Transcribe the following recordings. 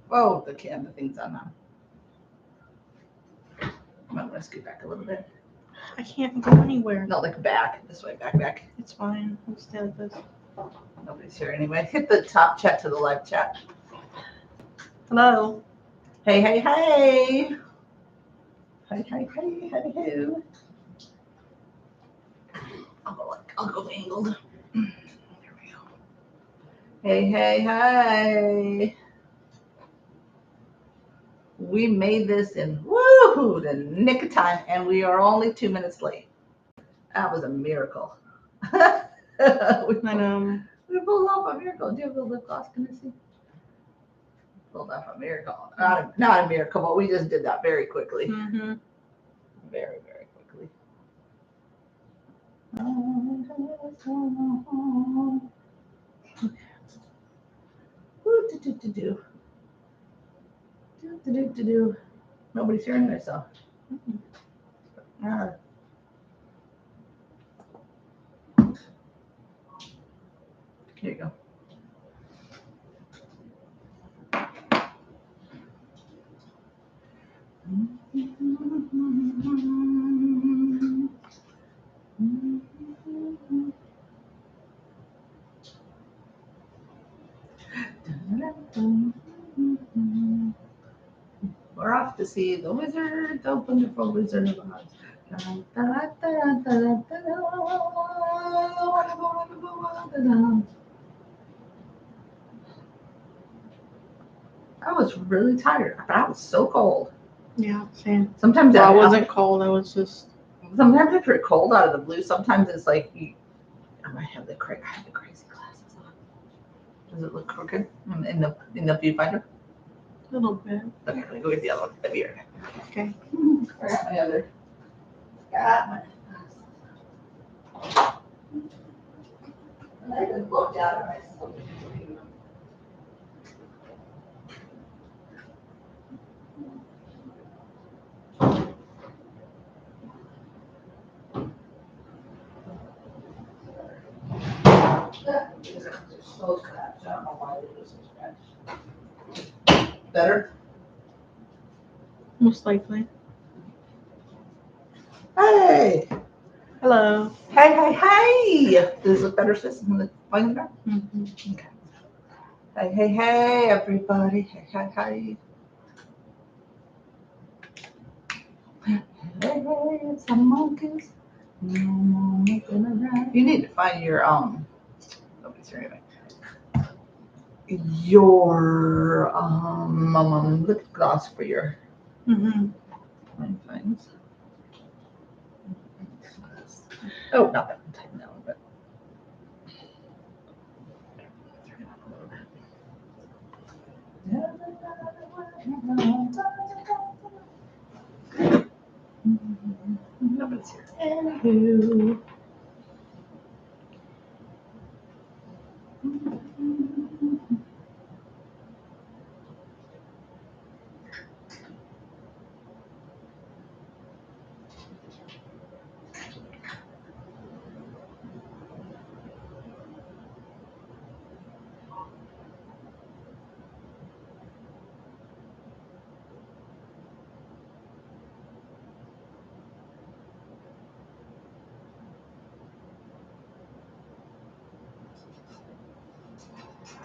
Oh, the thing's on now. I'm gonna scoot back a little bit. I can't go anywhere. No, like back. This way, back. It's fine. I'll stay like this. Nobody's here anyway. Hit the top chat to the live chat. Hello. Hey, hey, hey. Hey, hey, hey, hey, hey. I'll go angled. There we go. Hey, hey, hey. We made this in the nick of time, and we are only 2 minutes late. That was a miracle. I know. We pulled off a miracle. Do you have the lip gloss? Can I see? Pulled off a miracle. Not a miracle, but we just did that very quickly. Mm-hmm. Very, very quickly. Nobody's hearing myself. Here you go. We're off to see the wizard, the wonderful Wizard of Oz. I was really tired, but I was so cold. Yeah, same. Sometimes I wasn't cold. I was just. Sometimes if you're cold out of the blue, sometimes it's like I might have the crazy glasses on. Does it look crooked in the viewfinder? A little bit. Okay, let me go get the other one. That'd be right. Okay. I got my other. Got my. And I even looked at it myself. So scratched. I don't know why they were so scratched. Better? Most likely. Hey! Hello. Hey, hey, hey! Does this look better, sis? Mm-hmm. Okay. Hey, hey, hey, everybody. Hey, hey, hey. Hey, hey, it's the monkeys. You need to find your nobody's here anyway. Your lip gloss for your things. Oh, not that one type now, but turn it up a little bit. Nobody's here. Anywho.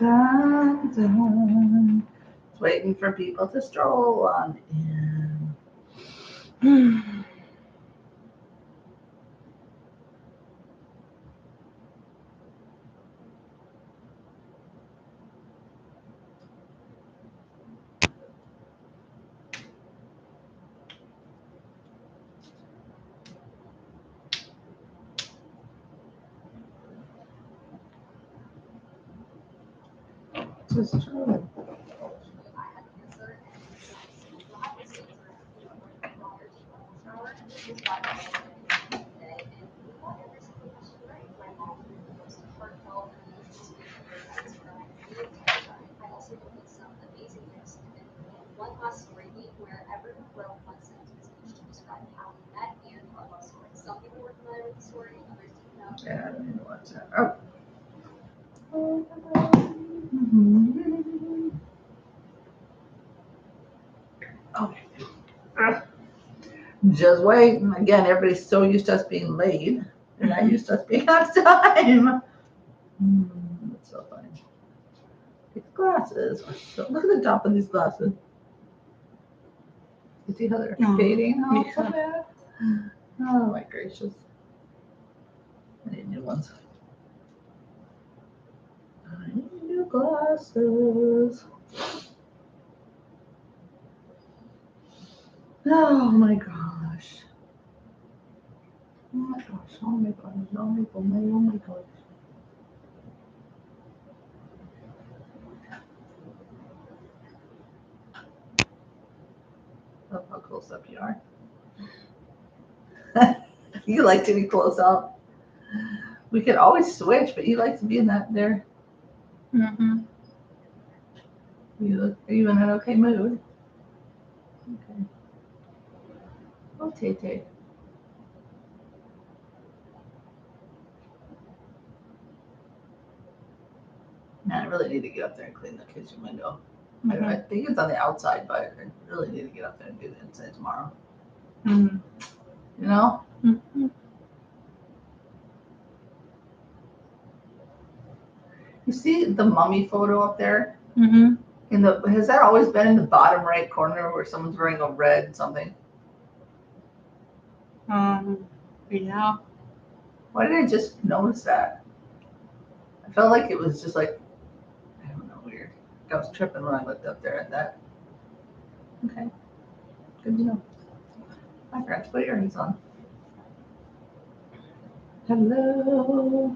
Dun, dun. Waiting for people to stroll on in. This is true. Yeah, I don't even watch that. Oh. Okay. Just wait. Again, everybody's so used to us being late. They're not used to us being on time. That's so funny. These glasses are so. Look at the top of these glasses. You see how they're fading off so bad? Oh my gracious. I need new ones. I need new glasses. Oh my gosh. Oh my gosh. Oh my gosh. Oh my gosh. Oh my gosh. Love how close up you are. You like to be close up. We could always switch, but you like to be in that there. Mm-hmm. Are you in an okay mood? Okay. Oh, Tay Tay. Man, I really need to get up there and clean the kitchen window. Mm-hmm. I think it's on the outside, but I really need to get up there and do the inside tomorrow. Mm-hmm. You know? Mm-hmm. You see the mummy photo up there? Mm-hmm. Has that always been in the bottom right corner where someone's wearing a red something? Yeah. Why did I just notice that? I felt like it was just like, I don't know, weird. I was tripping when I looked up there at that. Okay. Good to know. I forgot to put earrings on. Hello.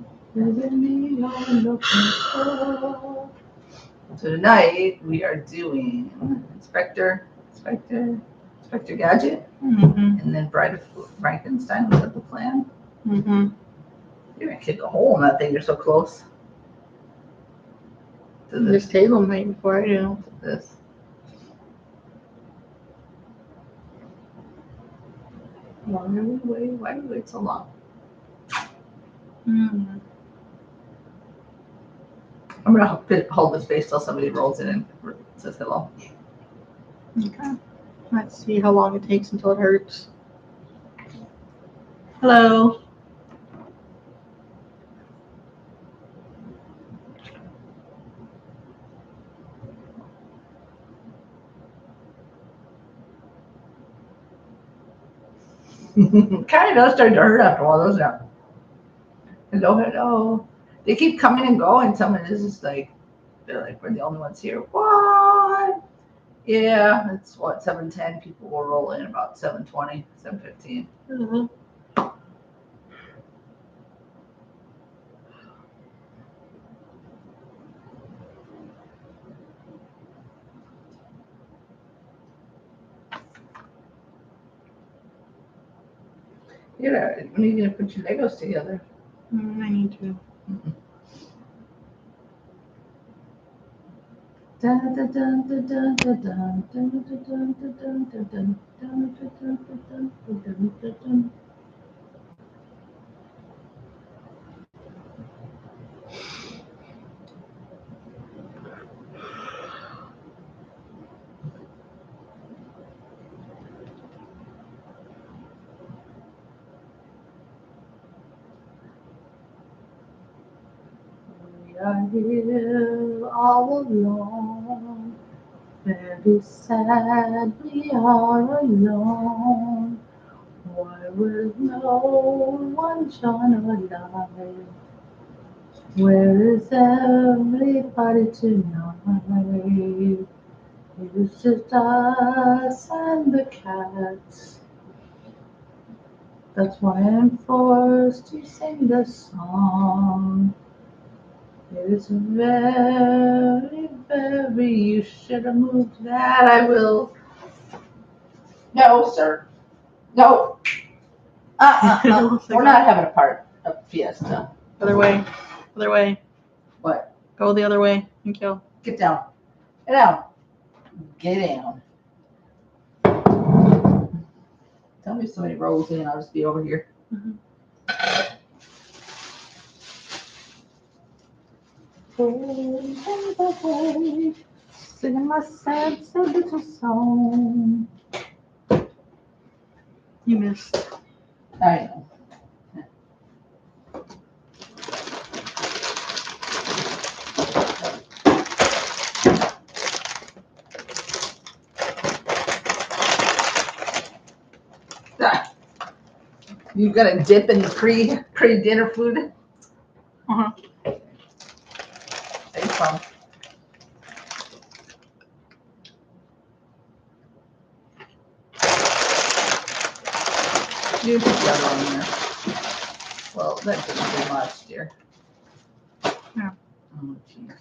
So tonight we are doing Inspector Gadget, Mm-hmm. and then Bride of Frankenstein. Was that the plan? Mm-hmm. You're gonna kick a hole in that thing. You're so close to This table made before I do. this. Why do we wait so long? Mm-hmm. I'm gonna hold this face till somebody rolls in and says hello. Okay. Let's see how long it takes until it hurts. Hello. Kind of does start to hurt after a while, doesn't it? Hello, hello. They keep coming and going. Someone is just like, they're like, we're the only ones here. What? Yeah, it's what, 7:10. People will roll in about 7:20, 7:15. Mm-hmm. Yeah, when are you gonna put your Legos together? I need to. Dun, dun, dun, dun, dun, dun, dun, dun, dun, dun, dun, dun, dun, dun, dun, dun, dun, dun, dun, dun. We are here all alone. Very sad we are alone. Why will no one shine a light? Where is everybody tonight? It's just us and the cats. That's why I'm forced to sing this song. It's very, very, you should have moved that. I will. No, sir. No. We're not having a fiesta. Other way. Other way. What? Go the other way. Thank you. Get down. Get down. Get down. Tell me if somebody rolls in, I'll just be over here. Mhm. Singing my sad, sad little song. You missed. I know. Ah, you gonna dip in the pre dinner food? Uh-huh. Thanks, Mom. You put the other one in there. Well, that didn't do much, dear. Yeah. Oh, jeez.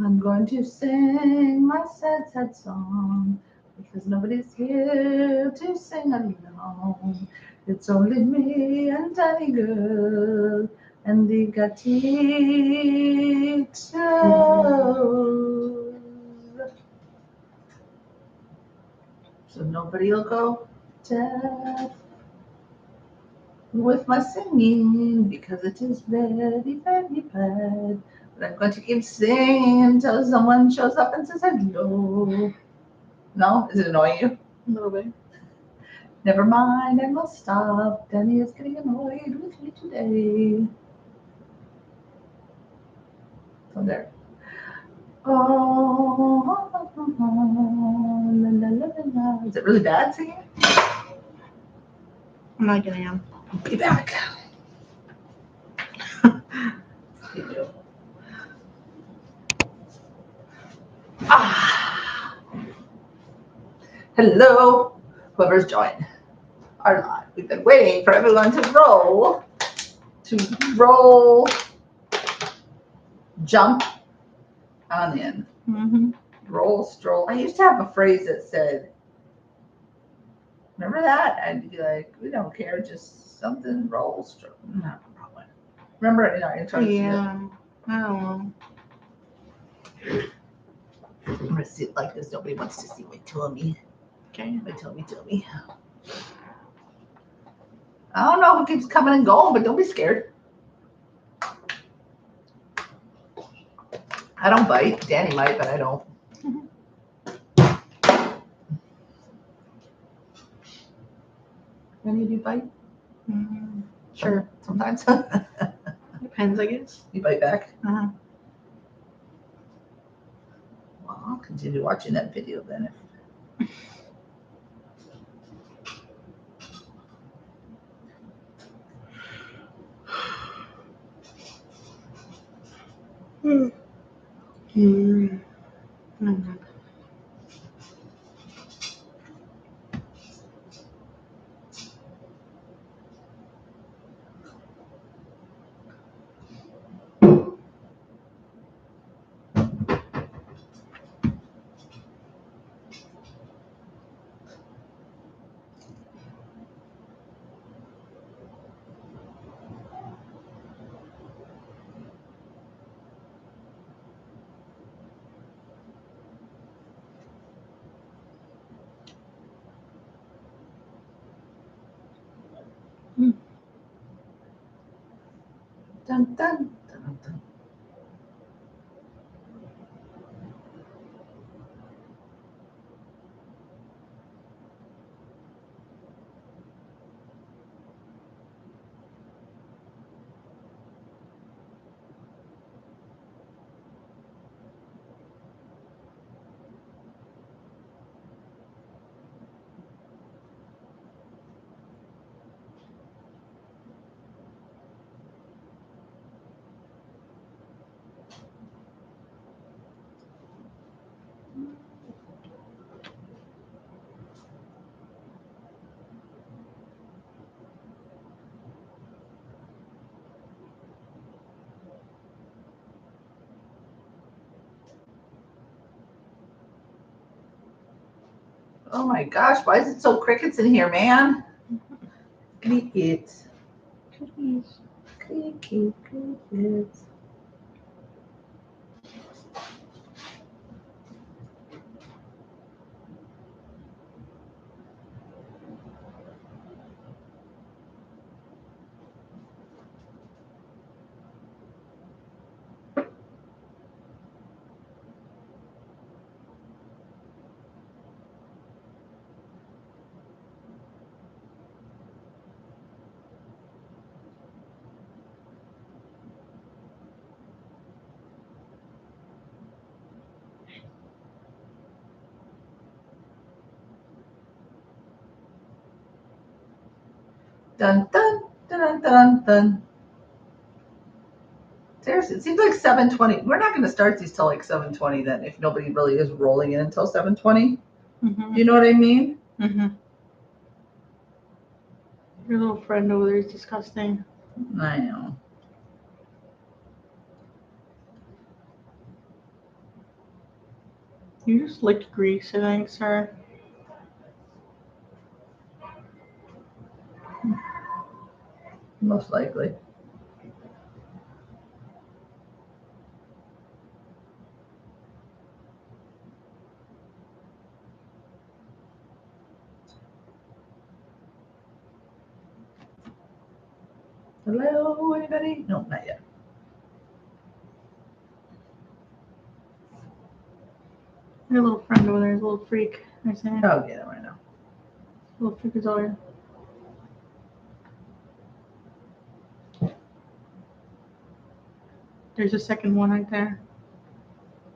I'm going to sing my sad, sad song because nobody's here to sing along. It's only me and Tiny Girl and the Gatito. So nobody will go deaf with my singing because it is very, very bad. But I'm going to keep singing until someone shows up and says hello. No? Is it annoying you? A little bit. Never mind, I must stop. Danny is getting annoyed with me today. So there. Oh, la, la, la, la, la. Is it really bad singing? I'm not getting him. Be back. You do. Ah. Hello, whoever's joined our live. We've been waiting for everyone to roll, jump on in. Mm-hmm. Roll, stroll. I used to have a phrase that said, remember that? I'd be like, we don't care, just something, roll, stroll. No, probably. Remember in our intro? Yeah. I don't know. I'm going to sit like this. Nobody wants to see my tummy. Okay. My tummy. I don't know who keeps coming and going, but don't be scared. I don't bite. Danny might, but I don't. Danny, do you bite? Mm-hmm. Sure. Sometimes. Depends, I guess. You bite back? Uh-huh. Well, I'll continue watching that video then. Mm-hmm. Dun, dun, dun, dun. Oh my gosh, why is it so crickets in here, man? Crickets. Cookies. Crickets. Dun dun dun dun dun. Seriously, it seems like 7:20. We're not going to start these till like 7:20 then, if nobody really is rolling in until 7:20. Mm-hmm. You know what I mean? Mm-hmm. Your little friend over there is disgusting. I know. You just licked grease, I think, sir. Most likely. Hello, anybody? No, not yet. Your little friend over there is a little freak. I say. I'll get it right now. Little freak is over there. There's a second one right there.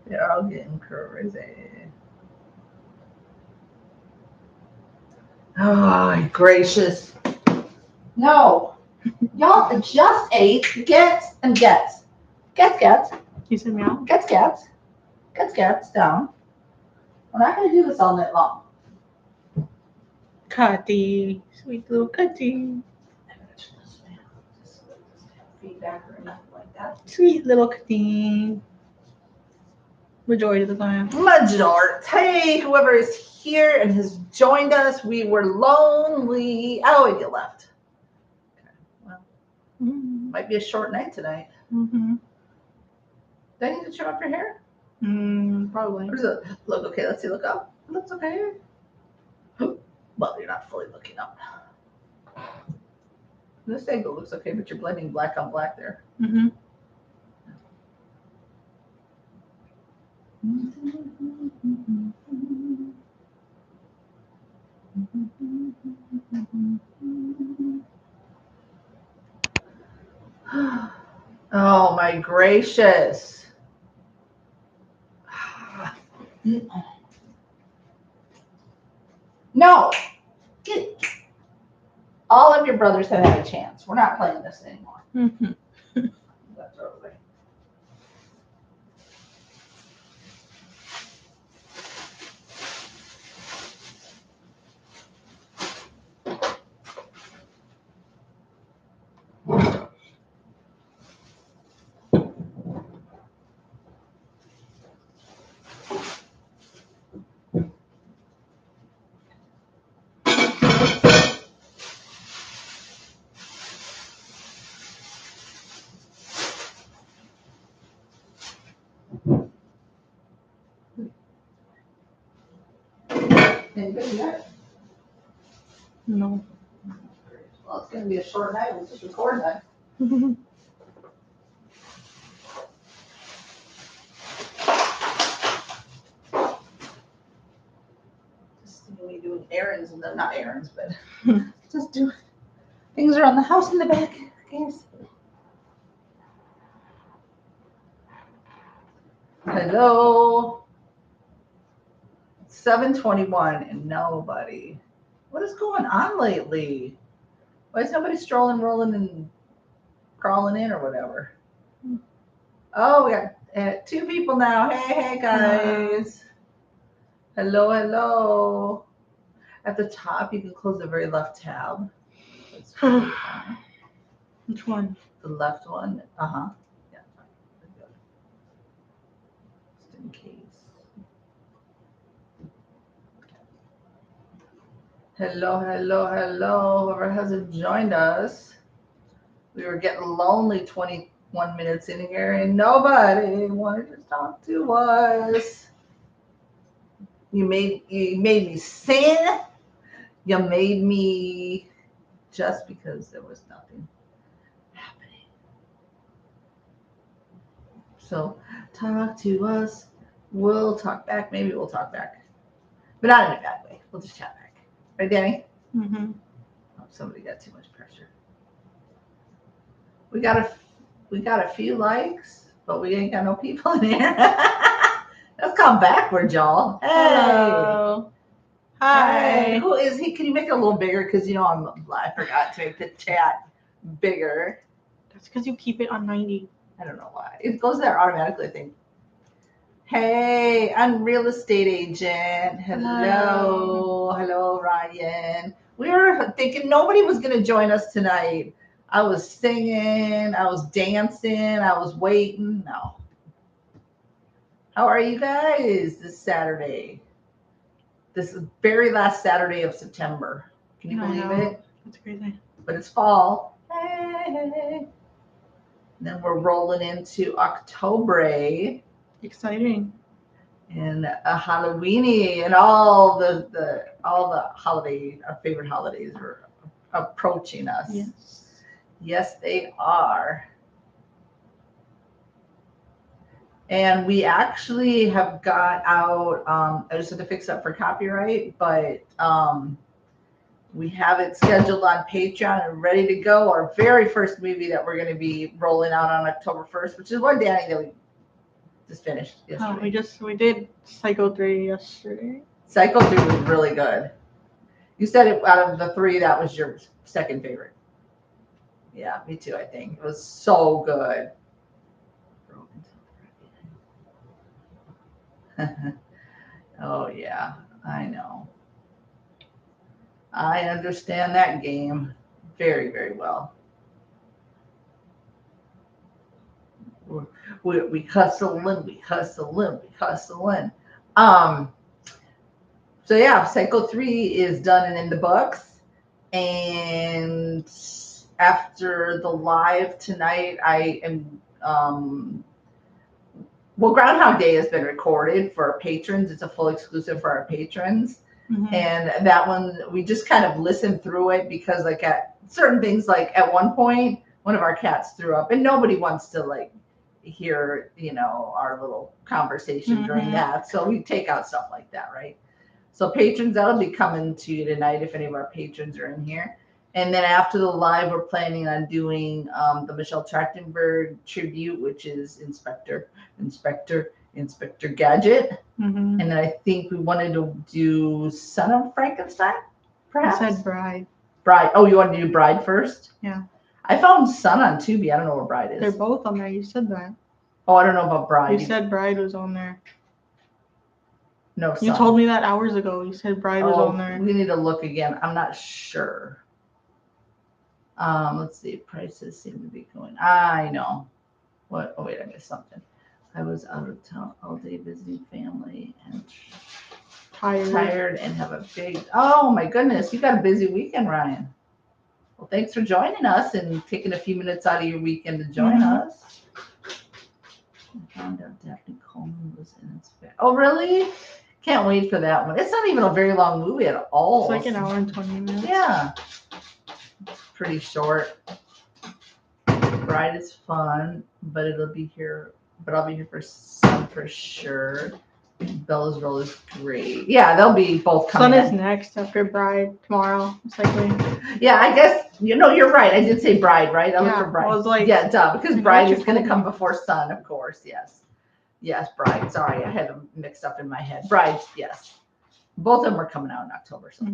They're all getting crazy. Oh, gracious. No. Y'all just ate. Gets and gets. Gets. You said meow? Gets. Gets down. We're not going to do this all night long. Cutty. Sweet little Cutty. I'm going to turn this down. Just feedback or nothing like that. Sweet little Cutty. Majority of the time. Majority. Hey, whoever is here and has joined us, we were lonely. Oh, and you left. Okay. Well, might be a short night tonight. Mm-hmm. Do I need to trim up your hair? Probably. Or does it look okay? Let's see. Look up. It looks okay. Well, you're not fully looking up. This angle looks okay, but you're blending black on black there. Mm-hmm. Oh my gracious. No. All of your brothers have had a chance. We're not playing this anymore. Mm-hmm. That's over. Anybody got? No. Well, it's going to be a short night. We'll just record that. Just me doing errands and then not errands, but just doing things around the house in the back. Guys. Hello. 7:21 and nobody. What is going on lately? Why is nobody strolling, rolling, and crawling in or whatever? Oh, we got 2 people now. Hey, guys. Hello. At the top, you can close the very left tab. That's totally fine. Which one? The left one. Yeah. Just in case. Hello. Whoever hasn't joined us. We were getting lonely 21 minutes in here and nobody wanted to talk to us. You made me sin. You made me just because there was nothing happening. So talk to us. We'll talk back. Maybe we'll talk back. But not in a bad way. We'll just chat back. Right, Danny? Mm-hmm. Oh, somebody got too much pressure. We got a few likes, but we ain't got no people in here. Let's come backward, y'all. Hey. Hello. Hi. Who is he? Can you make it a little bigger? Because I forgot to make the chat bigger. That's because you keep it on 90. I don't know why. It goes there automatically, I think. Hey, I'm real estate agent. Hello, Ryan. We were thinking nobody was going to join us tonight. I was singing, I was dancing, I was waiting. No. How are you guys this Saturday? This is very last Saturday of September. Can you believe it? That's crazy. But it's fall. Hey. Then we're rolling into October. Exciting. And a Halloweeny and all the holiday, our favorite holidays are approaching us. Yes, they are. And we actually have got out, I just had to fix up for copyright, but we have it scheduled on Patreon and ready to go. Our very first movie that we're going to be rolling out on October 1st, which is one, Danny, that we just finished yesterday. We did Psycho 3 yesterday. Psycho 3 was really good. You said it out of the three, that was your second favorite. Yeah, me too, I think. It was so good. Oh, yeah, I know. I understand that game very, very well. We hustle and we hustle and we hustle in. So yeah, Psycho 3 is done and in the books. And after the live tonight, I am Groundhog Day has been recorded for our patrons. It's a full exclusive for our patrons. Mm-hmm. And that one, we just kind of listened through it because like at certain things, like at one point, one of our cats threw up and nobody wants to like hear, our little conversation during that. So we take out stuff like that, right? So patrons, that'll be coming to you tonight if any of our patrons are in here. And then after the live, we're planning on doing the Michelle Trachtenberg tribute, which is Inspector Gadget. Mm-hmm. And I think we wanted to do Son of Frankenstein, perhaps? I said Bride. Bride. Oh, you want to do Bride first? Yeah. I found Son on Tubi. I don't know where Bride is. They're both on there. You said that. Oh, I don't know about Bride. You said Bride was on there. No, Son. You told me that hours ago. You said Bride was on there. We need to look again. I'm not sure. Let's see. Prices seem to be going. I know. What? Oh, wait, I missed something. I was out of town all day visiting family and tired and have a big. Oh my goodness, you got a busy weekend, Ryan. Well, thanks for joining us and taking a few minutes out of your weekend to join us. I found out Daphne Coleman was in it. Oh, really? Can't wait for that one. It's not even a very long movie at all. It's like an hour and 20 minutes. Yeah. Pretty short. Bride is fun, but it'll be here. But I'll be here for Son for sure. Bella's Roll is great. Yeah, they'll be both coming. Son is next after Bride tomorrow. It's likely. Yeah, I guess you're right. I did say Bride, right? I looked for Bride. I was like, yeah, duh, because Bride is going to come before Son, of course. Yes, Bride. Sorry, I had them mixed up in my head. Bride, yes. Both of them are coming out in October. So,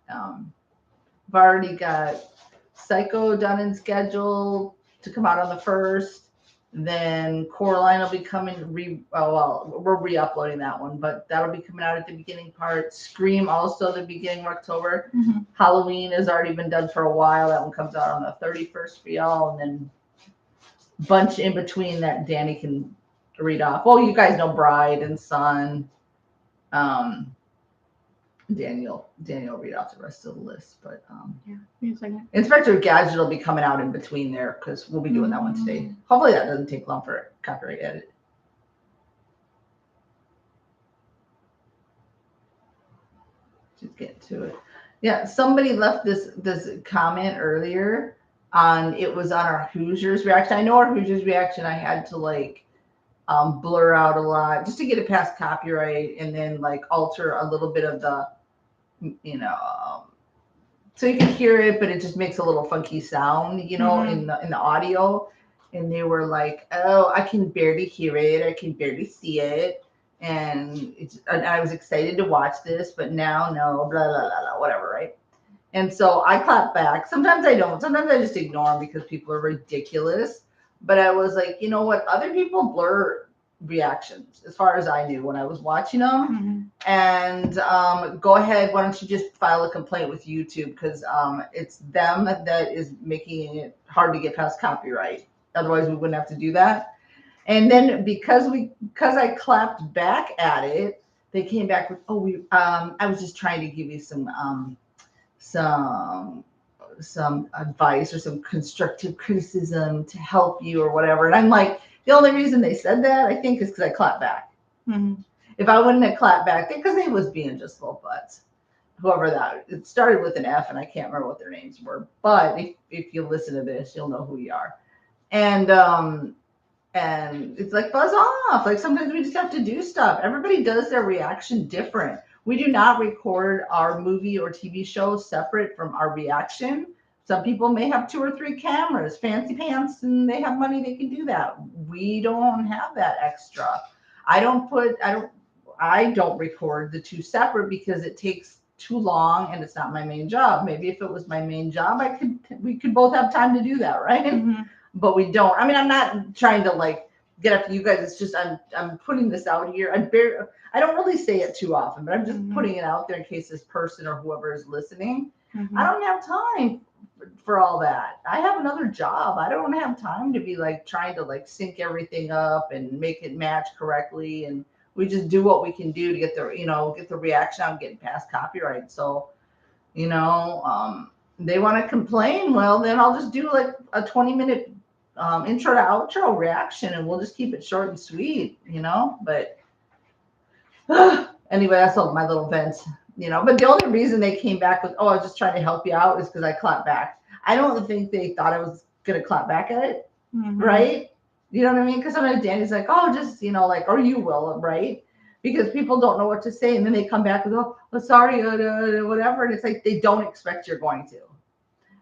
I've already got Psycho done and scheduled to come out on the 1st. Then Coraline will be coming. We're re-uploading that one, but that'll be coming out at the beginning part. Scream also the beginning of October. Mm-hmm. Halloween has already been done for a while. That one comes out on the 31st for y'all, and then bunch in between that Danny can read off. Well, you guys know Bride and Son. Daniel read off the rest of the list, but Inspector Gadget will be coming out in between there because we'll be doing that one today. Hopefully that doesn't take long for a copyright edit. Just get to it. Yeah, somebody left this comment earlier on. It was on our Hoosiers reaction. I know our Hoosiers reaction. I had to blur out a lot just to get it past copyright, and then alter a little bit of the. So you can hear it, but it just makes a little funky sound, in the audio. And they were like, "Oh, I can barely hear it. I can barely see it." and I was excited to watch this, but now no, blah blah blah, blah whatever, right? And so I clap back. Sometimes I don't. Sometimes I just ignore them because people are ridiculous. But I was like, you know what? Other people blur reactions, as far as I knew when I was watching them. Mm-hmm. And go ahead. Why don't you just file a complaint with YouTube, because it's them that is making it hard to get past copyright. Otherwise, we wouldn't have to do that. And then because I clapped back at it, they came back with, I was just trying to give you some advice or some constructive criticism to help you or whatever. And I'm like, the only reason they said that, I think, is because I clapped back. Mm-hmm. If I wouldn't have clapped back, because they was being just little butts. Whoever that, it started with an F and I can't remember what their names were. But if you listen to this, you'll know who you are. And it's like, buzz off. Like, sometimes we just have to do stuff. Everybody does their reaction different. We do not record our movie or TV show separate from our reaction. Some people may have 2 or 3 cameras, fancy pants, and they have money, they can do that. We don't have that extra. I don't record the 2 separate because it takes too long and it's not my main job. Maybe if it was my main job, we could both have time to do that, right? Mm-hmm. But we don't. I mean, I'm not trying to like get up to you guys. It's just I'm putting this out here. I don't really say it too often, but I'm just putting it out there in case this person or whoever is listening. Mm-hmm. I don't have time for all that. I have another job. I don't have time to be like trying to like sync everything up and make it match correctly. And we just do what we can do to get the reaction out and getting past copyright. So, they want to complain. Well, then I'll just do like a 20-minute intro to outro reaction, and we'll just keep it short and sweet, But anyway, that's all my little vent, But the only reason they came back with, I was just trying to help you out, is because I clapped back. I don't think they thought I was gonna clap back at it, right? You know what I mean? Because sometimes Danny's like, just or you will, right? Because people don't know what to say, and then they come back with, sorry, whatever, and it's like they don't expect you're going to.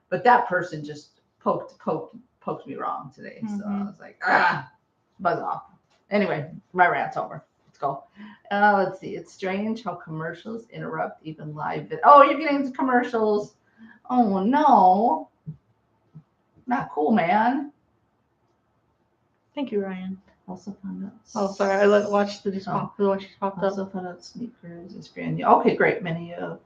But that person just poked me wrong today, so I was like, buzz off. Anyway, my rant's over. Let's go. Let's see. It's strange how commercials interrupt even live. You're getting into commercials. Oh no, not cool, man. Thank you, Ryan. Also found out. Oh, sorry. I watched the just popped up. Also found out Sneakers is free on YouTube. Okay, great. Many of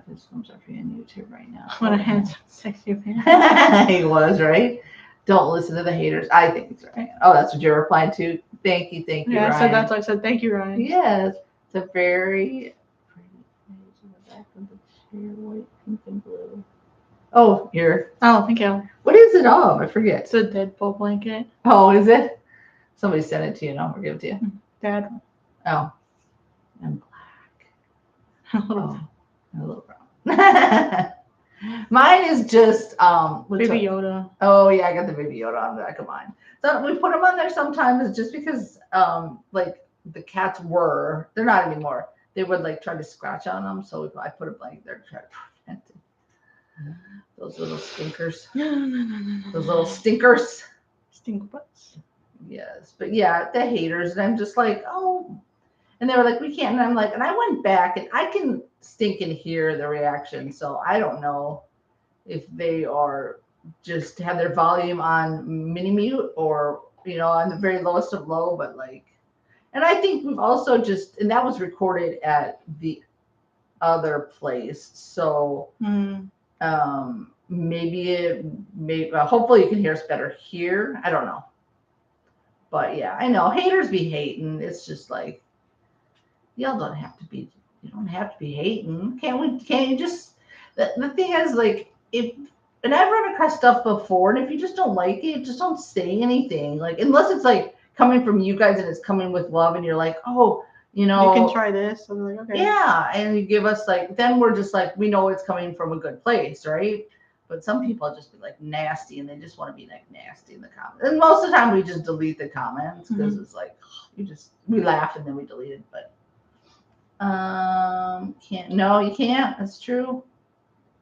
his films are free on YouTube right now. What a handsome, sexy man. He was, right? Don't listen to the haters. I think it's right. Oh, that's what you're replying to. Thank you, yeah, Ryan. so that's why I said thank you, Ryan. Yes, it's a very pretty page in the back of the chair, white, pink, and blue. Oh, here. Oh, thank you. What is it of? I forget. It's a Deadpool blanket. Oh, is it? Somebody sent it to you, and I'll give it to you. Dad. Oh, and black. A little brown. Mine is just Baby Yoda. Oh yeah, I got the Baby Yoda on the back of mine. So we put them on there sometimes just because like the cats they're not anymore. They would like try to scratch on them, so I put a blanket there to try to prevent it. Those little stinkers. Those little stinkers. Stink butts. Yes, but yeah, the haters, and I'm just like, and they were like, we can't, and I'm like, and I went back, and I can stink and hear the reaction, so I don't know if they are just have their volume on mini mute or on the very lowest of low, but like, and I think we've also and that was recorded at the other place, so maybe hopefully you can hear us better here. I don't know, but yeah, I know haters be hating. It's just like, y'all don't have to be hating. Can't you just, the thing is, like, and I've run across stuff before, and if you just don't like it, just don't say anything. Like, unless it's like coming from you guys and it's coming with love, and you're like, you can try this. I'm like, okay. Yeah, and you give us like, then we're just like, we know it's coming from a good place, right? But some people just be like nasty, and they just want to be like nasty in the comments. And most of the time we just delete the comments because it's like, we laugh and then we delete it. But you can't. That's true.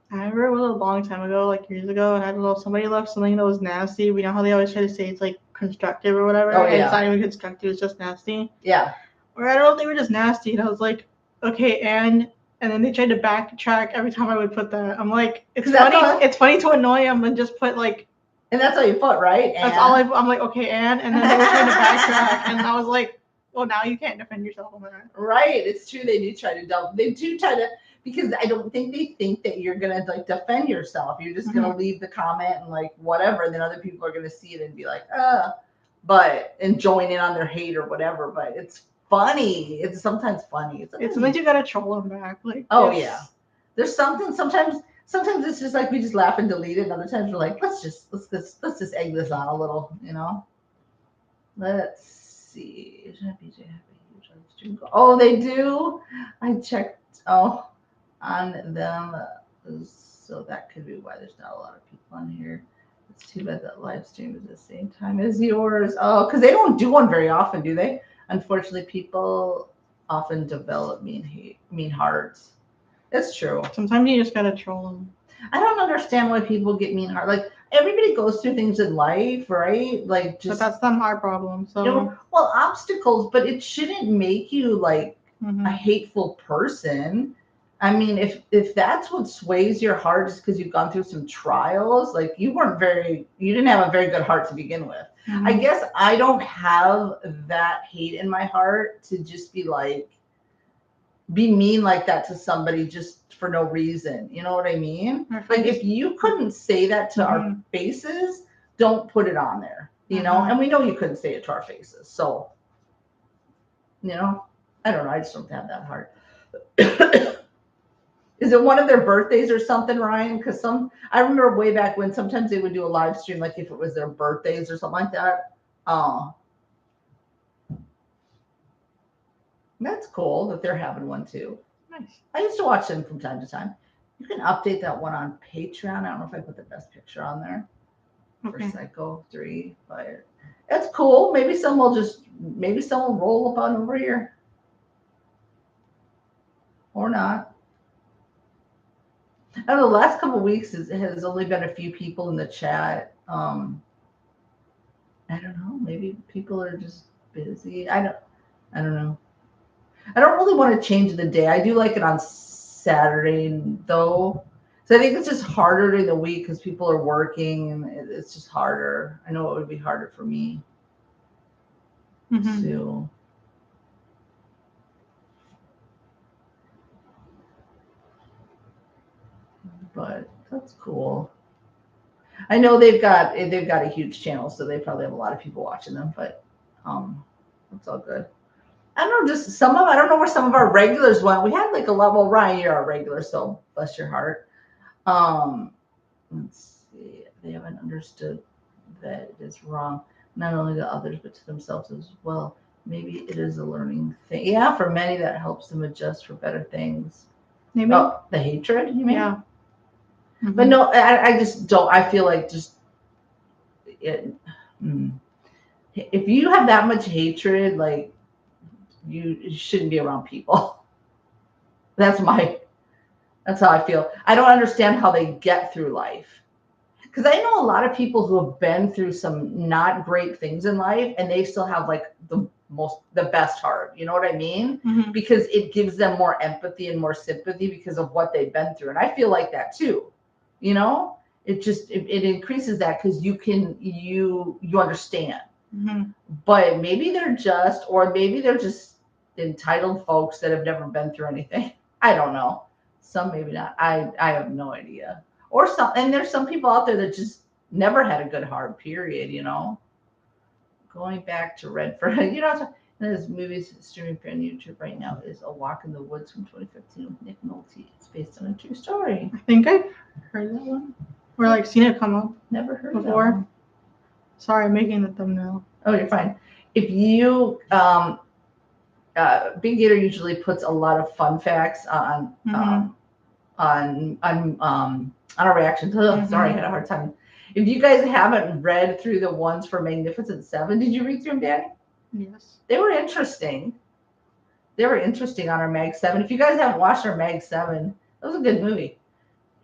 I remember it was a long time ago, like years ago, and I don't know if somebody left something that was nasty. We know how they always try to say it's like constructive or whatever. Oh, yeah. It's not even constructive, it's just nasty. Yeah. Or I don't know, they were just nasty. And I was like, okay, and then they tried to backtrack every time I would put that. I'm like, it's 'Cause that's funny. all- It's funny to annoy them and just put like. And that's all you put, right? That's all I'm like, okay, and then they were trying to backtrack, and I was like, well, now you can't defend yourself on that. Right. It's true. They do try to double. They do try to, because I don't think they think that you're gonna like defend yourself. You're just gonna leave the comment and like whatever, and then other people are gonna see it and be like, but and join in on their hate or whatever. But it's funny. It's sometimes funny. Sometimes you gotta troll them back. Like, oh yeah, there's something. Sometimes it's just like we just laugh and delete it. And other times we're like, let's just egg this on a little, you know. Let's see. Oh, they do. I checked. Oh, on them. So that could be why there's not a lot of people on here. It's too bad that live stream is the same time as yours. Oh, because they don't do one very often, do they? Unfortunately, people often develop mean hearts. It's true. Sometimes you just gotta troll them. I don't understand why people get mean heart. Like everybody goes through things in life, right? Like just. But that's not our problem. So. You know, well, obstacles, but it shouldn't make you like a hateful person. I mean, if that's what sways your heart just because you've gone through some trials, like you didn't have a very good heart to begin with. I guess I don't have that hate in my heart to just be mean like that to somebody just for no reason. You know what I mean? Like if you couldn't say that to our faces, don't put it on there, you know? And we know you couldn't say it to our faces. So, you know, I don't know. I just don't have that heart. Is it one of their birthdays or something, Ryan? Because I remember way back when sometimes they would do a live stream, like if it was their birthdays or something like that. Oh, that's cool that they're having one too. Nice. I used to watch them from time to time. You can update that one on Patreon. I don't know if I put the best picture on there for Psycho 3, but that's cool. Maybe some will roll up on over here. Or not. I don't know, the last couple of weeks has only been a few people in the chat. I don't know. Maybe people are just busy. I don't know. I don't really want to change the day. I do like it on Saturday though. So I think it's just harder during the week because people are working and it's just harder. I know it would be harder for me too. But that's cool. I know they've got a huge channel, so they probably have a lot of people watching them. But it's all good. I don't know, just I don't know where some of our regulars went. We had like a lot. Well, Ryan, you're our regular, so bless your heart. Let's see. They haven't understood that it is wrong, not only to others but to themselves as well. Maybe it is a learning thing. Yeah, for many that helps them adjust for better things. Maybe. Oh, the hatred, you mean? Yeah. But no, I just don't. I feel like just it. If you have that much hatred, like you shouldn't be around people. That's how I feel. I don't understand how they get through life. Because I know a lot of people who have been through some not great things in life and they still have like the best heart. You know what I mean? Because it gives them more empathy and more sympathy because of what they've been through. And I feel like that too. You know, it increases that because you understand. But maybe they're just entitled folks that have never been through anything. I don't know. Some maybe not. I have no idea. And there's some people out there that just never had a good heart, period, you know. Going back to Redford, you know, this movie's streaming on YouTube right now is A Walk in the Woods from 2015 with Nick Nolte. It's based on a true story. I think I've heard that one. Or like seen it come up. Never heard before. That one. Sorry, I'm making the thumbnail. Oh, you're fine. If you Big Gator usually puts a lot of fun facts on our reactions. Sorry, I had a hard time. If you guys haven't read through the ones for Magnificent Seven, did you read through them, Danny? Yes. They were interesting. They were interesting on our Mag 7. If you guys haven't watched our Mag 7, that was a good movie.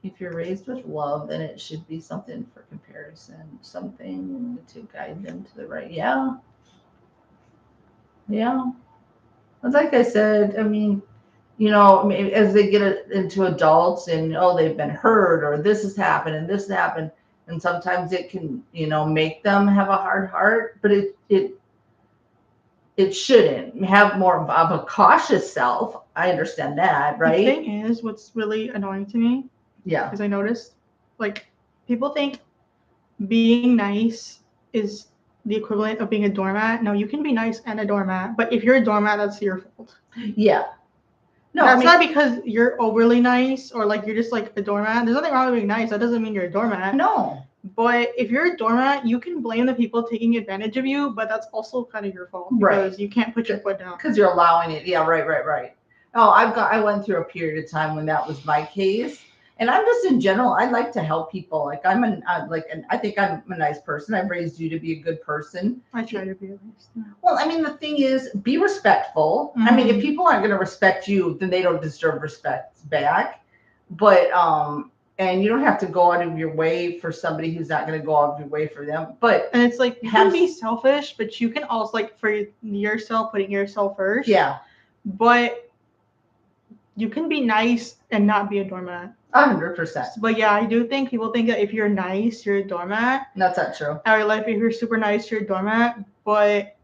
If you're raised with love, then it should be something for comparison, something to guide them to the right. Yeah. Yeah. But like I said, I mean, as they get into adults and they've been hurt or this has happened and this has happened, and sometimes it can make them have a hard heart, but it shouldn't have more of a cautious self. I understand that, The right? thing is, what's really annoying to me Yeah. is I noticed, like, people think being nice is the equivalent of being a doormat. No, you can be nice and a doormat, but if you're a doormat, that's your fault. Yeah. No, That's not because you're overly nice or like you're just like a doormat. There's nothing wrong with being nice. That doesn't mean you're a doormat. no. But if you're a doormat, you can blame the people taking advantage of you, but that's also kind of your fault Right. because you can't put your foot down. Because you're allowing it. Yeah, right. Oh, I went through a period of time when that was my case. And I'm just in general, I like to help people. Like and I think I'm a nice person. I've raised you to be a good person. I try to be at least. Yeah. Well, I mean, the thing is, be respectful. I mean, if people aren't going to respect you, then they don't deserve respect back. But and you don't have to go out of your way for somebody who's not going to go out of your way for them. But and it's like you can be selfish, but you can also like for yourself, putting yourself first. Yeah. But you can be nice and not be a doormat. 100%. But yeah, I do think people think that if you're nice, you're a doormat. That's not true. Or like if you're super nice, you're a doormat. But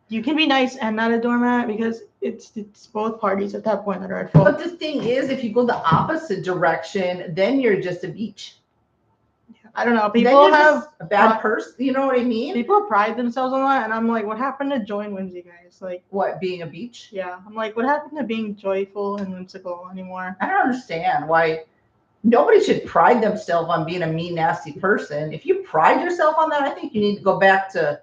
you can be nice and not a doormat because it's both parties at that point that are at fault. But the thing is, if you go the opposite direction, then you're just a beach. I don't know. People have a bad person. You know what I mean? People pride themselves on that, and I'm like, what happened to joy and whimsy, guys? Like, what, being a beach? Yeah, I'm like, what happened to being joyful and whimsical anymore? I don't understand why nobody should pride themselves on being a mean, nasty person. If you pride yourself on that, I think you need to go back to.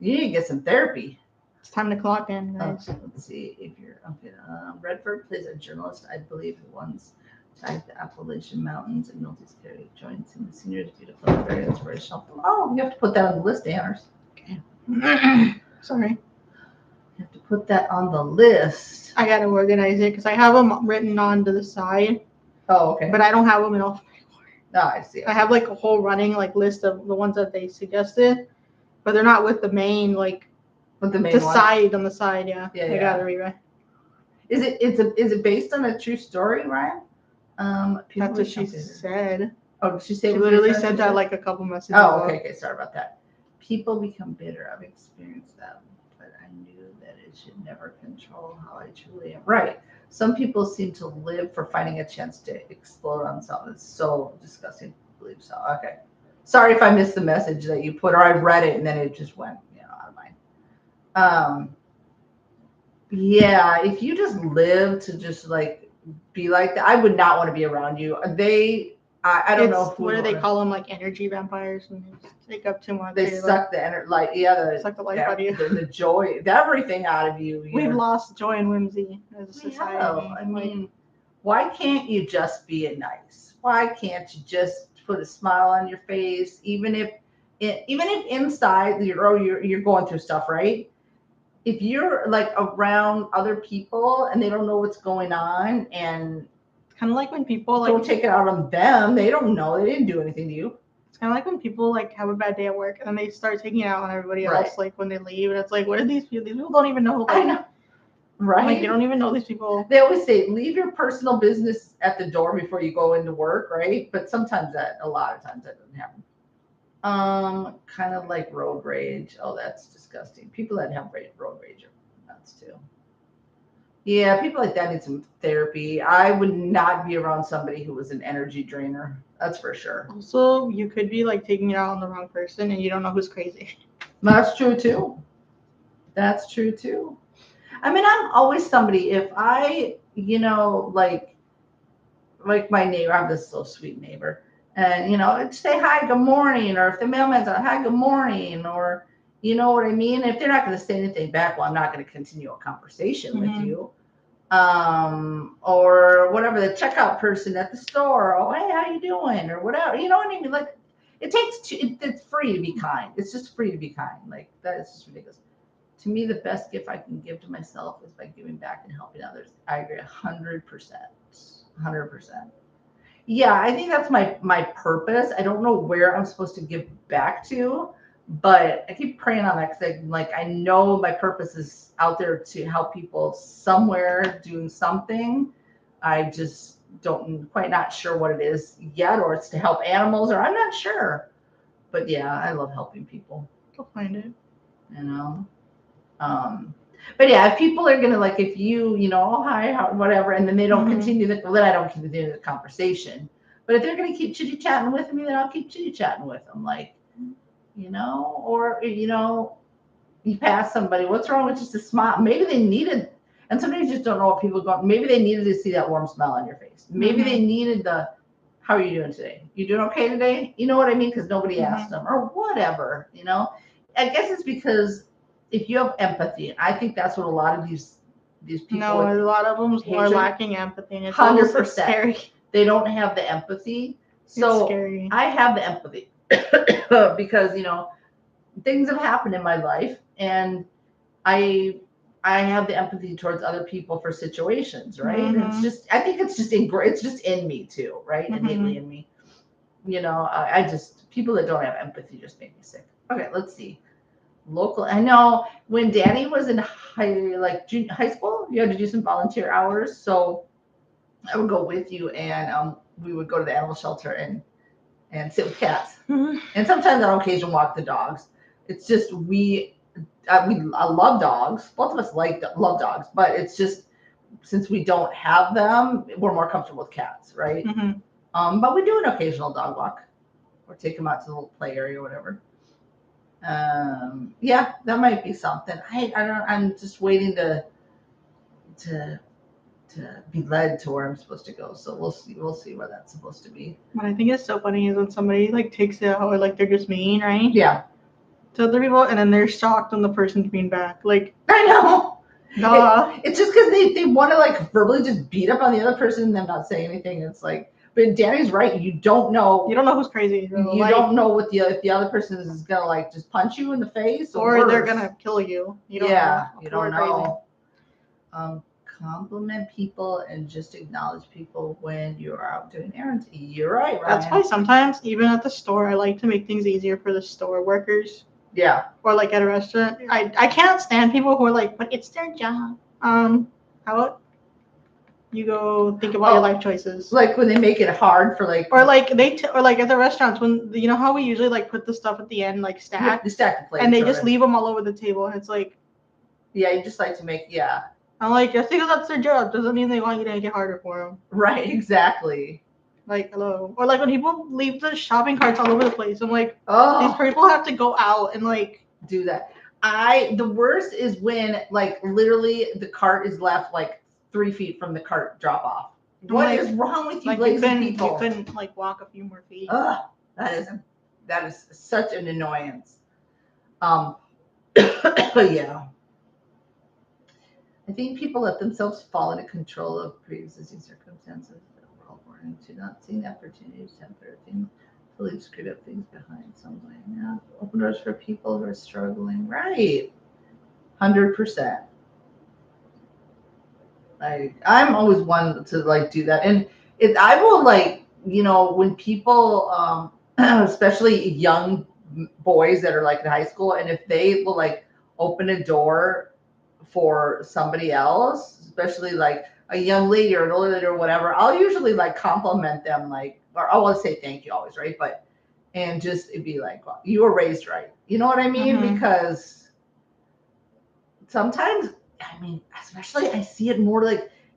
You need to get some therapy. It's time to clock in, guys. Let's see if you're okay. Redford plays a journalist, I believe, who once tagged the Appalachian Mountains and Milty's Carry joints in the seniors beautiful, very inspirational. Oh, you have to put that on the list, Anners. Okay. Sorry. You have to put that on the list. I gotta organize it because I have them written on to the side. Oh, okay. But I don't have them in all. Oh, I see. I have like a whole running like list of the ones that they suggested, but they're not with the main like. With the main one? Side on the side, yeah. Yeah, I gotta rewrite. Is it based on a true story, Ryan? That's what she said. Oh, did she say? She literally said that like a couple messages ago. Okay. Sorry about that. People become bitter. I've experienced that, but I knew that it should never control how I truly am. Right. Some people seem to live for finding a chance to explode on something. It's so disgusting to believe so. Okay. Sorry if I missed the message that you put, or I read it and then it just went, out of mind. Yeah, if you just live to just like be like that, I would not want to be around you. I don't know. What do they call them? Like energy vampires, and they take up too much. They suck the energy, like suck the life out of you, the joy, everything out of you. We've lost joy and whimsy as a society. I mean, why can't you just be nice? Why can't you just put a smile on your face, even if inside you're going through stuff, right? If you're like around other people and they don't know what's going on, and it's kind of like when people don't take it out on them, they don't know, they didn't do anything to you. It's kind of like when people like have a bad day at work and they start taking it out on everybody else, like when they leave, and it's like, what are these people? These people don't even know. Like, I know, right? Like they don't even know these people. They always say leave your personal business at the door before you go into work, right? But sometimes a lot of times that doesn't happen. Kind of like road rage. Oh, that's disgusting. People that have road rage are nuts too. Yeah, people like that need some therapy. I would not be around somebody who was an energy drainer. That's for sure. Also, you could be like taking it out on the wrong person and you don't know who's crazy. That's true too. That's true too. I mean, I'm always somebody, if I, like my neighbor, I have this so sweet neighbor. And, say hi, good morning. Or if the mailman's on, hi, good morning. Or, you know what I mean? If they're not going to say anything back, well, I'm not going to continue a conversation with you. Or whatever, the checkout person at the store. Oh, hey, how you doing? Or whatever. You know what I mean? Like, it's free to be kind. It's just free to be kind. Like, that is just ridiculous. To me, the best gift I can give to myself is by giving back and helping others. I agree 100%. 100%. Yeah, I think that's my purpose. I don't know where I'm supposed to give back to, But I keep praying on that because I know my purpose is out there to help people somewhere doing something. I just don't quite not sure what it is yet, or it's to help animals, or I'm not sure. But yeah, I love helping people. I'll find it. You know. But yeah, if people are gonna like, if you know, oh, hi, how, whatever, and then they don't continue well, then I don't continue the conversation. But if they're gonna keep chitty chatting with me, then I'll keep chitty chatting with them, like, or you pass somebody, what's wrong with just a smile? Maybe they needed, and sometimes you just don't know what people go. Maybe they needed to see that warm smile on your face. Maybe they needed how are you doing today? You doing okay today? You know what I mean? Because nobody asked them or whatever. I guess it's because if you have empathy, I think that's what a lot of these people. No, a lot of them are lacking empathy. And it's 100%. Scary. They don't have the empathy. So it's scary. I have the empathy because things have happened in my life, and I have the empathy towards other people for situations, right? And it's just, I think it's just in me too, right? Innately in me. I just, people that don't have empathy just make me sick. Okay, let's see. Local. I know when Danny was in high school, you had to do some volunteer hours. So I would go with you, and we would go to the animal shelter and sit with cats, and sometimes on occasion walk the dogs. It's just I love dogs. Both of us love dogs, but it's just since we don't have them, we're more comfortable with cats, right? But we do an occasional dog walk or take them out to the little play area or whatever. Yeah, that might be something. I don't. I'm just waiting to be led to where I'm supposed to go. So we'll see where that's supposed to be. What I think is so funny is when somebody takes it out, or they're just mean, right? Yeah. To other people, and then they're shocked when the person's being back. I know. Duh. It's just because they want to verbally just beat up on the other person and then not say anything. It's but Danny's right. You don't know. You don't know who's crazy. You don't know what if the other person is gonna just punch you in the face, or they're gonna kill you. You don't know. You don't know. Compliment people and just acknowledge people when you're out doing errands. You're right, Ryan. That's why sometimes, even at the store, I like to make things easier for the store workers. Yeah. Or at a restaurant. I can't stand people who are but it's their job. How about you go think about your life choices? When they make it hard for or at the restaurants when how we usually put the stuff at the end stack. You stack the plates. And they just leave them all over the table, and it's yeah, you just like to make I'm just because that's their job doesn't mean they want you to make it harder for them. Right, exactly. Hello. Or when people leave the shopping carts all over the place. I'm oh, these people have to go out and do that. The worst is when literally the cart is left 3 feet from the cart drop off. What is wrong with you, lazy people? You couldn't walk a few more feet. That is such an annoyance. Yeah. I think people let themselves fall into control of pre-existing circumstances that we're all born into, not seeing the opportunities to have better things, to leave screwed up things behind some way. Yeah. Open doors for people who are struggling. Right. 100%. I'm always one to do that. And I will when people, especially young boys that are in high school, and if they will open a door for somebody else, especially a young lady or an older lady or whatever, I'll usually compliment them, or I will say thank you always, right? And just it'd be well, you were raised right. You know what I mean? Because sometimes, especially I see it more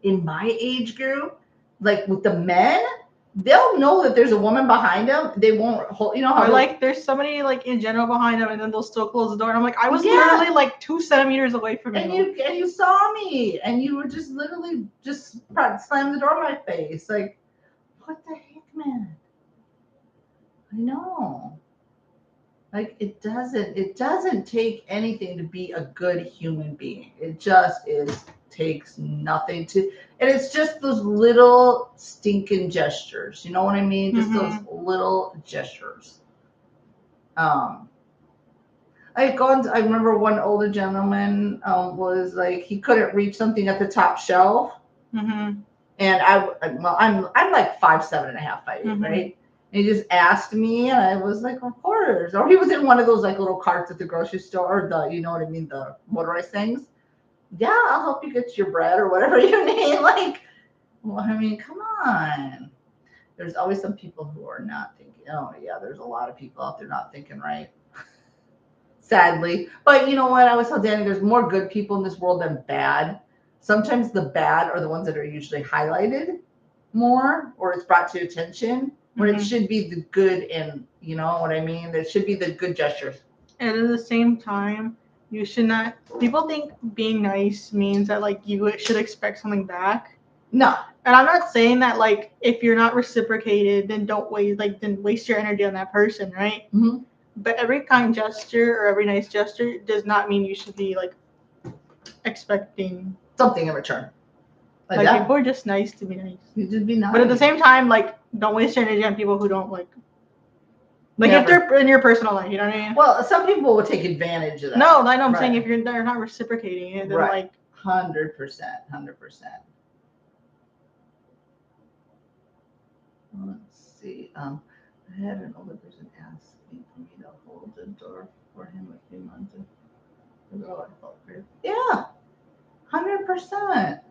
in my age group, with the men, they'll know that there's a woman behind them. They won't hold, how or there's somebody in general behind them, and then they'll still close the door. And I'm I was literally 2 centimeters away from you. And you saw me, and you were just literally just slammed the door in my face. What the heck, man? I know. It doesn't take anything to be a good human being. It just takes nothing and it's just those little stinking gestures. You know what I mean? Just those little gestures. I remember one older gentleman was he couldn't reach something at the top shelf. And I'm 5'7.5", 5'8", right? And he just asked me, and I was like, of course. Or he was in one of those like little carts at the grocery store, or the, you know what I mean, the motorized things. Yeah, I'll help you get your bread or whatever you need. Like, well, I mean, come on. There's always some people who are not thinking. Oh yeah, there's a lot of people out there not thinking right. Sadly, but you know what? I always tell Danny, there's more good people in this world than bad. Sometimes the bad are the ones that are usually highlighted more, or it's brought to attention, when it should be the good, and you know what I mean? There should be the good gestures. And at the same time, you should not. People think being nice means that like you should expect something back. No, And I'm not saying that like if you're not reciprocated, then don't waste then waste your energy on that person, right? Mhm. But every kind gesture or every nice gesture does not mean you should be like expecting something in return. like that. people are just nice to be nice. You just be nice. But at the same time, like don't waste your energy on people who don't like if Never. they're in your personal life, you know what I mean? Well, some people will take advantage of that. No, I know I'm Right. saying if they're not reciprocating it, then Right. like 100%. Let's see. I had an older person ask me for me to hold the door for him a few months ago. I felt weird. Yeah, 100%.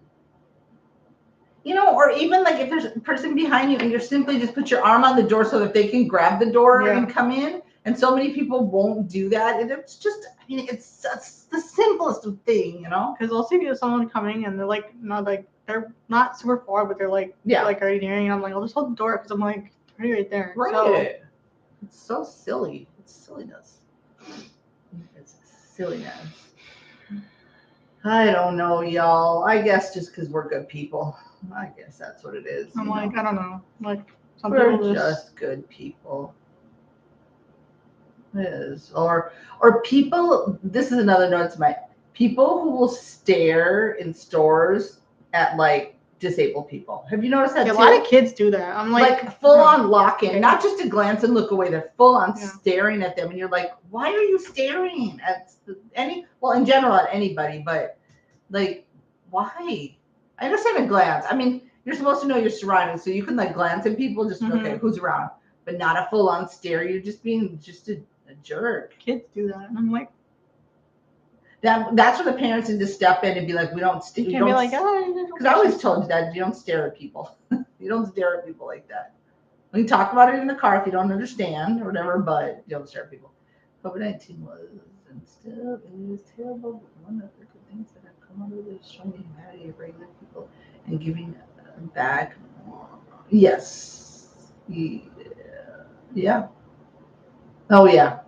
You know, or even like if there's a person behind you and you're simply just put your arm on the door so that they can grab the door Yeah. and come in. And so many people won't do that. And it's just, I mean, it's the simplest of thing, you know? because I'll see someone coming and they're like not like they're not super far, but they're like already nearing. And I'm like, I'll just hold the door because I'm like already right there. Right. So, it's so silly. It's silliness. It's silliness. I don't know, y'all. I guess just because we're good people. I guess that's what it is. I'm like, I don't know. Like some we're people just good people. It is. Or people, this is another note to my people who will stare in stores at like disabled people. Have you noticed that a too? lot of kids do that. I'm like full on lock in, okay. not just to glance and look away. They're full on staring at them, and you're like, why are you staring at in general at anybody, but like, why? I understand a glance. I mean, you're supposed to know your surroundings, so you can like glance at people, just okay, who's around, but not a full on stare. You're just being just a jerk. Kids do that, and I'm like, that's where the parents need to step in and be like, we don't stare. You can't be like, because I always told you that you don't stare at people. You don't stare at people like that. We can talk about it in the car if you don't understand or whatever, but you don't stare at people. COVID-19 was and still is terrible, but one of the good things that have come out of it is showing the humanity of regular people and giving back. Yes. Yeah. Oh, yeah.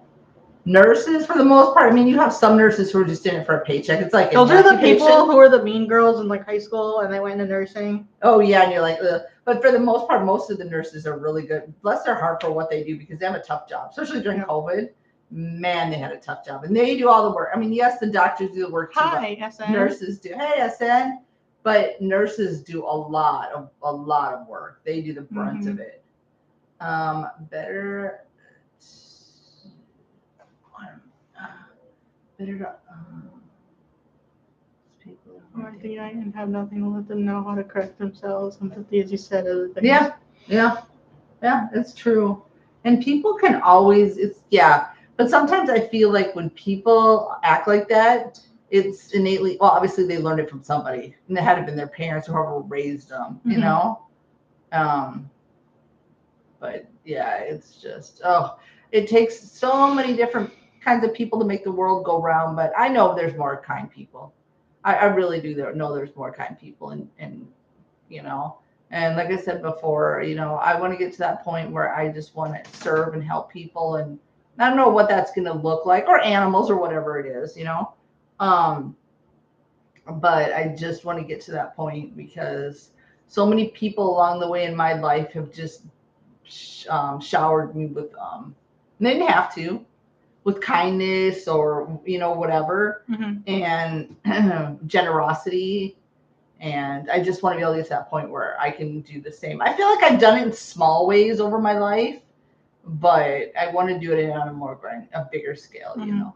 Nurses, for the most part. I mean, you have some nurses who are just in it for a paycheck. It's like those are the people who are the mean girls in like high school and they went into nursing. Oh yeah, and you're like, ugh. But for the most part, most of the nurses are really good. Bless their heart for what they do because they have a tough job, especially during COVID. Man, they had a tough job, and they do all the work. I mean, yes, the doctors do the work too. Hi, SN. Nurses do. Hey, SN. But nurses do a lot of work. They do the brunt of it. Better empathy and have nothing to let them know how to correct themselves. Empathy, as you said, yeah, it's true. And people can always, but sometimes I feel like when people act like that, it's innately, well, obviously they learned it from somebody, and it had to have been their parents or whoever raised them, you know? But yeah, it's just, it takes so many different kinds of people to make the world go round, but I know there's more kind people. I really do know there's more kind people, and you know, and like I said before, you know, I want to get to that point where I just want to serve and help people, and I don't know what that's going to look like, or animals or whatever it is, you know. But I just want to get to that point because so many people along the way in my life have just showered me with they didn't have to, with kindness or you know whatever, and generosity, and I just want to be able to get to that point where I can do the same. I feel like I've done it in small ways over my life, but I want to do it on a bigger scale, you know.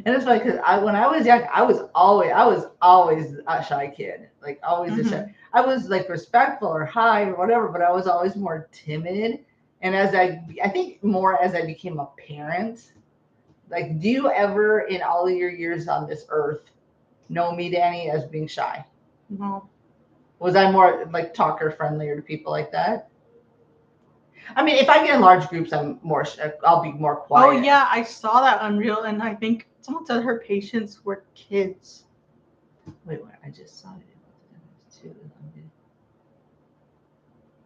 And it's funny because when I was young, I was always a shy kid, like always a shy. I was like respectful or high or whatever, but I was always more timid. And I think more as I became a parent, like, do you ever in all of your years on this earth know me, Danny, as being shy? No. Was I more like talker friendlier to people like that? I mean, if I get in large groups, I'll be more quiet. Oh yeah, I saw that on Reel, and I think someone said her patients were kids. Wait, I just saw it too.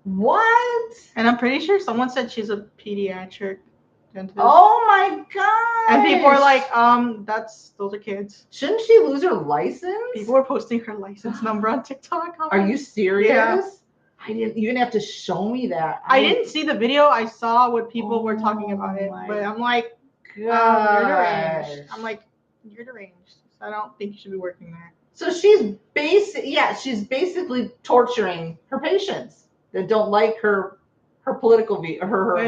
What? And I'm pretty sure someone said she's a pediatric dentist. Oh my god! And people are like, those are kids. Shouldn't she lose her license? People were posting her license number on TikTok. Are you serious? Yeah. You're gonna have to show me that. I didn't see the video. I saw what people were talking about it, but I'm like, you're deranged. I'm like, you're deranged. I don't think you should be working there. So she's basically torturing her patients that don't like her political view.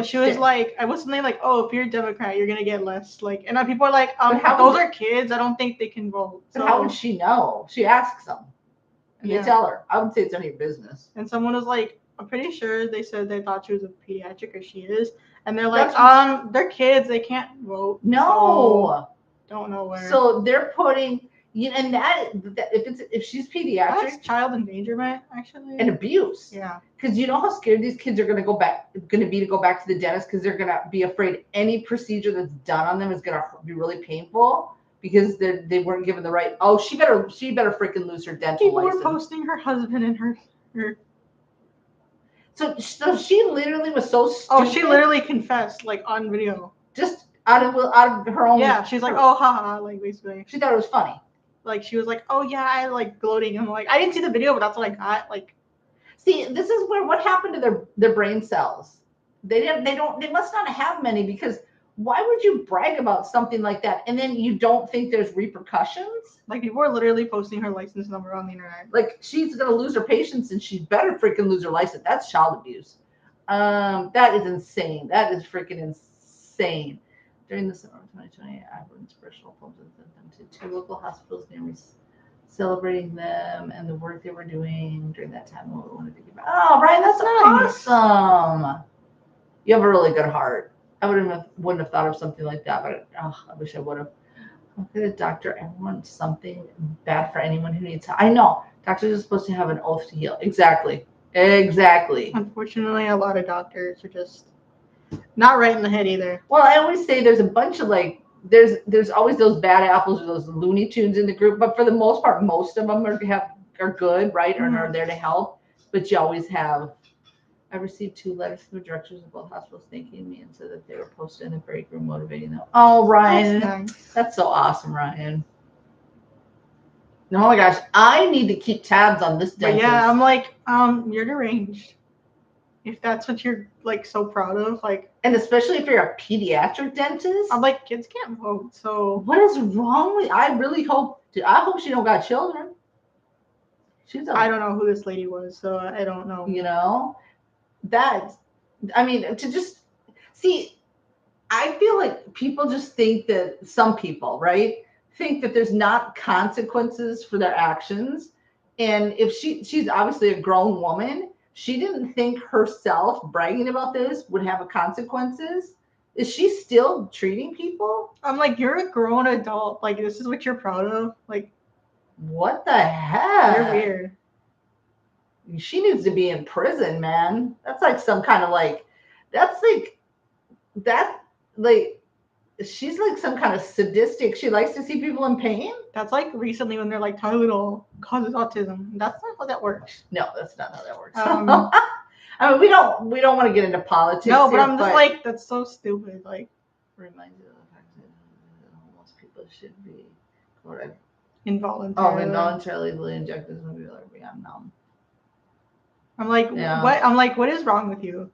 She was like, I was something like, oh, if you're a Democrat, you're gonna get less. Like, and people are like, those are kids. I don't think they can vote. But how would she know? She asks them, and they tell her. I would say it's none of your business. And someone was like, I'm pretty sure they said they thought she was a pediatric, or she is, and they're like, they're kids. They can't vote. No. So don't know where. So they're putting. And that if she's pediatric, that's child endangerment actually, and abuse. Yeah, because you know how scared these kids are going to go back to the dentist because they're going to be afraid any procedure that's done on them is going to be really painful because they weren't given the right. Oh, she better freaking lose her dental license. People were posting her husband and her. So she literally was so stupid. Oh, she literally confessed like on video, just out of her own. Yeah, she's like, oh, haha, like basically. She thought it was funny. Like she was like, oh yeah, I like gloating. I'm like, I didn't see the video, but that's what I got. Like, see, this is where what happened to their brain cells. They must not have many because why would you brag about something like that and then you don't think there's repercussions? Like people are literally posting her license number on the internet. Like she's gonna lose her patience and she better freaking lose her license. That's child abuse. That is insane. That is freaking insane. During the summer of 2020, I wrote inspirational poems and sent them to 2 local hospitals near me, celebrating them and the work they were doing during that time. What we wanted to give back. Oh, Ryan, that's nice. Awesome. You have a really good heart. I wouldn't have thought of something like that, but I wish I would have. Okay, the doctor, everyone something bad for anyone who needs help. I know. Doctors are supposed to have an oath to heal. Exactly. Unfortunately, a lot of doctors are just not right in the head either. Well, I always say there's a bunch of like there's always those bad apples or those Looney Tunes in the group, but for the most part, most of them are good, right? And are there to help. But you always have. I received 2 letters from the directors of both hospitals thanking me and said that they were posted in the break room motivating them. Oh, Ryan, that's so awesome, Ryan. Oh my gosh, I need to keep tabs on this dentist. But yeah, I'm like, you're deranged. If that's what you're like so proud of, like, and especially if you're a pediatric dentist, I'm like, kids can't vote. So what is wrong with? I hope she don't got children. I don't know who this lady was, so I don't know. You know, I mean, to just see, I feel like people just think that some people, right, think that there's not consequences for their actions, and if she's obviously a grown woman. She didn't think herself bragging about this would have consequences. Is she still treating people? I'm like, you're a grown adult. Like, this is what you're proud of? Like, what the heck? You're weird. She needs to be in prison, man. That's like some kind of she's like some kind of sadistic. She likes to see people in pain. That's like recently when they're like Tylenol causes autism. That's not how that works. No, that's not how that works. I mean, we don't want to get into politics. No, but I'm just like, that's so stupid. Like, reminds you of the fact that most people should be involuntarily injected when we are beyond numb. I'm like, what? I'm like, what is wrong with you?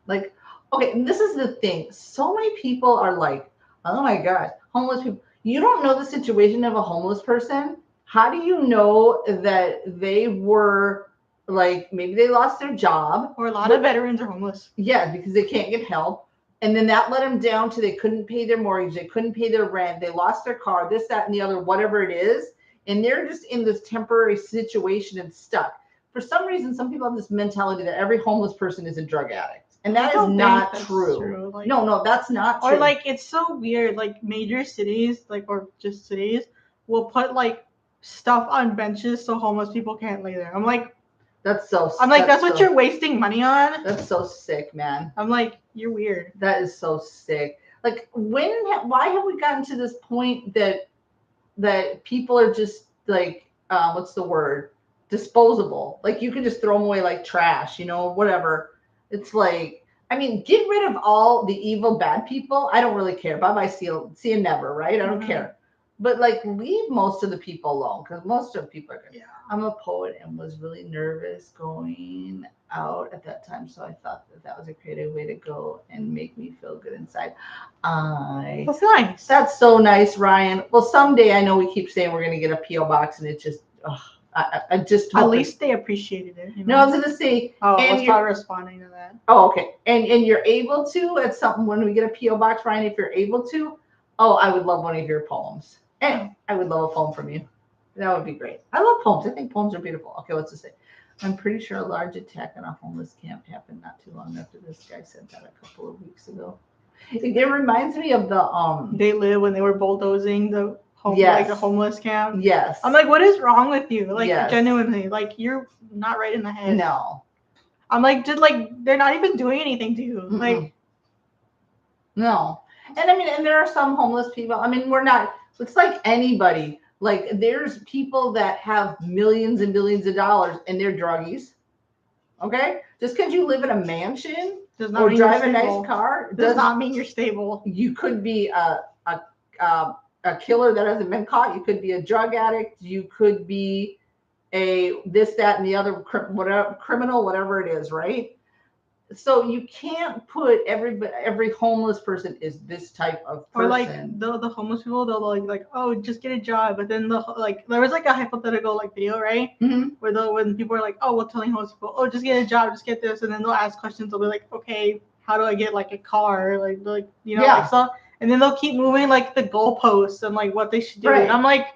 Like, okay, this is the thing. So many people are like, oh my gosh, homeless people. You don't know the situation of a homeless person. How do you know that they were like, maybe they lost their job? Or a lot of veterans are homeless. Yeah, because they can't get help. And then that let them down to they couldn't pay their mortgage, they couldn't pay their rent, they lost their car, this, that, and the other, whatever it is. And they're just in this temporary situation and stuck. For some reason, some people have this mentality that every homeless person is a drug addict. And that is not true. Like, no, that's not true. Or like, it's so weird. Like major cities, like, or just cities will put like stuff on benches so homeless people can't lay there. I'm like, that's so. I'm like, that's what you're wasting money on. That's so sick, man. I'm like, you're weird. That is so sick. Like, why have we gotten to this point that people are just like, what's the word? Disposable. Like, you can just throw them away like trash, you know, whatever. It's like, I mean, get rid of all the evil, bad people. I don't really care. Bye-bye, see you never, right? I don't care. But like, leave most of the people alone, because most of the people are good. Yeah. I'm a poet and was really nervous going out at that time, so I thought that was a creative way to go and make me feel good inside. That's nice. That's so nice, Ryan. Well, someday, I know we keep saying we're going to get a P.O. box, and it just, I just at least they appreciated it. You know? No, I was going to say. Oh, I was not responding to that. Oh, okay. And you're able to at something when we get a P.O. box, Ryan, if you're able to. Oh, I would love one of your poems. And I would love a poem from you. That would be great. I love poems. I think poems are beautiful. Okay, what's it say? I'm pretty sure a large attack on a homeless camp happened not too long after this guy said that a couple of weeks ago. It reminds me of the They Live, when they were bulldozing the like a homeless camp. Yes. I'm like, what is wrong with you? Like, genuinely, like, you're not right in the head. No. I'm like, they're not even doing anything to you. Mm-mm. Like, no. And I mean, and there are some homeless people. I mean, it's like anybody. Like, there's people that have millions and billions of dollars and they're druggies. Okay? Just because you live in a mansion or drive a nice car does not mean you're stable. You could be a killer that hasn't been caught. You could be a drug addict. You could be a this, that, and the other criminal, whatever it is, right? So you can't put every homeless person is this type of person. Or like the homeless people, they'll like, oh, just get a job. But then there was like a hypothetical like video, right? Mm-hmm. Where when people are like, oh, well, telling homeless people, oh, just get a job, just get this, and then they'll ask questions. They'll be like, okay, how do I get like a car, like you know, like stuff. And then they'll keep moving like the goalposts and like what they should do. Right. And I'm like,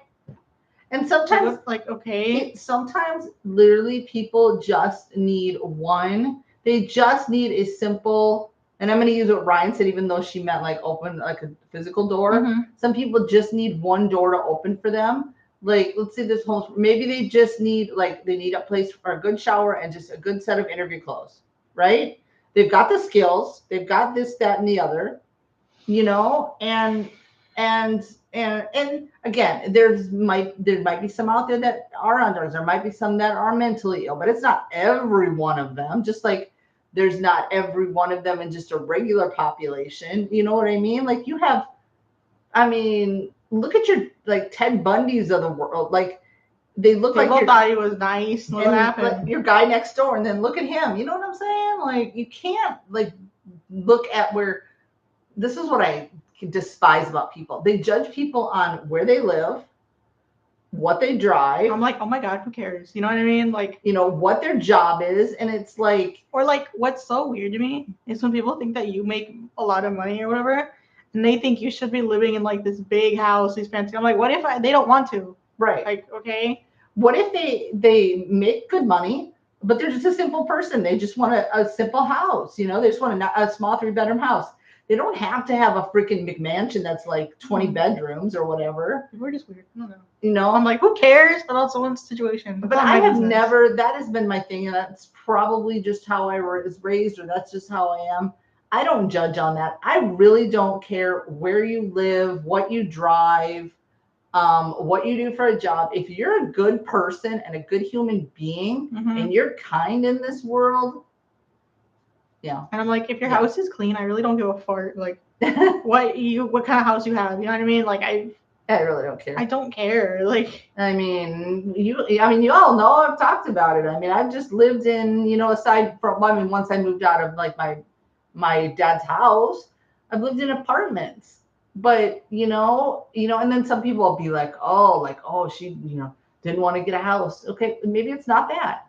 and sometimes like, okay, sometimes literally people just need one. They just need a simple, and I'm going to use what Ryan said, even though she meant like open like a physical door. Mm-hmm. Some people just need one door to open for them. Like, let's say this homeless, maybe they just need they need a place for a good shower and just a good set of interview clothes, right? They've got the skills, they've got this, that, and the other, you know, and again, there might be some out there that are on drugs. There might be some that are mentally ill, but it's not every one of them. Just like there's not every one of them in just a regular population. You know what I mean? Like, you have, I mean, look at your like Ted Bundy's of the world. Like, they look like your body was nice. What happened? Like your guy next door, and then look at him. You know what I'm saying? Like, you can't like look at where. This is what I despise about people. They judge people on where they live, what they drive. I'm like, oh my God, who cares? You know what I mean? Like, you know, what their job is. And it's like, or like, what's so weird to me is when people think that you make a lot of money or whatever, and they think you should be living in like this big house, these fancy. I'm like, what if they don't want to? Right. Like, okay. What if they make good money, but they're just a simple person? They just want a simple house. You know, they just want a small 3-bedroom house. They don't have to have a freaking McMansion that's like 20 bedrooms or whatever. We're just weird. I don't know. You know, I'm like, who cares about someone's situation? But I have never, that has been my thing. And that's probably just how I was raised, or that's just how I am. I don't judge on that. I really don't care where you live, what you drive, what you do for a job. If you're a good person and a good human being, and you're kind in this world, yeah. And I'm like, if your house is clean, I really don't give a fart. Like, what kind of house you have? You know what I mean? Like, I really don't care. I don't care. Like, I mean, you all know I've talked about it. I mean, I've just lived in, you know, aside from, I mean, once I moved out of like my dad's house, I've lived in apartments. But, you know, and then some people will be like, oh, she, you know, didn't want to get a house. Okay, maybe it's not that.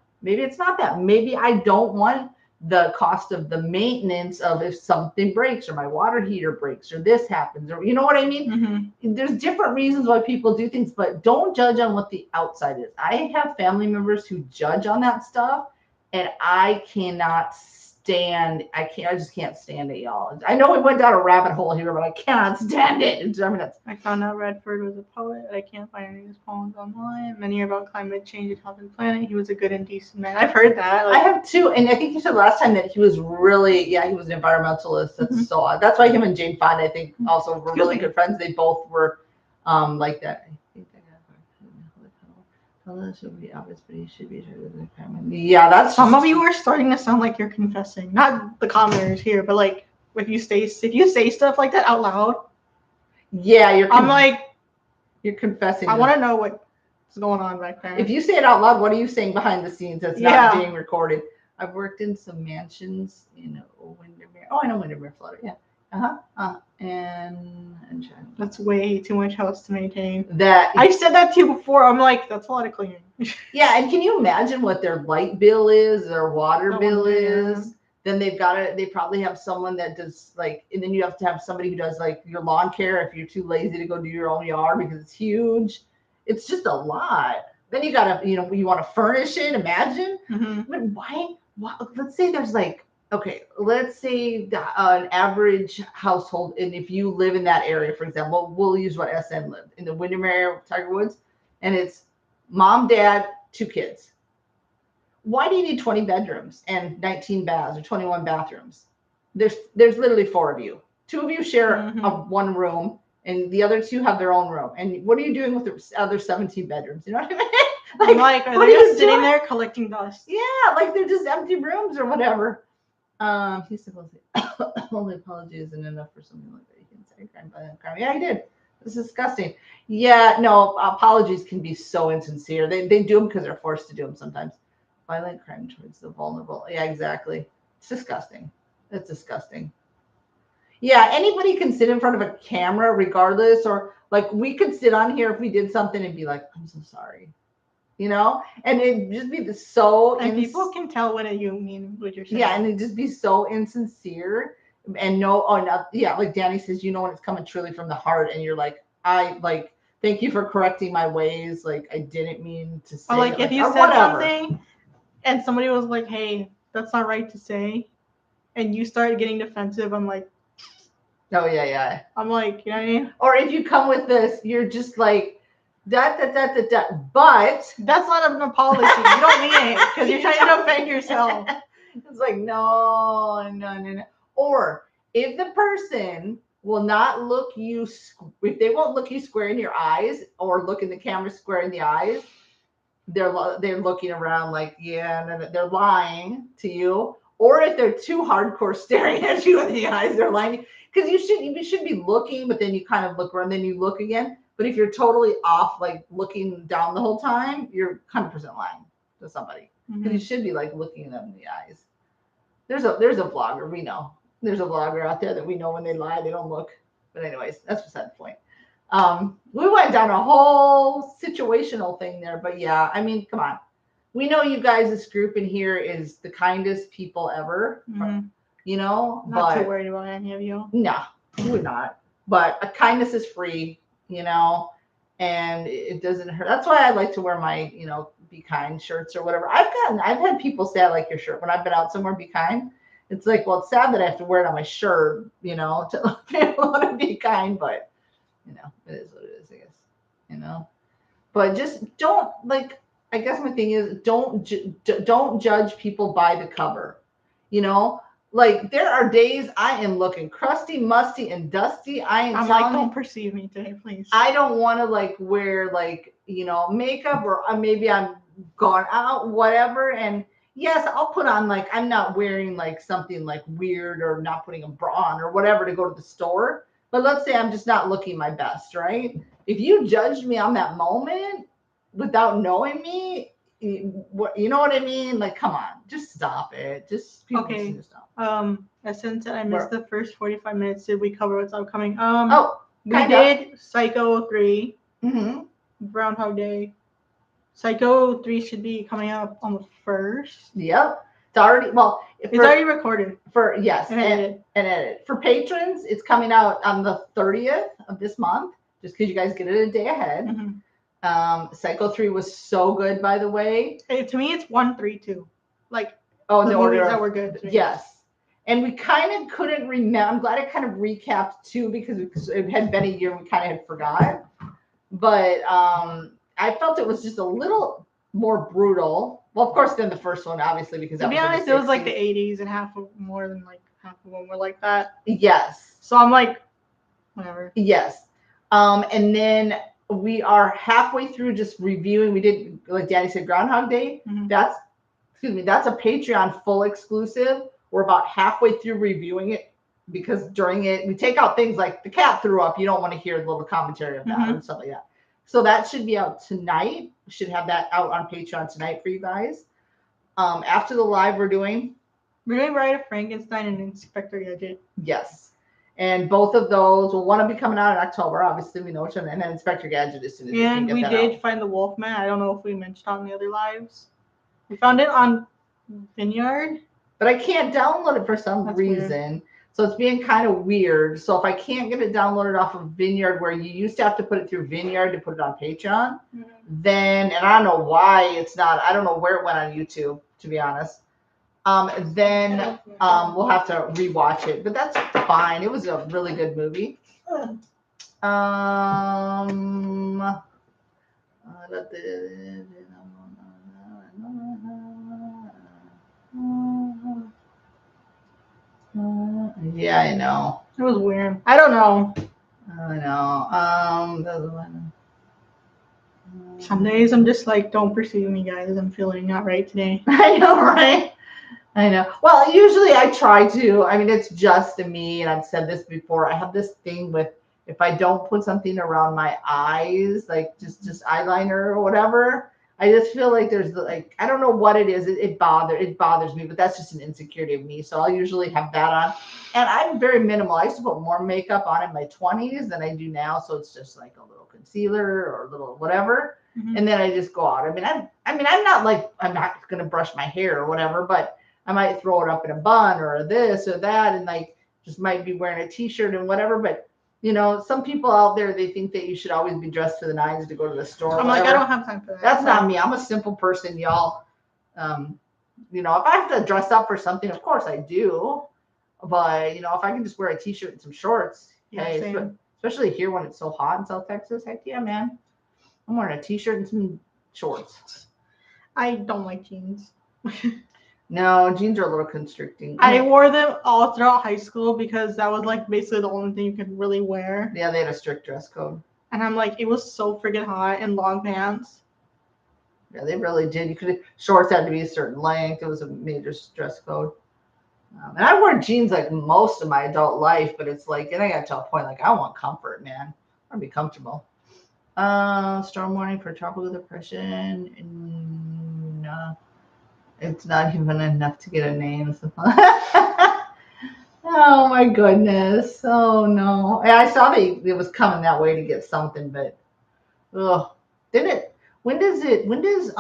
Maybe I don't want the cost of the maintenance of if something breaks or my water heater breaks or this happens, or you know what I mean? Mm-hmm. There's different reasons why people do things, but don't judge on what the outside is. I have family members who judge on that stuff, and I cannot stand. I just can't stand it, y'all. I know we went down a rabbit hole here, but I cannot stand it. I found out Redford was a poet. I can't find any of his poems online. Many are about climate change and health and planet. He was a good and decent man. I've heard that. I have too, and I think you said last time that he was really, he was an environmentalist. That's Mhm. so odd. That's why him and Jane Fonda, I think, also were really good friends. They both were like that. I think that should be obvious, but he should be. Yeah, that's some of you are starting to sound like you're confessing. Not the commenters here, but like if you say stuff like that out loud. Yeah, I'm like, you're confessing. I want to know what's going on back there. If you say it out loud, what are you saying behind the scenes that's not being recorded? I've worked in some mansions in Windermere. Oh, I know Windermere, Florida. Yeah. And that's way too much house to maintain. That I've said that to you before. I'm like, that's a lot of cleaning. Yeah, and can you imagine what their light bill is, their water bill is? Then they probably have someone that does like, and then you have to have somebody who does like your lawn care if you're too lazy to go do your own yard because it's huge. It's just a lot. Then you gotta, you want to furnish it. Imagine, but why? Let's say there's like, okay, let's say an average household, and if you live in that area, for example, we'll use what SN lived in the Windermere, Tiger Woods, and it's mom, dad, 2 kids. Why do you need 20 bedrooms and 19 baths or 21 bathrooms? There's literally 4 of you. 2 of you share one room, and the other 2 have their own room. And what are you doing with the other 17 bedrooms? You know what I mean? Like are they just sitting there collecting dust? Yeah, like they're just empty rooms or whatever. He's supposed to only apology isn't enough for something like that. You can say crime. Yeah, he did. It's disgusting. Yeah, no, apologies can be so insincere. They do them because they're forced to do them sometimes. Violent crime towards the vulnerable. Yeah, exactly. It's disgusting. It's disgusting. Yeah, anybody can sit in front of a camera regardless, or like we could sit on here if we did something and be like, I'm so sorry. And it'd just be and people can tell when you mean what you're saying. Yeah, and it'd just be so insincere. And like Danny says, when it's coming truly from the heart, and you're like, thank you for correcting my ways. Like, I didn't mean to say. Or like if you said something, and somebody was like, "Hey, that's not right to say," and you start getting defensive, I'm like, "Oh yeah." I'm like, you know what I mean? Or if you come with this, you're just like, that. But that's not an apology. You don't mean it because you're trying to defend yourself. It's like no. Or if the person will not look you, if they won't look you square in your eyes or look in the camera square in the eyes, they're looking around like, they're lying to you. Or if they're too hardcore staring at you in the eyes, they're lying. Because you should be looking, but then you kind of look around, then you look again. But if you're totally off, like looking down the whole time, you're 100% lying to somebody. Because you should be like looking them in the eyes. There's a vlogger, we know. There's a vlogger out there that we know when they lie, they don't look. But anyways, that's beside the point. We went down a whole situational thing there, but yeah, I mean, come on. We know you guys, this group in here is the kindest people ever. Not too worried about any of you. No, we're not. But kindness is free, and it doesn't hurt. That's why I like to wear my, be kind shirts or whatever. I've had people say I like your shirt when I've been out somewhere. Be kind. It's like, well, it's sad that I have to wear it on my shirt, to people want to be kind, but it is what it is, I guess. But just don't, like, I guess my thing is don't judge people by the cover. Like there are days I am looking crusty, musty, and dusty. I'm like, don't perceive me today, please. I don't want to like wear like, makeup, or maybe I'm gone out, whatever. And yes, I'll put on like, I'm not wearing like something like weird or not putting a bra on or whatever to go to the store. But let's say I'm just not looking my best, right? If you judged me on that moment without knowing me, you know what I mean? Like, come on, just stop it. Just people just need to stop. Since I missed the first 45 minutes, did we cover what's upcoming? We did Psycho 3, Groundhog Day. Psycho 3 should be coming up on the 1st. Yep. It's already it's already recorded. And edited. For patrons, it's coming out on the 30th of this month, just because you guys get it a day ahead. Mm-hmm. Psycho 3 was so good, by the way. To me, it's 1, 3, 2. Like the movies that were good. Yes. And we kind of couldn't remember. I'm glad I kind of recapped 2 because it had been a year and we kind of had forgot. But I felt it was just a little more brutal. Well, of course, than the first one, obviously, because to be honest, it was like the 80s and half of them were like that. Yes. So I'm like, whatever. Yes. And then we are halfway through just reviewing. We did, like Danny said, Groundhog Day. Mm-hmm. That's a Patreon full exclusive. We're about halfway through reviewing it because during it, we take out things like the cat threw up. You don't want to hear the little commentary of that and stuff like that. So that should be out tonight. We should have that out on Patreon tonight for you guys. After the live we're doing Bride of Frankenstein and Inspector Gadget. Yes. And both of those will want to be coming out in October. Obviously, we know which one. And then Inspector Gadget as soon as we did find the Wolfman. I don't know if we mentioned on the other lives. We found it on Vinyard. But I can't download it for some reason. Weird. So it's being kind of weird. So if I can't get it downloaded off of Vinyard, where you used to have to put it through Vinyard to put it on Patreon, then, and I don't know why it's not, I don't know where it went on YouTube, to be honest. Then we'll have to rewatch it. But that's fine. It was a really good movie. Yeah, I know. It was weird. I don't know. I know. Some days I'm just like, don't pursue me, guys. I'm feeling not right today. I know, right? I know. Well, usually I try to. I mean, it's just me, and I've said this before. I have this thing with if I don't put something around my eyes, like just eyeliner or whatever, I just feel like there's like, I don't know what it is. It bothers me, but that's just an insecurity of me. So I'll usually have that on. And I'm very minimal. I used to put more makeup on in my 20s than I do now. So it's just like a little concealer or a little whatever. Mm-hmm. And then I just go out. I'm not like, I'm not going to brush my hair or whatever, but I might throw it up in a bun or this or that. And like, just might be wearing a t-shirt and whatever. But you know, some people out there, they think that you should always be dressed to the nines to go to the store. I'm like, I don't have time for that. That's not me. I'm a simple person, y'all. You know, if I have to dress up for something, of course I do. But, you know, if I can just wear a t-shirt and some shorts, especially here when it's so hot in South Texas, heck yeah, man. I'm wearing a t-shirt and some shorts. I don't like jeans. No, jeans are a little constricting. I wore them all throughout high school because that was like basically the only thing you could really wear. Yeah, they had a strict dress code. And I'm like, it was so freaking hot and long pants. Yeah, they really did. Shorts had to be a certain length. It was a major dress code. And I wore jeans like most of my adult life, but it's like, and I got to a point like I want comfort, man. I want to be comfortable. Storm warning for tropical depression. It's not even enough to get a name. Oh my goodness. Oh no. I saw it was coming that way to get something, but when does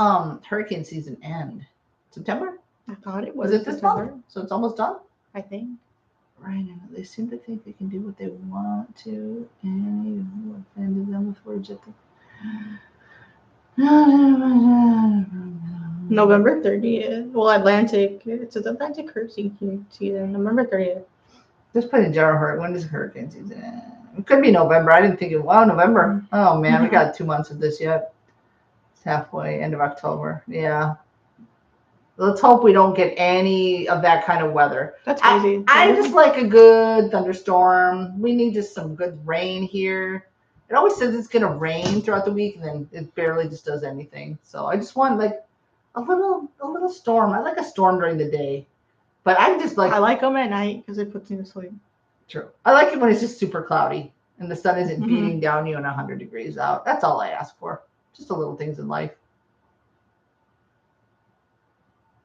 hurricane season end? September? I thought it was. Was it this month? So it's almost done? I think. Right. They seem to think they can do what they want to, and who offended them with words at the November 30th. Well, Atlantic. It's an Atlantic hurricane season. November 30th. Just put in general hurricane. When does hurricane season end? It could be November. I didn't think it. Wow, November. Oh man, we got 2 months of this yet. It's halfway, end of October. Yeah. Let's hope we don't get any of that kind of weather. That's crazy. I just like a good thunderstorm. We need just some good rain here. It always says it's going to rain throughout the week, and then it barely just does anything. So I just want like a little storm. I like a storm during the day, but I like them at night because it puts me to sleep. True. I like it when it's just super cloudy and the sun isn't beating down you and 100 degrees out. That's all I ask for. Just the little things in life.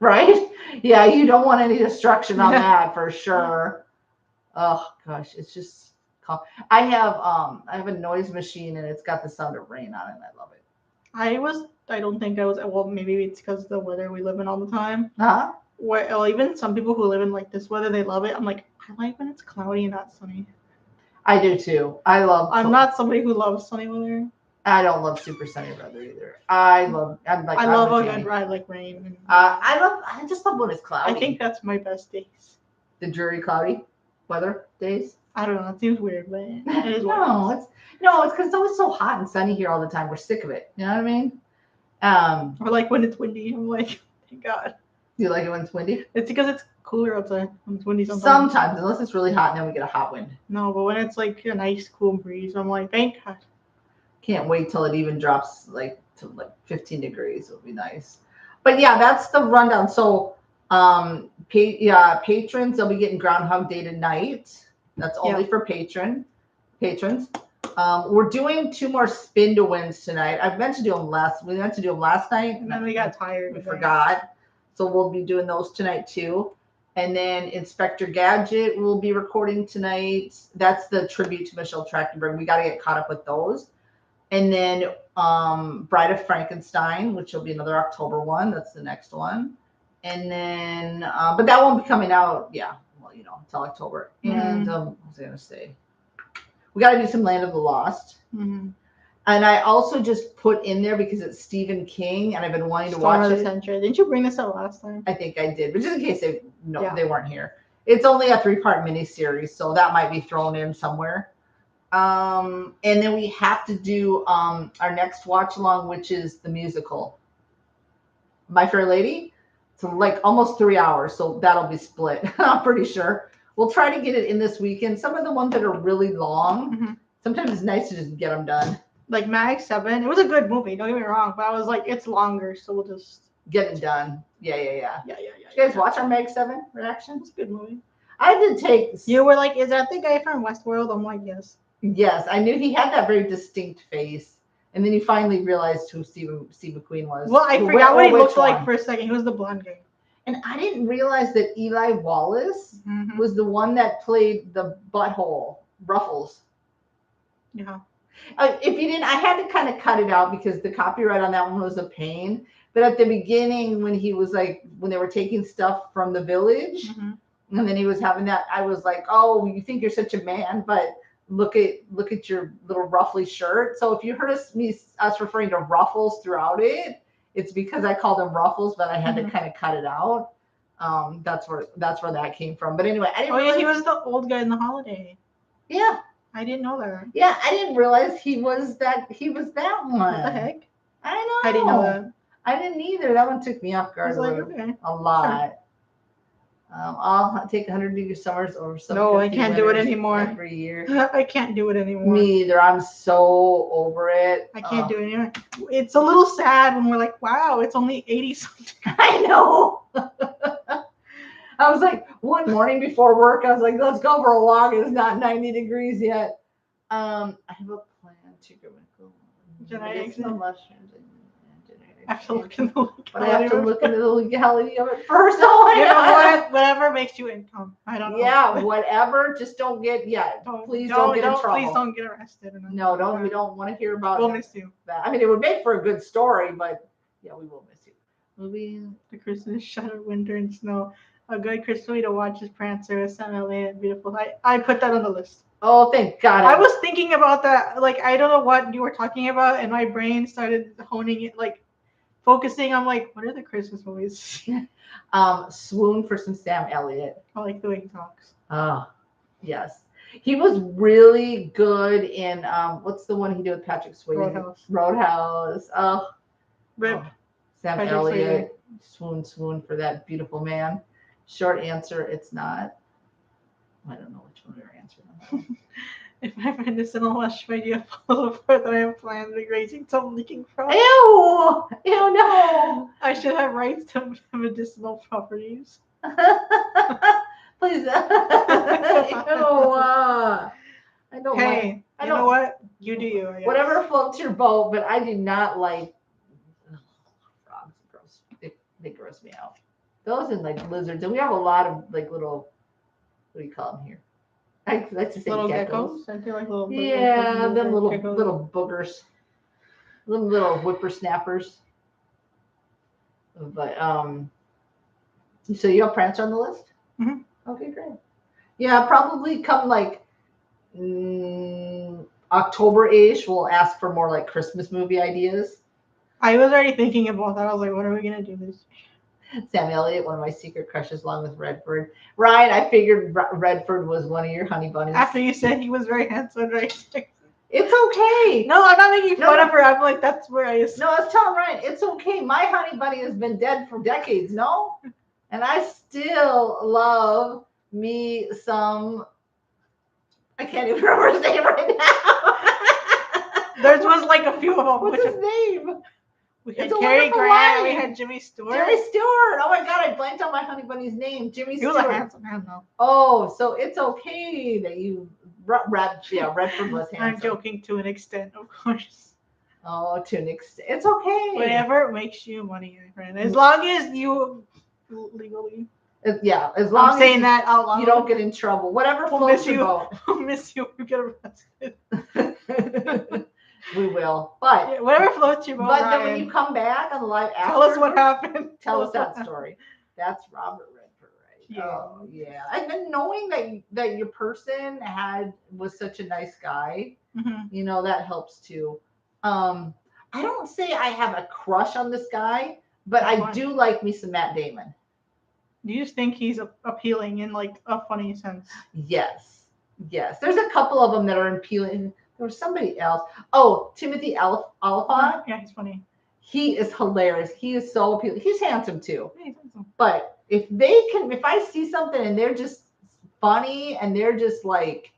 Right? Yeah, you don't want any destruction on that for sure. Oh gosh, it's just calm. I have a noise machine and it's got the sound of rain on it and I love it. I don't think I was, well, maybe it's because of the weather we live in all the time. Uh-huh. Well, even some people who live in like this weather, they love it. I'm like, I like when it's cloudy and not sunny. I do too. I'm not somebody who loves sunny weather. I don't love super sunny weather either. I love a good ride like rain. I just love when it's cloudy. I think that's my best days. The dreary cloudy weather days. I don't know. It seems weird, but it is it's because it's always so hot and sunny here all the time. We're sick of it. You know what I mean? Or like when it's windy. I'm like, thank God. Do you like it when it's windy? It's because it's cooler outside when it's windy sometimes. Sometimes, unless it's really hot and then we get a hot wind. No, but when it's like a nice cool breeze, I'm like, thank God. Can't wait till it even drops like to like 15 degrees. It'll be nice. But yeah, that's the rundown. So patrons, they'll be getting Groundhog Day tonight. That's only for patrons. We're doing 2 more spin to wins tonight. We meant to do them last night. And then we got tired. We forgot. So we'll be doing those tonight too. And then Inspector Gadget will be recording tonight. That's the tribute to Michelle Trachtenberg. We got to get caught up with those. And then Bride of Frankenstein, which will be another October one. That's the next one. And then, but that won't be coming out, until October. Mm-hmm. And what was I going to say? We got to do some Land of the Lost. Mm-hmm. And I also just put in there because it's Stephen King, and I've been wanting to watch it. Century. Didn't you bring this up last time? I think I did, but just in case they weren't here. It's only a 3-part miniseries, so that might be thrown in somewhere. And then we have to do our next watch along, which is the musical, My Fair Lady. So like almost 3 hours, so that'll be split. I'm pretty sure. We'll try to get it in this weekend. Some of the ones that are really long, sometimes it's nice to just get them done. Like Mag 7, it was a good movie. Don't get me wrong, but I was like, it's longer, so we'll just get it done. Yeah. Did you guys watch our Mag 7 reaction? It's a good movie. I did take. You were like, is that the guy from Westworld? I'm like, yes. Yes, I knew he had that very distinct face, and then you finally realized who Steve McQueen was. Well, I forgot what he looked like for a second. He was the blonde guy. And I didn't realize that Eli Wallace was the one that played the butthole, Ruffles. Yeah. If you didn't, I had to kind of cut it out because the copyright on that one was a pain. But at the beginning, when he was like, when they were taking stuff from the village, and then he was having that, I was like, oh, you think you're such a man, but look at your little ruffly shirt. So if you heard us referring to Ruffles throughout it, it's because I called him Ruffles, but I had to kind of cut it out. That's where that came from. But anyway, I didn't. Yeah, he was the old guy in The Holiday. Yeah. I didn't know that. Yeah, I didn't realize he was that one. What the heck? I know. I didn't know that. I didn't either. That one took me off guard a lot. Sure. I'll take 100 Degree Summers over some. No, I can't do it anymore. Every year. I can't do it anymore. Me either. I'm so over it. I can't do it anymore. It's a little sad when we're like, wow, it's only 80 something. I know. I was like, one morning before work, I was like, let's go for a walk. It's not 90 degrees yet. I have a plan to go genetics. No mushrooms. I have to look in the legality. But I have to look into the legality of it first. You know what? Whatever makes you income. I don't know. Yeah, whatever. Just don't get. Please don't get in trouble. Please don't get arrested. No, don't. We don't want to hear about. We'll miss you. That. I mean, it would make for a good story, but yeah, we will miss you. Movie. The Christmas Shutter, Winter and Snow. A good Christmas movie to watch is Prancer, a Sam Elliott, Beautiful. I put that on the list. Oh, thank God. I was thinking about that. Like, I don't know what you were talking about, and my brain started honing it, like, focusing. I'm like, what are the Christmas movies? Swoon for some Sam Elliott. I like the way he talks. Oh, yes. He was really good in, what's the one he did with Patrick Swayze? Roadhouse. Oh. Rip. Sam Patrick Elliott. Swayze. Swoon for that beautiful man. Short answer, it's not. I don't know which one we were answering. If I find this in a lush idea follow further, I have plans to be raising some leaking from. Ew! Ew, no! I should have rights to medicinal properties. Please. Ew. I don't hey, you know what? You do you. Whatever floats your boat, but I do not like frogs. Gross. They gross me out. Those and like lizards. And we have a lot of like little, what do you call them here? I like to say little geckos. I feel like little boogers. Yeah, them little boogers. Little whippersnappers. But So you have Prancer on the list? Mm-hmm. Okay, great. Yeah, probably come like October-ish, we'll ask for more like Christmas movie ideas. I was already thinking about that. I was like, what are we gonna do this? Sam Elliott, one of my secret crushes, along with Redford. Ryan, I figured Redford was one of your honey bunnies. After you said he was very handsome, right? It's okay. No, I'm not making fun of her. I'm like, that's where I used. No, I was telling Ryan, it's okay. My honey bunny has been dead for decades, no? And I still love me some. I can't even remember his name right now. There was like a few of them. What's his name? We had Cary Grant. We had Jimmy Stewart. Jimmy Stewart. Oh my God, I blanked on my honey bunny's name. Jimmy Stewart. He was a handsome man, though. Oh, so it's okay that you Redford was handsome. I'm joking to an extent, of course. Oh, to an extent. It's okay. Whatever makes you money, my friend. As long as you legally. Yeah, as long I'm saying that out loud. You don't get in trouble. Whatever floats your boat. We'll miss you if you get arrested. We will. But yeah, whatever floats your boat. But then when you come back on the live after, tell us what happened. Tell us that story. That's Robert Redford, right? Yeah. Oh, yeah. And then knowing that your person was such a nice guy, mm-hmm. That helps too. I don't say I have a crush on this guy, but I do like me some Matt Damon. Do you just think he's appealing in like a funny sense? Yes. There's a couple of them that are appealing. There was somebody else. Oh, Timothy Olyphant. Yeah, he's funny. He is hilarious. He is so appealing. He's handsome too. Yeah, he's handsome. But if I see something and they're just funny and they're just like,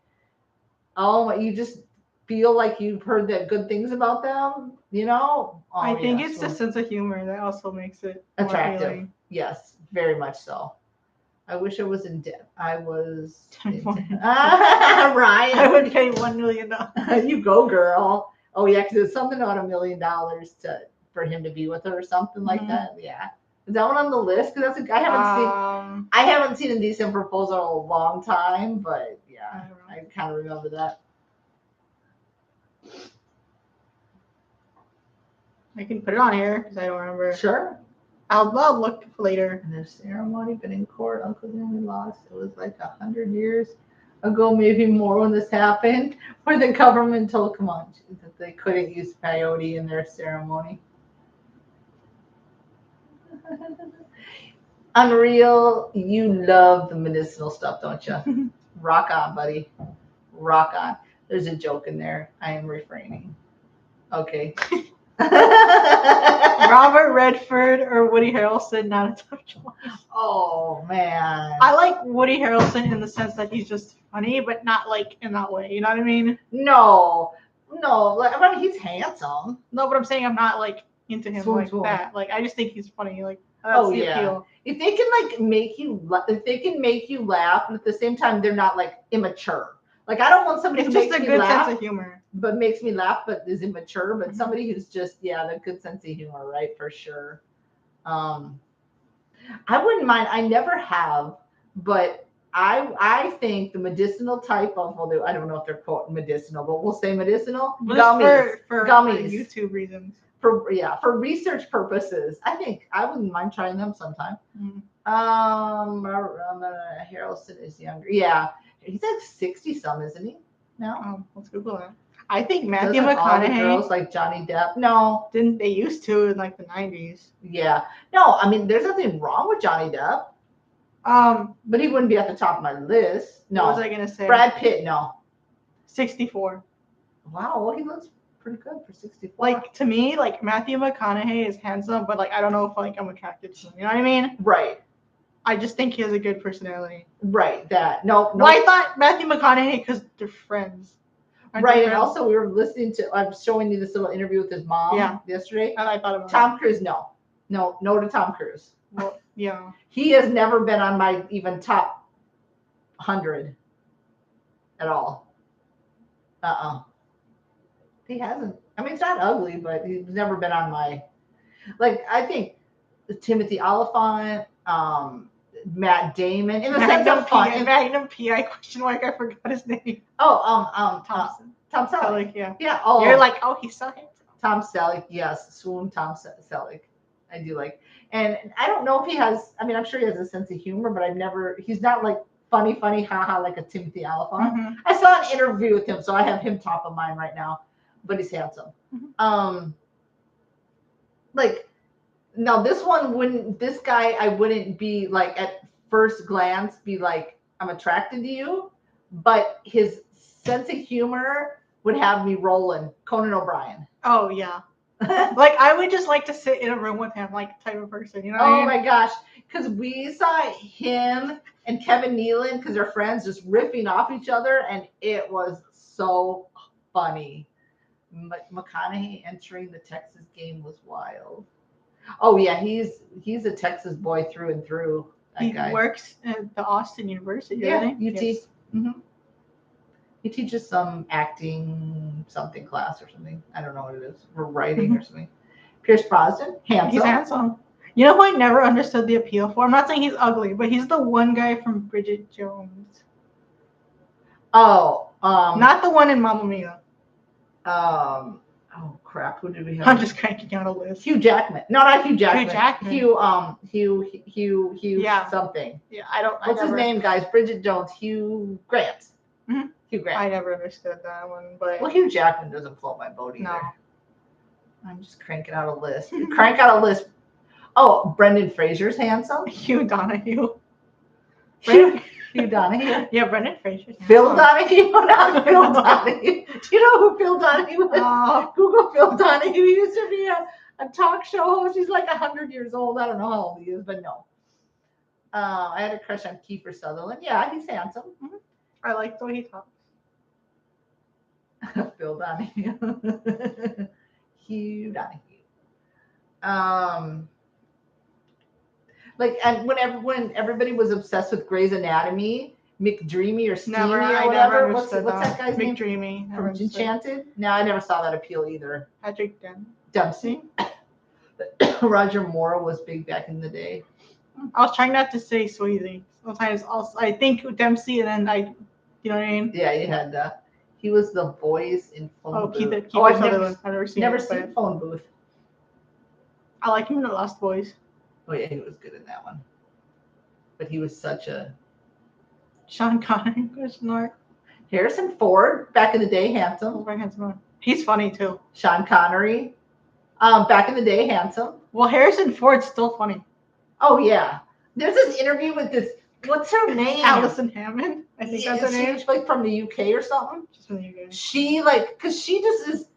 oh, you just feel like you've heard that good things about them, Oh, I think it's the sense of humor that also makes it attractive. Appealing. Yes, very much so. I wish I was in debt. I was Ryan. I would pay $1 million. You go, girl. Oh yeah, because it's something about $1 million for him to be with her or something like that. Yeah. Is that one on the list? Because I haven't seen Indecent Proposal in a long time, but yeah, I kind of remember that. I can put it on here because I don't remember. Sure. I'll look later. And their ceremony, but in court, Uncle Henry lost. It was like 100 years ago, maybe more, when this happened, where the government told Comanches that they couldn't use peyote in their ceremony. Unreal, you love the medicinal stuff, don't you? Rock on, buddy. Rock on. There's a joke in there. I am refraining. Okay. Robert Redford or Woody Harrelson, not a tough choice. Oh man. I like Woody Harrelson in the sense that he's just funny, but not like in that way. You know what I mean? No. I mean, he's handsome. No, but I'm saying I'm not like into him that. Like I just think he's funny. Like that's the appeal. If they can make you laugh, but at the same time they're not like immature. Like I don't want somebody who makes me laugh. It's just a good sense of humor. But makes me laugh, but is immature. But somebody who's just the good sense of humor, right? For sure. I wouldn't mind. I never have, but I think the medicinal type of, well, I don't know if they're quote medicinal, but we'll say medicinal gummies for gummies for YouTube reasons. For research purposes, I think I wouldn't mind trying them sometime. Harrelson is younger. Yeah, he's like 60-some, isn't he? No. Let's Google that. I think Matthew McConaughey. All the girls like Johnny Depp. No. Didn't they used to in like the 90s? Yeah. No, I mean, there's nothing wrong with Johnny Depp. But he wouldn't be at the top of my list. No. What was I gonna say? Brad Pitt. No. 64. Wow. Well, he looks pretty good for 64. Like to me, like Matthew McConaughey is handsome, but like I don't know if like I'm attracted to him. You know what I mean? Right. I just think he has a good personality. Right. That. No. Well, I thought Matthew McConaughey because they're friends. Right, and also we were listening to. I'm showing you this little interview with his mom yesterday. And I thought about Tom Cruise. No to Tom Cruise. Well, yeah, he has never been on my even top 100 at all. He hasn't. I mean, it's not ugly, but he's never been on my. Like I think Timothy Olyphant, Matt Damon, in the sense of fun. Magnum PI question mark. I forgot his name. Oh, Tom Selleck. Yeah. Yeah. Oh, you're like, oh, he's so handsome. Tom Selleck. Yes, swoon Tom Selleck. I do like, and I don't know if he has. I mean, I'm sure he has a sense of humor, but he's not like funny, haha, like a Timothy Olyphant. Mm-hmm. I saw an interview with him, so I have him top of mind right now. But he's handsome. Mm-hmm. Like now, this guy I wouldn't be like at first glance be like I'm attracted to you, but his sense of humor would have me rolling. Conan O'Brien. Oh yeah. Like I would just like to sit in a room with him, like type of person, you know what I mean? My gosh, because we saw him and Kevin Nealon, because they're friends, just riffing off each other, and it was so funny. McConaughey entering the Texas game was wild. Oh yeah, he's a Texas boy through and through. He works at the Austin University. Yeah, UT. Yes. Mm-hmm. He teaches some acting something class or something. I don't know what it is. Or writing or something. Pierce Brosnan, handsome. He's handsome. You know who I never understood the appeal for? I'm not saying he's ugly, but he's the one guy from Bridget Jones. Oh, not the one in Mamma Mia. Oh crap! Who did we have? I'm just cranking out a list. Hugh Jackman. No, not Hugh Jackman. Hugh Jackman. Hugh yeah. something. Yeah, I don't. What's his name, guys? Bridget Jones. Hugh Grant. Mm-hmm. Hugh Grant. I never understood that one, but Hugh Jackman doesn't float my boat either. No. I'm just cranking out a list. Crank out a list. Oh, Brendan Fraser's handsome. Hugh Donahue. Hugh Donahue. Yeah, Brendan Fraser. Phil Donahue, not Phil Donahue. Do you know who Phil Donahue is? Google Phil Donahue. He used to be a talk show host. He's like 100 years old. I don't know how old he is, but no. I had a crush on Kiefer Sutherland. Yeah, he's handsome. Mm-hmm. I like the way he talks. Phil Donahue. Hugh Donahue. Like, and when everybody was obsessed with Grey's Anatomy, McDreamy or Steamy or whatever. What's that guy's name? McDreamy. From Enchanted? No, I never saw that appeal either. Patrick Dempsey. Roger Moore was big back in the day. I was trying not to say Swayze. Sometimes I think Dempsey, and then you know what I mean? Yeah, you had that. He was the voice in Phone Booth. I've never seen Phone Booth. I like him in The Lost Boys. Oh yeah, he was good in that one. But he was such a Sean Connery, question mark. Harrison Ford, back in the day, handsome. Very handsome. He's funny too. Sean Connery, back in the day, handsome. Well, Harrison Ford's still funny. Oh yeah. There's this interview with this. What's her name? Alison Hammond. I think that's her name. She's like from the UK or something. She's from the UK. She because she just is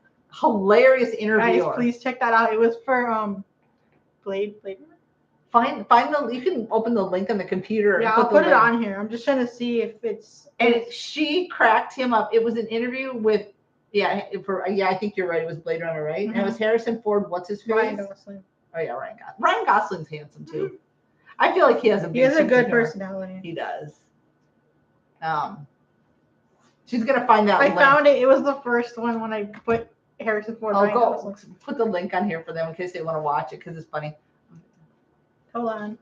hilarious interviewer. Guys, please check that out. It was for Blade. Find you can open the link on the computer. Yeah, I'll put it on here. I'm just trying to see if it's. And she cracked him up. It was an interview with I think you're right. It was Blade Runner, right? Mm-hmm. And it was Harrison Ford. What's his face? Ryan Gosling. Oh yeah, Ryan Gosling. Ryan Gosling's handsome too. Mm-hmm. I feel like he has a good personality. He does. She's gonna find that. I found it. It was the first one when I put Harrison Ford. Go put the link on here for them in case they want to watch it because it's funny. Hold on.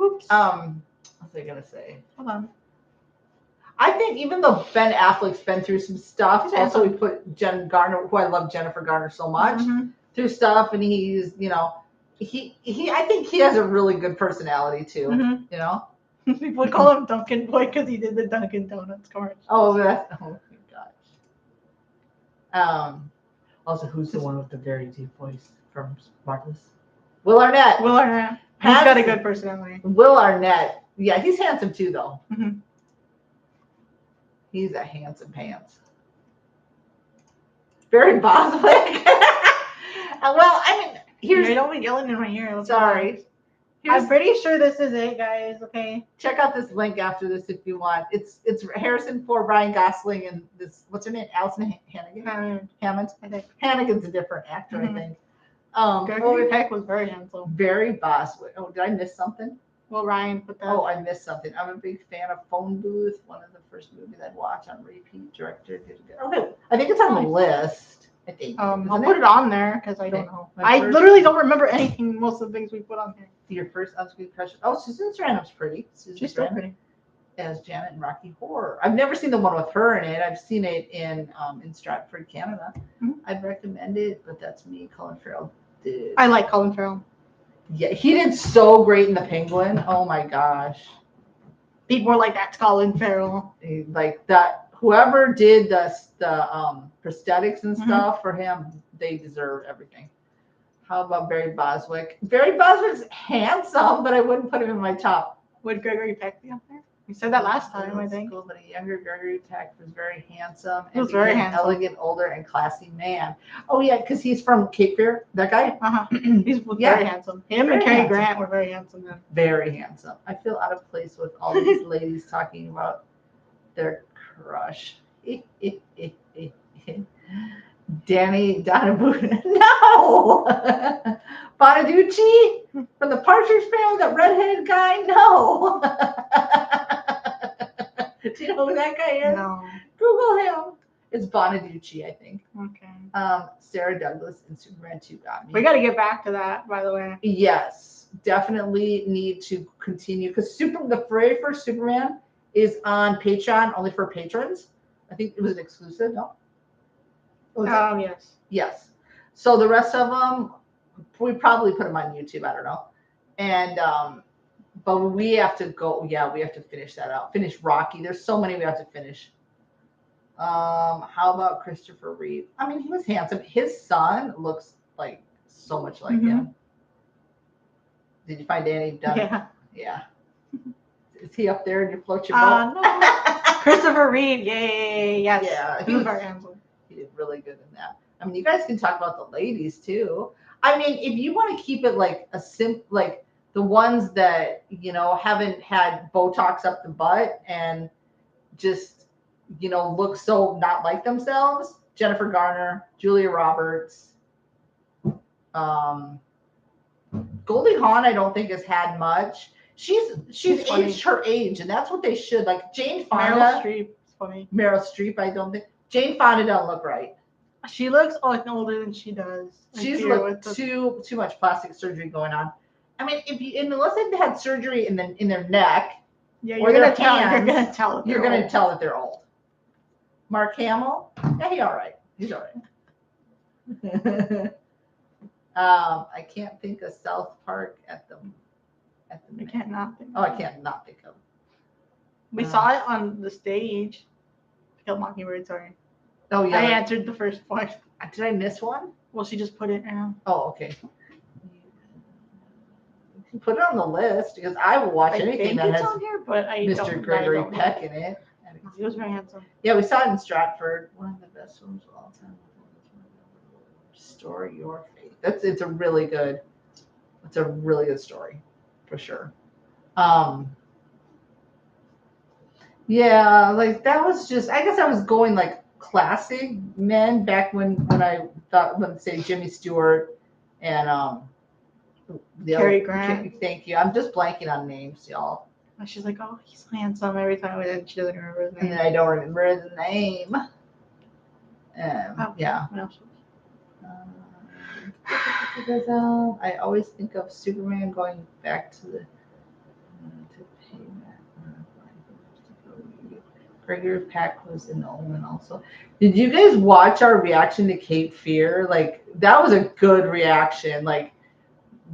Oops. What was I gonna say? Hold on. I think even though Ben Affleck's been through some stuff, also we put Jen Garner, who I love Jennifer Garner so much, through stuff, and he's I think he has a really good personality too. Mm-hmm. You know, people call him Dunkin' Boy because he did the Dunkin' Donuts commercial. Oh my gosh. Also, who's the one with the very deep voice from Marvelous? Will Arnett. He's got a good personality. Will Arnett. Yeah, he's handsome too, though. Mm-hmm. He's a handsome pants. Barry Bostwick. Well, I mean, don't be yelling in my ear. Sorry. I'm pretty sure this is it, guys. Okay. Check out this link after this if you want. It's Harrison Ford, Ryan Gosling, and this. What's her name? Allison Hannigan. Hammond. I think Hannigan's a different actor. I think. Gregory Peck was very handsome. Barry Bostwick. Oh, did I miss something? Well, Ryan put that. Oh, I missed something. I'm a big fan of Phone Booth. One of the first movies I'd watch on repeat. Director. Okay, I think it's on the list. I think. I'll put it on there because I don't know. I literally don't remember anything. Most of the things we put on here. Your first on-screen crush. Oh, Susan Sarandon's pretty. She's still pretty. As Janet in Rocky Horror. I've never seen the one with her in it. I've seen it in Stratford, Canada. Mm-hmm. I'd recommend it, but that's me. Colin Farrell did. I like Colin Farrell. Yeah, he did so great in The Penguin. Oh my gosh. Be more like that's Colin Farrell. Like that, whoever did the prosthetics and Mhm. stuff for him, they deserve everything. How about Barry Boswick? Barry Boswick's handsome, but I wouldn't put him in my top. Would Gregory Peck be up there? You said that last time, I think. Cool, but a younger Gregory Peck was very handsome He was and very became an handsome. elegant, older, and classy man. Oh yeah, because he's from Cape Fear. That guy. He's Yeah. very handsome. Him Very and Cary handsome. Grant were very handsome then. Very handsome. I feel out of place with all these ladies talking about their crush. Danny Donabucci. No! Bonaducci from the Partridge Family, that redheaded guy? No! Do you know who that guy is? No. Google him. It's Bonaducci, I think. Okay. Sarah Douglas in Superman 2 got me. We got to get back to that, by the way. Yes, definitely need to continue because the very first Superman is on Patreon only for patrons. I think it was an exclusive, no? Yes. Yes. So the rest of them, we probably put them on YouTube. I don't know. And but we have to go. Yeah, we have to finish that out. Finish Rocky. There's so many we have to finish. How about Christopher Reeve? I mean, he was handsome. His son looks like so much like him. Did you find Danny Dunn? Yeah. Yeah. Is he up there and you float your boat? No. Christopher Reeve. Yay. Yes. Yeah. He was very handsome. He did really good in that. I mean, you guys can talk about the ladies too. I mean, if you want to keep it like like the ones that, haven't had Botox up the butt and just, look so not like themselves, Jennifer Garner, Julia Roberts, Goldie Hawn, I don't think has had much. She's aged her age, and that's what they should. Like Jane Fonda. Meryl Streep is funny. Meryl Streep, I don't think. Jane Fonda don't look right. She looks older than she does. She's looked too much plastic surgery going on. I mean, unless they've had surgery in their neck, you're gonna tell that they're old. Mark Hamill, yeah, he's all right. He's all right. I can't think of South Park at the. I can't not think. I can't not think of. We saw it on the stage. Kill Mockingbird, sorry. Oh yeah. I answered the first point. Did I miss one? Well, she just put it in. Oh, okay. Put it on the list because I will watch anything that has on here, but Mr. Gregory Peck in it. He was very handsome. Yeah, we saw it in Stratford. One of the best films of all time. Restore Your Faith. It's a really good story, for sure. Yeah, like that was just. I guess I was going like classic men back when I thought, let's say Jimmy Stewart and Cary Grant. Thank you. I'm just blanking on names, y'all. And she's like, oh, he's handsome every time, and she doesn't remember his name. And then I don't remember his name. Yeah. I always think of Superman going back to the Gregory Peck was in Omen also. Did you guys watch our reaction to Cape Fear? Like that was a good reaction. Like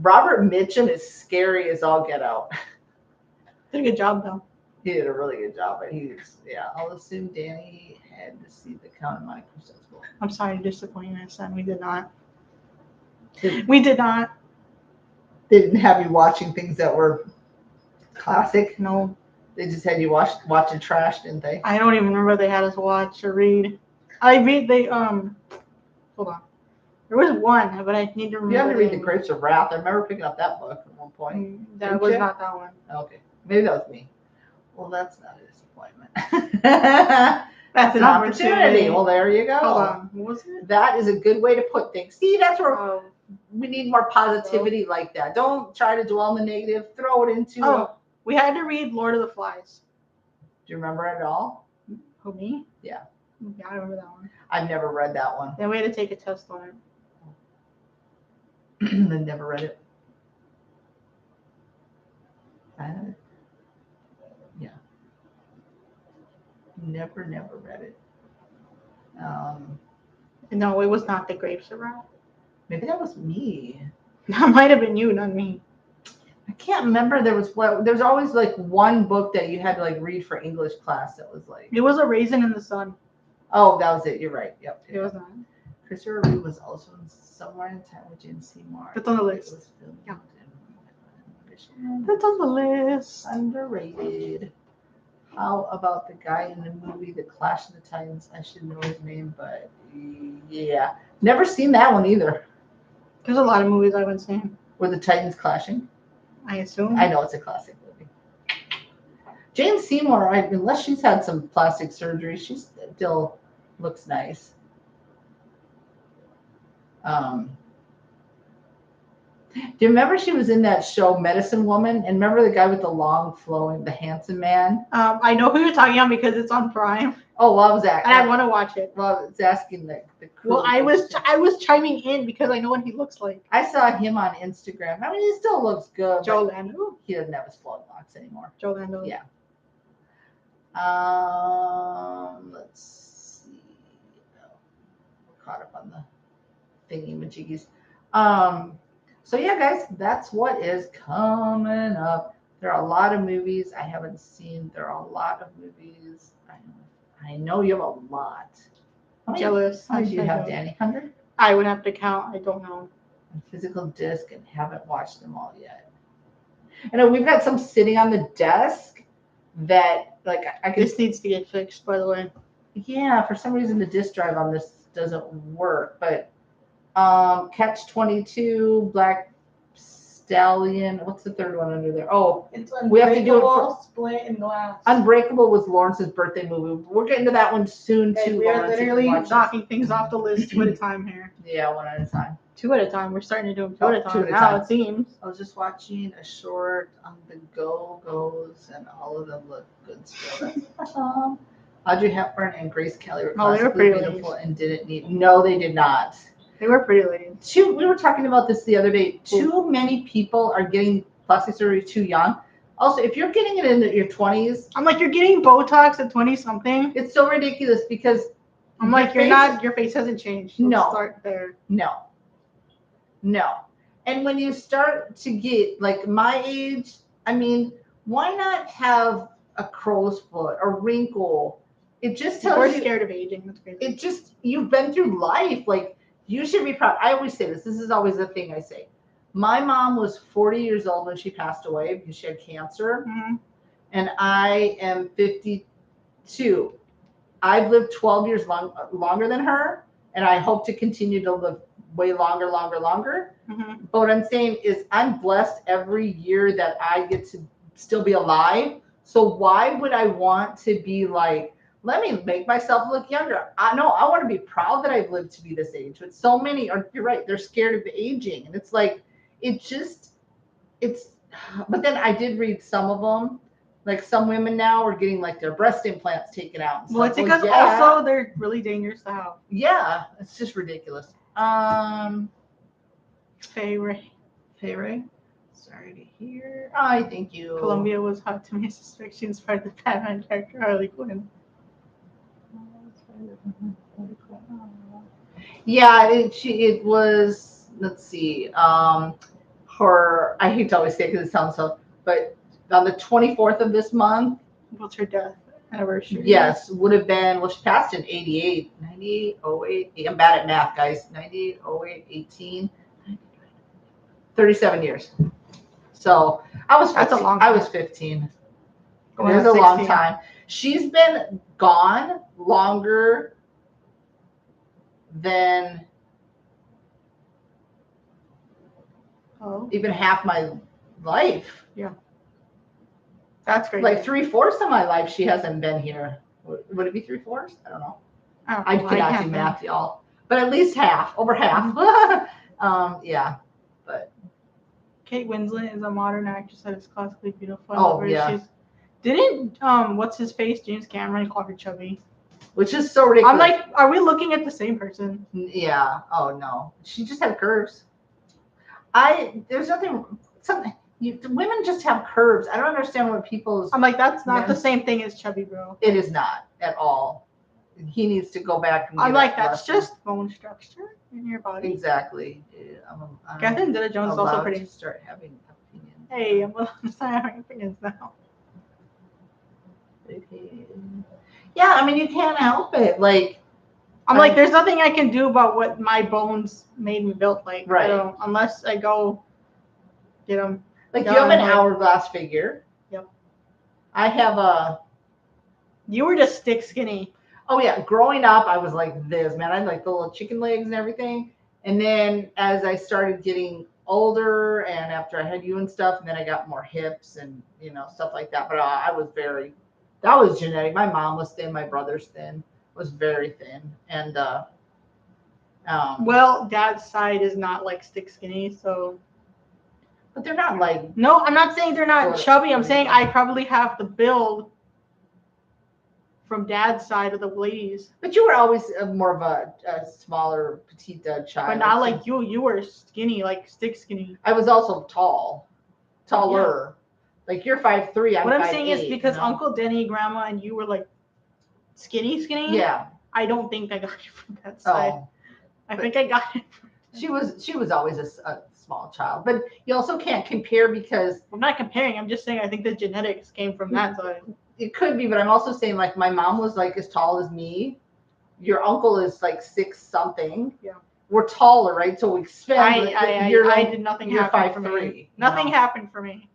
Robert Mitchum is scary as all get out. Did a good job though. He did a really good job, but I'll assume Danny had to see the Count of Monte Cristo. I'm sorry to disappoint my son. We did not. We did not. They didn't have you watching things that were classic. No. They just had you watching trash, didn't they? I don't even remember they had us watch or read. Hold on. There was one, but I need to remember. You have to read The Grapes of Wrath. I remember picking up that book at one point. That was not that one. Okay. Maybe that was me. Well, that's not a disappointment. That's an opportunity. Well, there you go. Hold on. What was it? That is a good way to put things. See, that's where we need more positivity like that. Don't try to dwell on the negative. Throw it into we had to read Lord of the Flies. Do you remember it at all? Who, me? Yeah. Yeah, I remember that one. I've never read that one. Then we had to take a test on it. I never read it. Yeah. Never read it. No, it was not The Grapes of Wrath. Maybe that was me. That might have been you, not me. I can't remember. There's always like one book that you had to like read for English class that was like. It was A Raisin in the Sun. Oh, that was it. You're right. Yep. It was not. Christopher Reeve was also in Somewhere in Time with Jane Seymour. That's on the list. It was filmed Yeah. in That's on the list. Underrated. How about the guy in the movie The Clash of the Titans? I should know his name, but yeah, never seen that one either. There's a lot of movies I haven't seen. Were the Titans clashing? I assume. I know it's a classic movie. Jane Seymour, unless she's had some plastic surgery, she still looks nice. Do you remember she was in that show Medicine Woman? And remember the guy with the long flowing, the handsome man? I know who you're talking about because it's on Prime. Oh, well, I was asking. And I want to watch it. Well, I was asking the crew. Well, I was chiming in because I know what he looks like. I saw him on Instagram. I mean, he still looks good. Joe Lando. He doesn't have his flowing locks anymore. Joe Lando. Yeah. Let's see. We're caught up on the thingy-majiggies. So yeah, guys, that's what is coming up. There are a lot of movies I haven't seen. There are a lot of movies. I know you have a lot. I'm jealous. How many do you have, Danny? 100? I would have to count. I don't know. Physical disc and haven't watched them all yet. I know we've got some sitting on the desk that like I could. This needs to get fixed, by the way. Yeah, for some reason the disk drive on this doesn't work, but Catch 22, Black Stallion. What's the third one under there? Oh, it's we have to do it for Split and Glass. Unbreakable was Lawrence's birthday movie. We're getting to that one soon too. We are literally knocking things off the list 2 at a time here. Yeah, 1 at a time. 2 at a time. We're starting to do them 2 at a time now. It seems. I was just watching a short on the Go-Go's, and all of them look good still. Audrey Hepburn and Grace Kelly were classically beautiful and didn't need. No, they did not. They were pretty ladies. We were talking about this the other day. Too many people are getting plastic surgery too young. Also, if you're getting it in your 20s, I'm like, you're getting Botox at 20-something. It's so ridiculous because I'm like, your face hasn't changed. No. Start there. No. And when you start to get like my age, I mean, why not have a crow's foot, a wrinkle? It just tells We're scared of aging. That's crazy. It just, you've been through life. Like, you should be proud. I always say this. This is always the thing I say. My mom was 40 years old when she passed away because she had cancer. Mm-hmm. And I am 52. I've lived 12 years longer than her. And I hope to continue to live way longer. Mm-hmm. But what I'm saying is I'm blessed every year that I get to still be alive. So why would I want to be like, let me make myself look younger? I want to be proud that I've lived to be this age. But so many you're right, they're scared of aging. And it's like, but then I did read some of them. Like some women now are getting like their breast implants taken out. And well, it's because also they're really dangerous to have. Yeah, it's just ridiculous. Fay Ray. Sorry to hear. I thank you. Columbia was hot to me. I suspect she inspired the Batman character Harley Quinn. Yeah, it was. Let's see. Her. I hate to always say it because it sounds so, but on the 24th of this month. What's her death anniversary? Yes, would have been. Well, she passed in 88, 98, 08. I'm bad at math, guys. 98, 08, 18. 37 years. So I was 15. That's a long time. I was 15. It was a long time. She's been gone longer than even half my life. Yeah. That's great. Like 3/4 of my life, she hasn't been here. Would it be 3/4? I don't know. I cannot do math, y'all. But at least half, over half. Yeah. But Kate Winslet is a modern actress that is classically beautiful. Oh, yeah. Didn't what's his face, James Cameron, call her chubby? Which is so ridiculous. I'm like, are we looking at the same person? Yeah. Oh no, she just had curves. There's nothing. Women just have curves. I don't understand what people's. I'm like, that's not the same thing as chubby, bro. It is not at all. he needs to go back and I'm get like, a that's lesson. just bone structure in your body. Exactly. Catherine Zeta-Jones is also allowed pretty. to start having opinions. Hey, I'm start having opinions now. Yeah, I mean, you can't help it. Like, I'm like, there's nothing I can do about what my bones made me built like. Right. Unless I go get them. Like, you have an hourglass figure. Yep. I have a. You were just stick skinny. Oh, yeah. Growing up, I was like this, man. I had like the little chicken legs and everything. And then as I started getting older and after I had you and stuff, and then I got more hips and, you know, stuff like that. But I was that was genetic. My mom was thin. My brother's thin. Was very thin. And, well, dad's side is not like stick skinny, so. But they're not like. No, I'm not saying they're not chubby. I'm saying I probably have the build from dad's side of the ladies. But you were always more of a smaller, petite child. But not like you. You were skinny, like stick skinny. I was also taller. Yeah. Like you're 5'3". What I'm saying is because Uncle Denny, Grandma, and you were like skinny. Yeah. I don't think I got it from that side. Oh, I think I got it. She was always a small child, but you also can't compare because I'm not comparing. I'm just saying I think the genetics came from that side. It could be, but I'm also saying like my mom was like as tall as me. Your uncle is like 6 something. Yeah. We're taller, right? So we spend. I did nothing happen for 5'3". me. Nothing happened for me.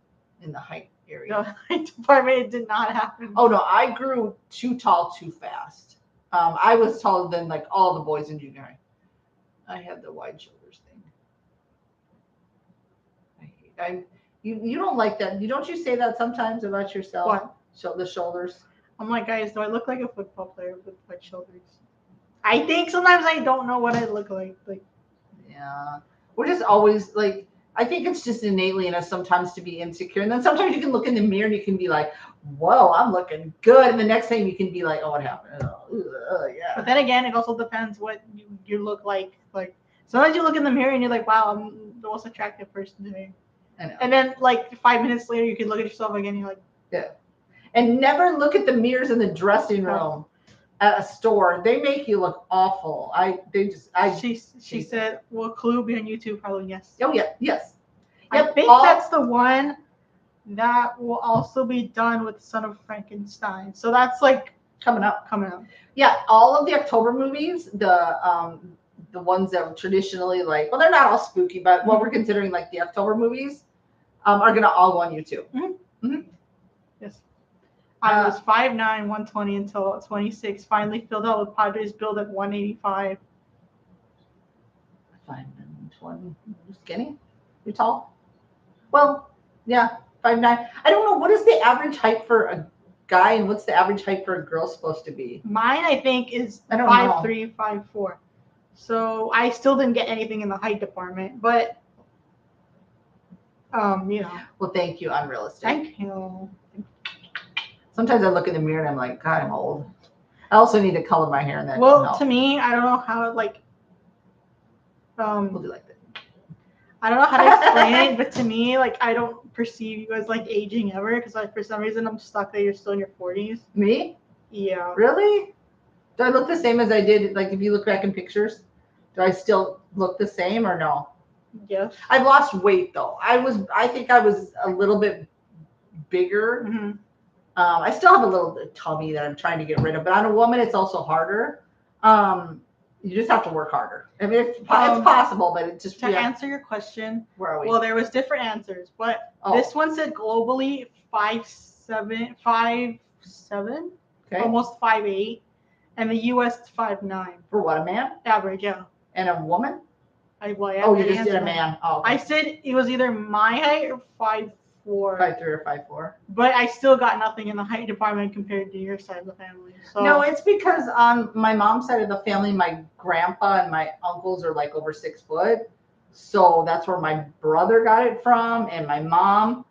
In the height area. No, height department, it did not happen. Oh no, I grew too tall too fast. I was taller than like all the boys in junior high. I had the wide shoulders thing. You don't like that. Don't you say that sometimes about yourself? What? The shoulders. I'm like, guys, do I look like a football player with wide shoulders? I think sometimes I don't know what I look like. Yeah, we're just always like. I think it's just innately in us sometimes to be insecure, and then sometimes you can look in the mirror and you can be like, "Whoa, I'm looking good," and the next thing you can be like, "Oh, what happened?" Yeah. But then again, it also depends what you look like. Like sometimes you look in the mirror and you're like, "Wow, I'm the most attractive person today." I know. And then like 5 minutes later, you can look at yourself again. And you're like, yeah. And never look at the mirrors in the dressing room at a store. They make you look awful. She said, "Will Clue be on YouTube?" Probably yes. Oh yeah, yes. I think that's the one that will also be done with Son of Frankenstein. So that's like coming up. Yeah, all of the October movies, the ones that were traditionally like, well, they're not all spooky, but what we're considering like the October movies, are gonna all go on YouTube. Mm-hmm. Mm-hmm. Yes. I was 5'9", 120 until 26. Finally filled out with Padres build at 185. 5'9", 120. You're skinny? You're tall? Well, yeah, 5'9". I don't know, what is the average height for a guy and what's the average height for a girl supposed to be? Mine, I think, is 5'3", 5'4". So I still didn't get anything in the height department, but you know. Well, thank you. Unrealistic. Thank you. Sometimes I look in the mirror and I'm like, God, I'm old. I also need to color my hair, and that. Well, to me, I don't know how like. We'll do like that. I don't know how to explain it, but to me, like, I don't perceive you as like aging ever because like for some reason I'm stuck that you're still in your 40s. Me? Yeah. Really? Do I look the same as I did? Like, if you look back in pictures, do I still look the same or no? Yes. I've lost weight though. I think I was a little bit bigger. Mm-hmm. I still have a little tummy that I'm trying to get rid of, but on a woman, it's also harder. You just have to work harder. I mean, it's possible, but it just to answer your question. Where are we? Well, there was different answers, but this one said globally 5'7", okay, almost 5'8", and the U.S. 5'9". For what, a man? Average, yeah. And a woman? You just did a man. Oh, okay. I said it was either my height or 5'4". 5'3" or 5'4". But I still got nothing in the height department compared to your side of the family. So. No, it's because on my mom's side of the family, my grandpa and my uncles are like over 6 foot. So that's where my brother got it from. And my mom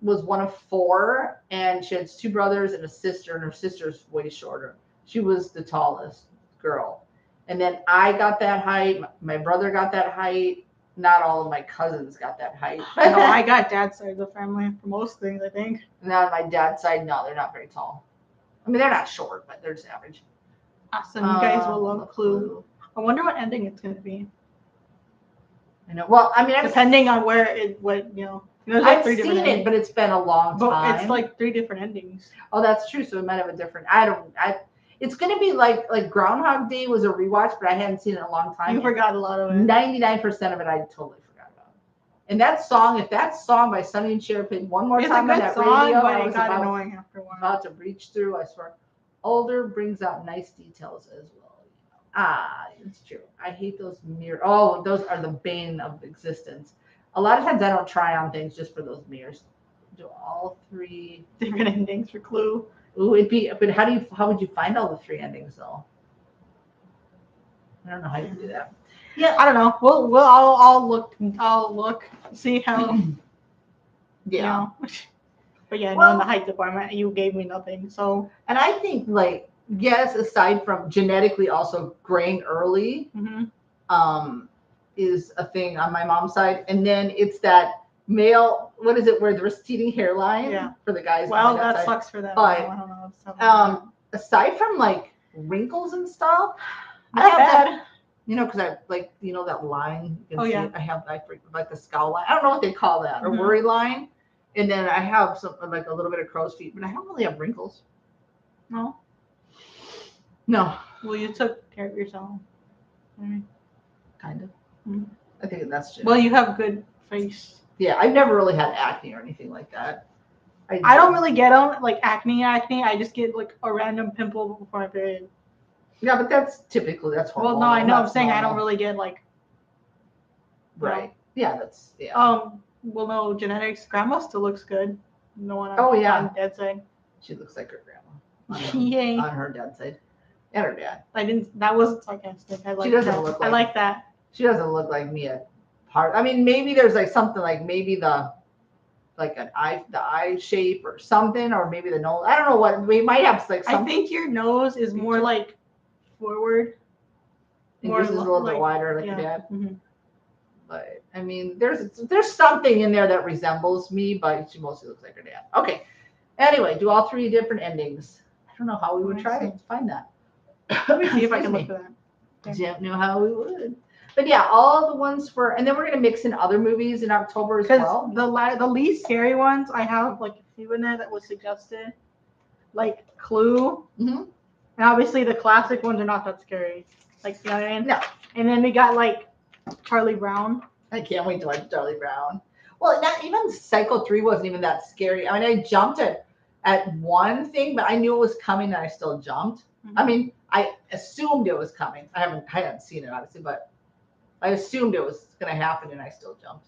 was one of 4, and she had 2 brothers and a sister, and her sister's way shorter. She was the tallest girl. And then I got that height. My brother got that height. Not all of my cousins got that height. No, I got dad's side of the family for most things, I think. And on my dad's side, no, they're not very tall. I mean, they're not short, but they're just average. Awesome. You guys will love Clue. I wonder what ending it's gonna be. I know. Well, I mean, depending on where it, what you know. There's like I've seen it, but it's been a long time. But it's like 3 different endings. Oh, that's true. So it might have a different. It's gonna be like Groundhog Day was a rewatch, but I hadn't seen it in a long time. You forgot a lot of it. 99% of it, I totally forgot about. And that song, if that song by Sonny and Cher played one more time on that song, radio, but it got annoying after a while. About to reach through. I swear. Older brings out nice details as well. Ah, it's true. I hate those mirrors. Oh, those are the bane of existence. A lot of times I don't try on things just for those mirrors. Do all 3 different endings for Clue? Ooh, it'd be. But how would you find all the 3 endings though? I don't know how you do that. Yeah, I don't know. I'll look, see how. Yeah. You know. But yeah, no, in the height department, you gave me nothing. So. And I think yes, aside from genetically also graying early, is a thing on my mom's side, and then it's that male. What is it? Where the receding hairline for the guys. Well, that sucks for them. But I don't know. Aside from wrinkles and stuff, I have that. Because I that line. You can see yeah. it. I have like the scowl line. I don't know what they call that, or worry line. And then I have some a little bit of crow's feet, but I don't really have wrinkles. No. No. Well, you took care of yourself. Kind of. Mm-hmm. I think that's true. Well, you have a good face. Yeah, I've never really had acne or anything like that. I don't really get acne. I just get a random pimple before my period. Yeah, but that's horrible. Well, no, I know. I'm saying normal. I don't really get Right. Yeah, that's Well, no, genetics. Grandma still looks good. No one. On dad's side. She looks like her grandma. On her dad's side, and her dad. That wasn't sarcastic. She doesn't look like. I like that. She doesn't look like me at part. I mean, maybe there's something maybe the eye shape or something, or maybe the nose. I don't know what we might have something. I think your nose is more forward. Yours is a little bit wider, like your dad. Mm-hmm. But I mean, there's something in there that resembles me, but she mostly looks like her dad. Okay. Anyway, do all 3 different endings. I don't know how we would try to find that. Let me see if I can look for that. Okay. Don't know how we would. But yeah, all the ones and then we're gonna mix in other movies in October as well. The least scary ones, I have a few in there that was suggested, like Clue. Mm-hmm. And obviously the classic ones are not that scary. You know what I mean? No. And then we got Charlie Brown. I can't wait to watch Charlie Brown. Well, not even Psycho 3 wasn't even that scary. I mean, I jumped at one thing, but I knew it was coming and I still jumped. Mm-hmm. I mean, I assumed it was coming. I hadn't seen it obviously, but I assumed it was going to happen and I still jumped.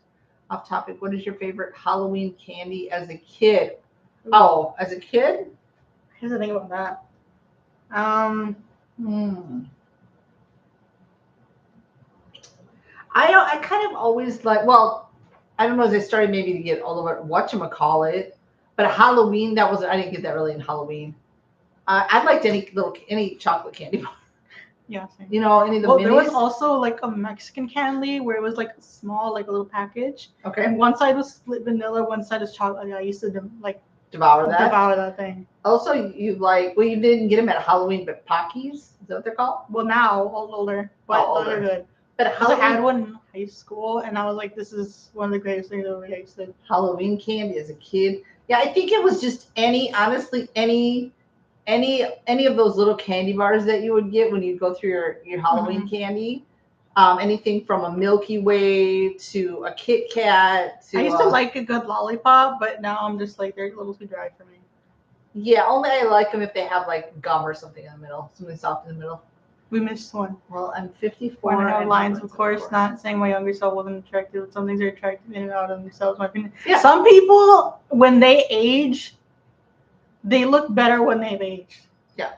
Off topic, what is your favorite Halloween candy as a kid? Ooh. Oh, as a kid? Here's the thing about that. I kind of always I don't know, as I started maybe to get all over whatchamacallit, but Halloween, I didn't get that really in Halloween. I liked any chocolate candy bar. Yeah, same. Any of the minis. There was also a Mexican candy where it was small, a little package. Okay. And one side was split vanilla, one side is chocolate. I used to devour that. Devour that thing. Also, you didn't get them at Halloween, but Pockies, is that what they're called? Well, now older, but they're good. But I had one in high school, and I was like, "This is one of the greatest things ever tasted." Halloween candy as a kid. Yeah, I think it was just any of those little candy bars that you would get when you go through your Halloween candy. Anything from a Milky Way to a Kit Kat. I used to like a good lollipop, but now I'm just they're a little too dry for me. Yeah, only I like them if they have gum or something in the middle, something soft in the middle. We missed one. Well, I'm 54. One of our lines, of course, not saying my younger self wasn't attractive, but some things are attractive in and out of themselves. My opinion. Yeah. Some people, when they age, they look better when they've aged. Yeah.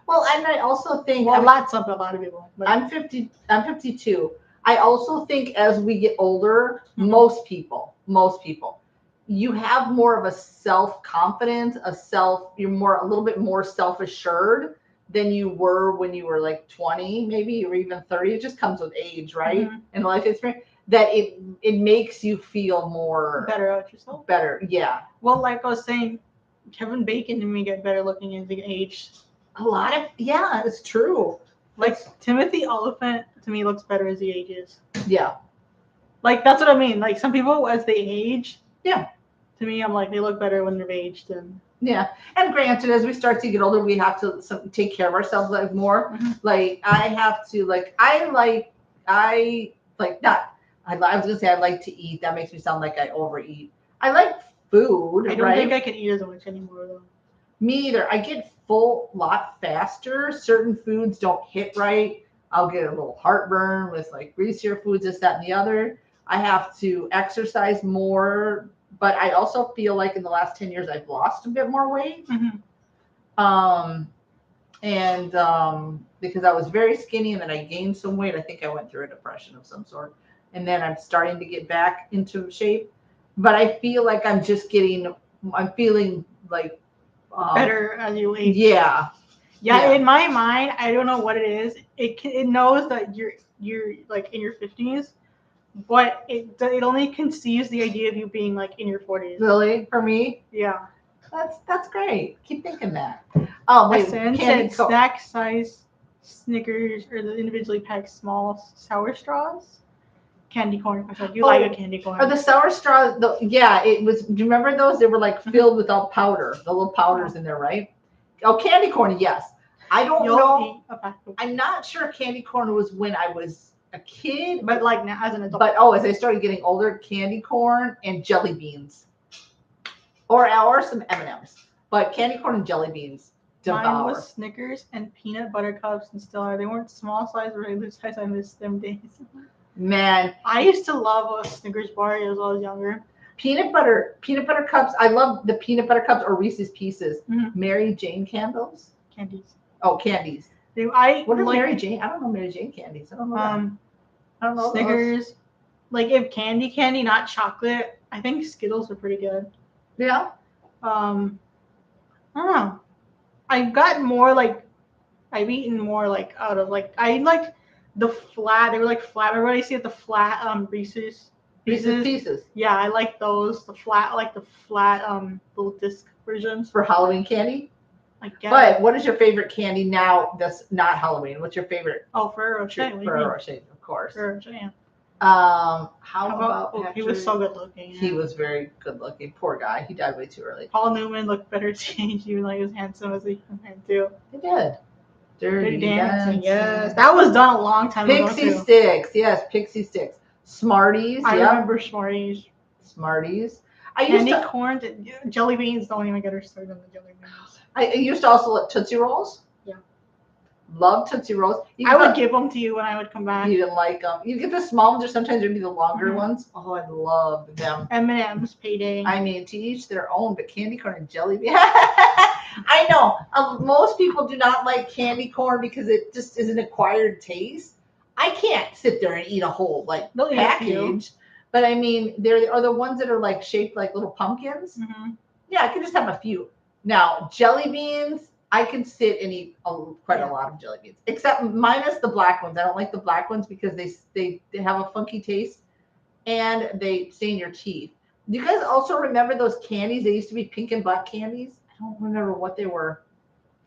Well, and I also think a lot of people. But I'm 52. I also think as we get older, most people, you have more of a self-confidence, you're a little bit more self-assured than you were when you were 20, maybe, or even 30. It just comes with age, right? Mm-hmm. And life experience. That it makes you feel more better about yourself. Better, yeah. Well, like I was saying, Kevin Bacon made me get better looking as he aged. A lot of it's true. Like Timothy Oliphant to me looks better as he ages. Yeah. Like that's what I mean. Like some people as they age. Yeah. To me, I'm like they look better when they've aged. Yeah, and granted, as we start to get older, we have to take care of ourselves like more. Mm-hmm. Like I have to like I was gonna say I like to eat. That makes me sound like I overeat. I like food. I don't think I can eat as much anymore though. Me either. I get full lot faster. Certain foods don't hit right. I'll get a little heartburn with like greasier foods, this, that, and the other. I have to exercise more, but I also feel like in the last 10 years I've lost a bit more weight. Mm-hmm. Because I was very skinny and then I gained some weight. I think I went through a depression of some sort. And then I'm starting to get back into shape. But I feel like I'm feeling like better as you age. Yeah. In my mind, I don't know what it is. It knows that you're like in your 50s, but it only conceives the idea of you being like in your 40s. Really? For me? Yeah. That's great. Keep thinking that. Oh wait, snack size Snickers or the individually packed small sour straws. Candy corn. I said you like a candy corn. Or the sour straw. It was. Do you remember those? They were like filled with all powder. The little powders in there, right? Oh, candy corn. Yes. I don't know. I'm not sure candy corn was when I was a kid, but like now as an adult. But as I started getting older, candy corn and jelly beans, or some M&Ms. But candy corn and jelly beans. Devour. Mine was Snickers and peanut butter cups, and still are. They weren't small size or regular size. I miss them days. Man, I used to love a Snickers bar as I was younger. Peanut butter cups. I love the peanut butter cups or Reese's Pieces. Mm-hmm. Mary Jane candies. Oh, candies. What are Mary Jane? I don't know Mary Jane candies. I don't know. I don't know Snickers. Those. Like if candy, not chocolate. I think Skittles are pretty good. Yeah. I don't know. I've gotten more like I've eaten more like out of like I like the flat. They were like flat. Everybody used to get the flat Reese's Pieces. Yeah, I like those. The flat little disc versions for Halloween candy. I guess. But what is your favorite candy now that's not Halloween? What's your favorite? Oh, Ferrero Rocher. Ferrero Rocher, of course. Ferrero Rocher, yeah. How about he was so good looking. He was very good looking. Poor guy. He died way too early. Paul Newman looked better changed, even though he was handsome as he compared to. He did. Dirty Dancing. Yes. That was done a long time ago. Pixie Sticks. Yes, Pixie Sticks. Smarties. I remember Smarties. Candy corn. Jelly beans. Don't even get her started on the jelly beans. I used to also like Tootsie Rolls. Yeah. Love Tootsie Rolls. I would give them to you when I would come back. You didn't like them. You get the small ones, or sometimes it'd be the longer ones. Oh, I love them. M&M's, Payday. I mean, to each their own, but candy corn and jelly beans. I know. Most people do not like candy corn because it just is an acquired taste. I can't sit there and eat a whole package. But I mean, there are the ones that are like shaped like little pumpkins. Mm-hmm. Yeah, I can just have a few. Now, jelly beans, I can sit and eat quite a lot of jelly beans, except minus the black ones. I don't like the black ones because they have a funky taste and they stain your teeth. Do you guys also remember those candies? They used to be pink and black candies. I don't remember what they were,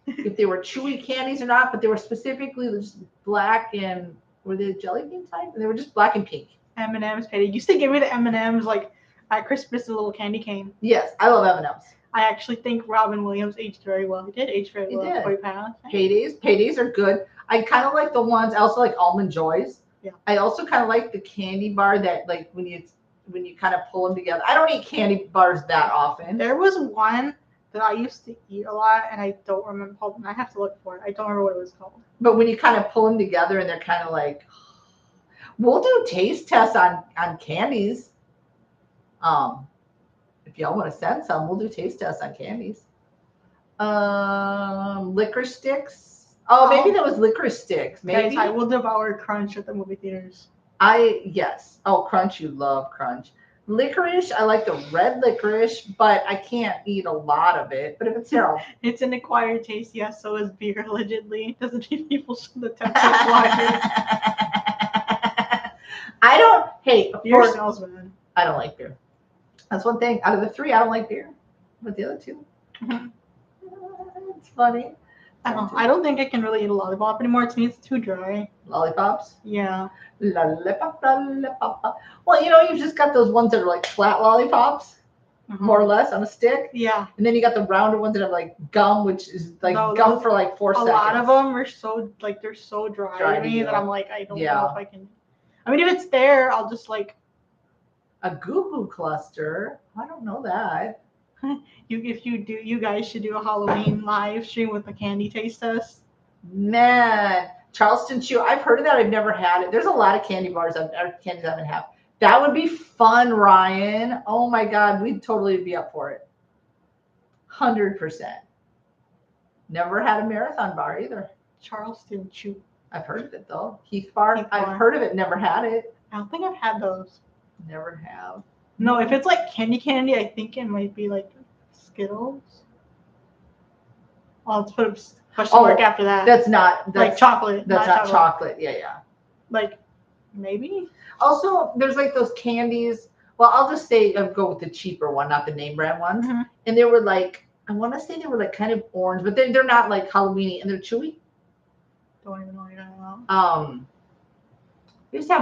if they were chewy candies or not, but they were specifically just black and were they jelly bean type? They were just black and pink. M&M's, Payday. You used to give me the M&M's like at Christmas, a little candy cane. Yes, I love M&M's. I actually think Robin Williams aged very well. He did age very well. Paydays are good. I kind of like the ones. I also like Almond Joys. Yeah. I also kind of like the candy bar that like when you kind of pull them together. I don't eat candy bars that often. There was one that I used to eat a lot, and I don't remember. I have to look for it. I don't remember what it was called. But when you kind of pull them together, and they're kind of like, we'll do taste tests on candies. If y'all want to send some, we'll do taste tests on candies. Licorice sticks. Oh, maybe that was licorice sticks. Maybe. Guys, I will devour Crunch at the movie theaters. Yes. Oh, Crunch, you love Crunch. Licorice, I like the red licorice, but I can't eat a lot of it. But if it's there, it's an acquired taste. Yes, so is beer. Allegedly, doesn't mean people should attempt to acquire. I don't hate beer. Smells bad. I don't like beer. That's one thing. Out of the three, I don't like beer. But the other two, it's funny. I don't think I can really eat a lollipop anymore. To me, it's too dry. Lollipops? Yeah. Lollipop, lollipop. Well, you've just got those ones that are like flat lollipops, more or less, on a stick. Yeah. And then you got the rounder ones that have like gum, which is like gum for like 4 seconds. A lot of them are so like they're so dry to me that I'm like I don't know if I can. I mean, if it's there, I'll just like. A Goo Goo cluster? I don't know that. You guys should do a Halloween live stream with a candy taste test. Man, Charleston Chew. I've heard of that. I've never had it. There's a lot of candy bars or candies I haven't had. That would be fun, Ryan. Oh my God, we'd totally be up for it. 100%. Never had a marathon bar either. Charleston Chew. I've heard of it though. Heath bar. I've heard of it. Never had it. I don't think I've had those. Never have. No, if it's like candy, I think it might be like Skittles. I'll put a question mark after that. That's like chocolate. That's not chocolate. Yeah. Like maybe. Also, there's like those candies. Well, I'll just say go with the cheaper one, not the name brand ones. Mm-hmm. And they were like, I want to say they were like kind of orange, but they're not like Halloweeny and they're chewy. Don't even know what you're talking about.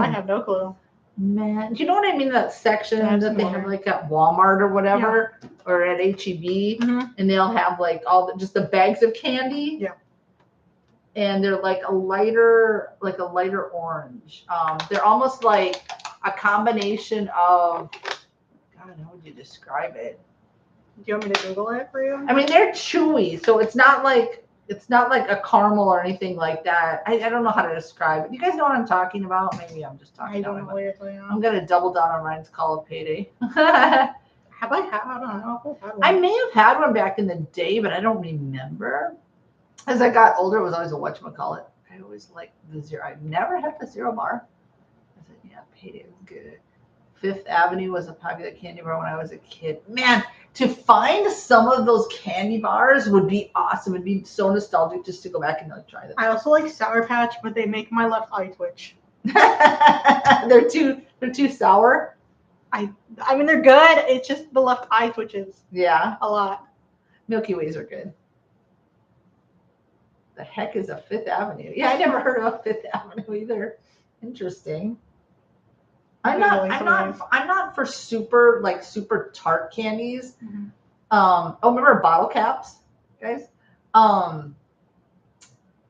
I have no clue. Man, do you know what I mean? That section that they have like at Walmart or whatever, or at HEB, and they'll have like just the bags of candy. Yeah. And they're like a lighter orange. They're almost like a combination of, God, how would you describe it? Do you want me to Google it for you? I mean, they're chewy, so it's not like a caramel or anything like that. I don't know how to describe it. You guys know what I'm talking about? Maybe I'm just talking. I don't know what you're talking about. I'm gonna double down on Ryan's Call of Payday. Have I had? I don't know if I've had one. I may have had one back in the day, but I don't remember. As I got older, it was always a whatchamacallit. I always liked the zero. I've never had the zero bar. I said, yeah, Payday was good. Fifth Avenue was a popular candy bar when I was a kid. Man, to find some of those candy bars would be awesome. It'd be so nostalgic just to go back and like try them. I also like Sour Patch, but they make my left eye twitch. They're too sour. I mean they're good. It's just the left eye twitches. Yeah, a lot. Milky Ways are good. The heck is a Fifth Avenue? Yeah, I never heard of Fifth Avenue either. Interesting. I'm not for super tart candies. Mm-hmm. Remember bottle caps, guys?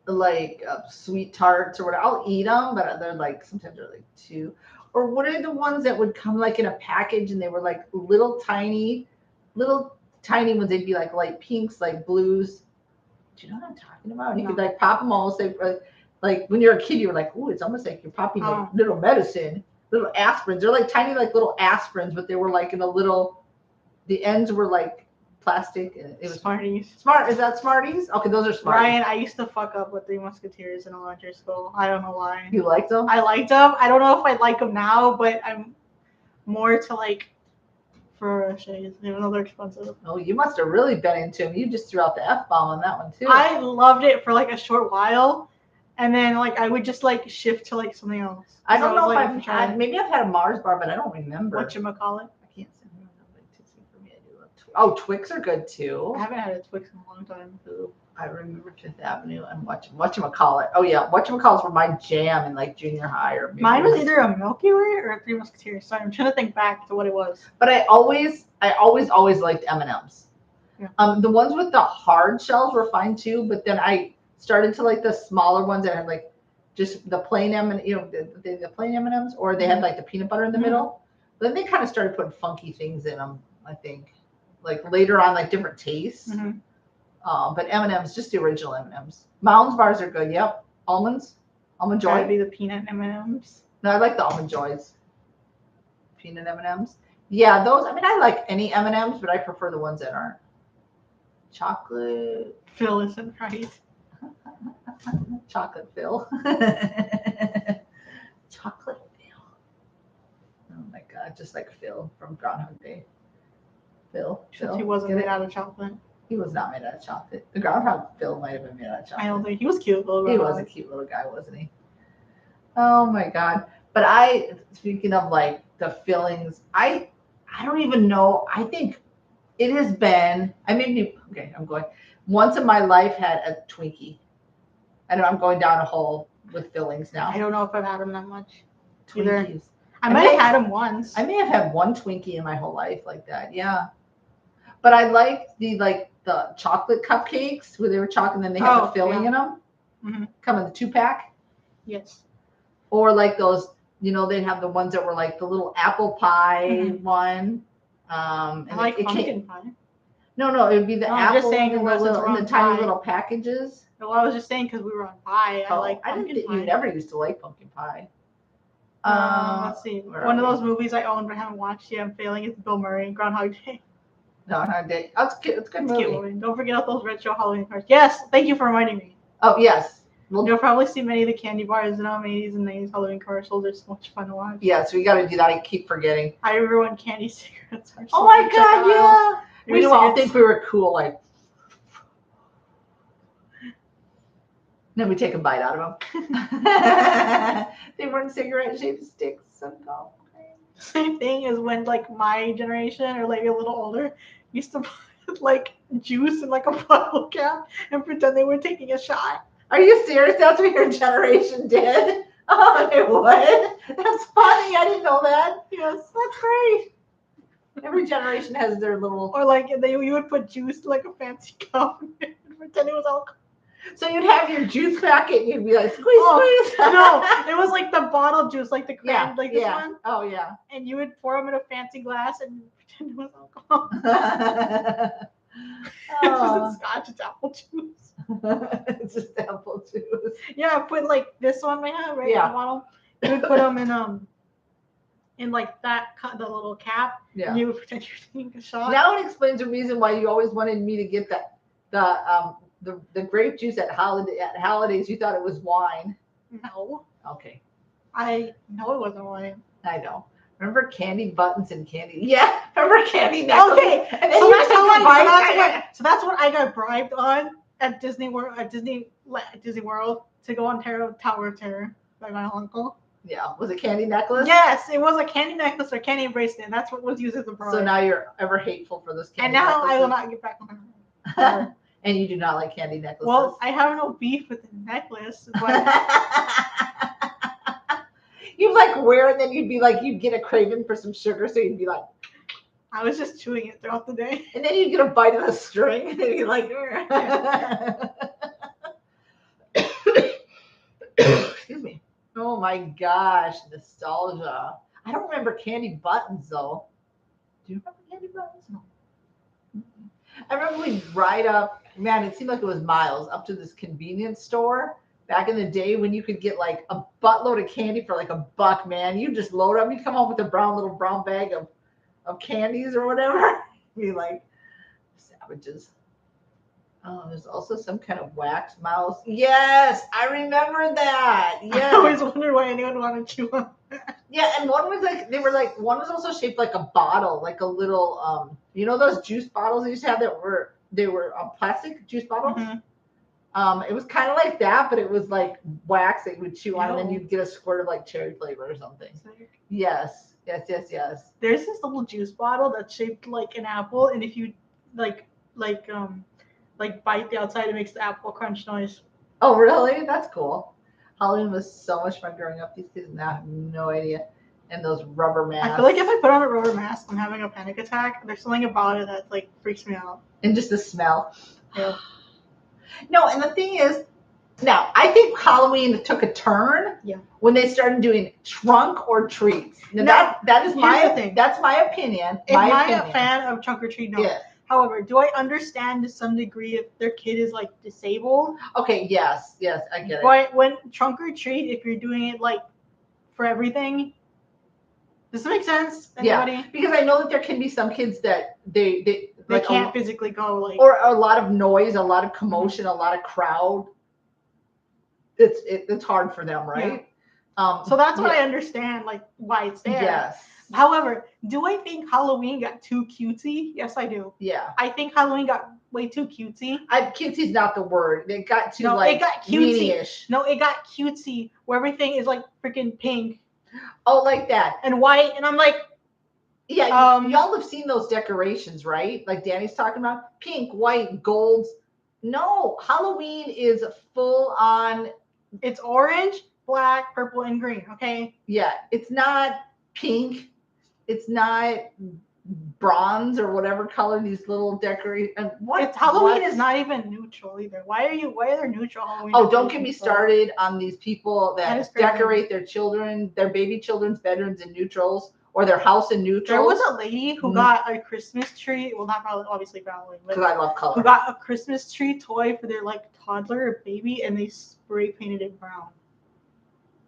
Like sweet tarts or whatever. I'll eat them, but they're like sometimes they're like too. Or what are the ones that would come like in a package and they were like little tiny ones? They'd be like light pinks, like blues. Do you know what I'm talking about? And you could like pop them all. Say like when you're a kid, you're like, ooh, it's almost like you're popping a little medicine. Little aspirins. They're like tiny, like little aspirins, but they were like in a little. The ends were like plastic, and it was Smarties. Is that Smarties? Okay, those are Smarties. Ryan, I used to fuck up with Three Musketeers in elementary school. I don't know why. You liked them? I liked them. I don't know if I like them now, but I'm more to like Ferrero Rochers, even though they're expensive. Oh, you must have really been into them. You just threw out the F-bomb on that one too. I loved it for like a short while. And then, like, I would just, like, shift to, like, something else. I don't know if I've had, maybe I've had a Mars bar, but I don't remember. Whatchamacallit? I can't say for me. I do love Twix. Twix are good, too. I haven't had a Twix in a long time, too. I remember Fifth Avenue and whatchamacallit. Oh, yeah. Whatchamacallits were my jam in, like, junior high. Or maybe mine was either a Milky Way or a Three Musketeers. So I'm trying to think back to what it was. But I always liked M&M's. Yeah. The ones with the hard shells were fine, too, but then I started to like the smaller ones that had like just the plain the plain M&Ms, or they had like the peanut butter in the middle. But then they kind of started putting funky things in them. I think like later on, like different tastes. Mm-hmm. But M&Ms, just the original M&Ms. Mounds bars are good. Yep, almond joy. That'd be the peanut M&Ms. No, I like the almond joys. Peanut M&Ms. Yeah, those. I mean, I like any M&Ms, but I prefer the ones that aren't chocolate. Phyllis and Price. Chocolate Phil. Chocolate Phil. Oh my God, just like Phil from Groundhog Day. Phil. He wasn't made out of chocolate. He was not made out of chocolate. The Groundhog Phil might have been made out of chocolate. I don't think he was cute though. He was a cute little guy, wasn't he? Oh my God. But speaking of like the fillings, I don't even know. I think it has been, I'm going. once in my life had a Twinkie. I know I'm going down a hole with fillings now. I don't know if I've had them that much. Twinkies. Either. I might have had them once. I may have had one Twinkie in my whole life like that. Yeah. But I like the chocolate cupcakes where they were chocolate and then they have the filling in them. Mm-hmm. Come in the 2-pack. Yes. Or like those, they'd have the ones that were like the little apple pie one. I like pumpkin pie. No, it would be the apple in the tiny little packages. Well, I was just saying because we were on pie. I didn't think you never used to like pumpkin pie. Let's see. One of those movies I own but haven't watched yet. I'm failing. It's Bill Murray and Groundhog Day. Groundhog Day. Oh, it's a good movie. Don't forget about those retro Halloween cards. Yes, thank you for reminding me. Oh yes. You'll probably see many of the candy bars in 80s and 90s Halloween commercials. They're so much fun to watch. Yeah, so we got to do that. I keep forgetting. I remember when candy cigarettes were oh my god, yeah. We all think we were cool, like. Then we take a bite out of them. They weren't cigarette-shaped sticks somehow. Same thing as when my generation or a little older used to put juice in a bottle cap and pretend they were taking a shot. Are you serious? That's what your generation did? Oh, they would? That's funny. I didn't know that. Yes. That's great. Every generation has their little... Or you would put juice in a fancy cup and pretend it was alcohol. So you'd have your juice packet and you'd be like, squeeze, squeeze. No, it was the bottle juice, the cran, this one. Oh, yeah. And you would pour them in a fancy glass and pretend it was alcohol. This isn't scotch, it's apple juice. It's just apple juice. Yeah, put this one we have right in the bottle. You would put them in the little cap. Yeah. And you would pretend you're taking a shot. Now it explains the reason why you always wanted me to get the grape juice at holidays. You thought it was wine. No. Okay. I know it wasn't wine. I know. Remember candy buttons and candy? Yeah. Remember candy necklaces? Okay. So that's what I got bribed on at Disney World to go on Tower of Terror by my uncle. Yeah. Was it candy necklace? Yes, it was a candy necklace or candy bracelet. And that's what was used as a bribe. So now you're ever hateful for this candy and now necklaces. I will not get back on her. And you do not like candy necklaces? Well, I have no beef with the necklace, but you'd wear it, and then you'd get a craving for some sugar, so you'd be like, I was just chewing it throughout the day. And then you'd get a bite of a string, and you'd be like, excuse me. Oh my gosh, nostalgia. I don't remember candy buttons though. Do you remember candy buttons? No. I remember we'd ride up, man, it seemed like it was miles, up to this convenience store back in the day when you could get a buttload of candy for $1, man. You just load up, you come home with a little brown bag of candies or whatever. Be like, savages. Oh, there's also some kind of wax mouse. Yes, I remember that. Yeah. I always wondered why anyone wanted to chew on that. Yeah, and one was one was also shaped like a bottle, like a little, those juice bottles they used to have they were plastic juice bottles? Mm-hmm. It was kind of like that, but it was wax that you would chew on, and then you'd get a squirt of cherry flavor or something. Yes. There's this little juice bottle that's shaped like an apple, and if you bite the outside, it makes the apple crunch noise. Oh, really? That's cool. Halloween was so much fun growing up. These kids now have no idea. And those rubber masks. I feel like if I put on a rubber mask, I'm having a panic attack. There's something about it that freaks me out. And just the smell. Yeah. No, and the thing is, now I think Halloween took a turn when they started doing trunk or treats. Now, that is that's my opinion. Am I a fan of trunk or treat? No. Yeah. However, do I understand to some degree if their kid is disabled? Okay, yes, I get it. But when trunk or treat, if you're doing it for everything, does it make sense? Anybody? Yeah, because I know that there can be some kids that they can't physically go or a lot of noise, a lot of commotion, a lot of crowd. It's hard for them, right? Yeah. So that's what I understand, why it's there. Yes. However, do I think Halloween got too cutesy? Yes, I do. Yeah. I think Halloween got way too cutesy. Cutesy's not the word. It got too it got cutesy. Meanie-ish. No, it got cutesy where everything is freaking pink. Oh, like that. And white. And I'm like, yeah, y'all have seen those decorations, right? Like Danny's talking about pink, white, gold. No, Halloween is full on. It's orange, black, purple, and green. Okay. Yeah, it's not pink. It's not bronze or whatever color these little decorate. And what? It's Halloween what? is not even neutral either. Why are there neutral Halloween? Oh, don't get me started on these people That that is crazy. decorate their baby children's bedrooms in neutrals or their house in neutrals. There was a lady who got a Christmas tree. Well, not probably, obviously for Halloween, but because I love color. who got a Christmas tree toy for their like toddler or baby, and they spray painted it brown.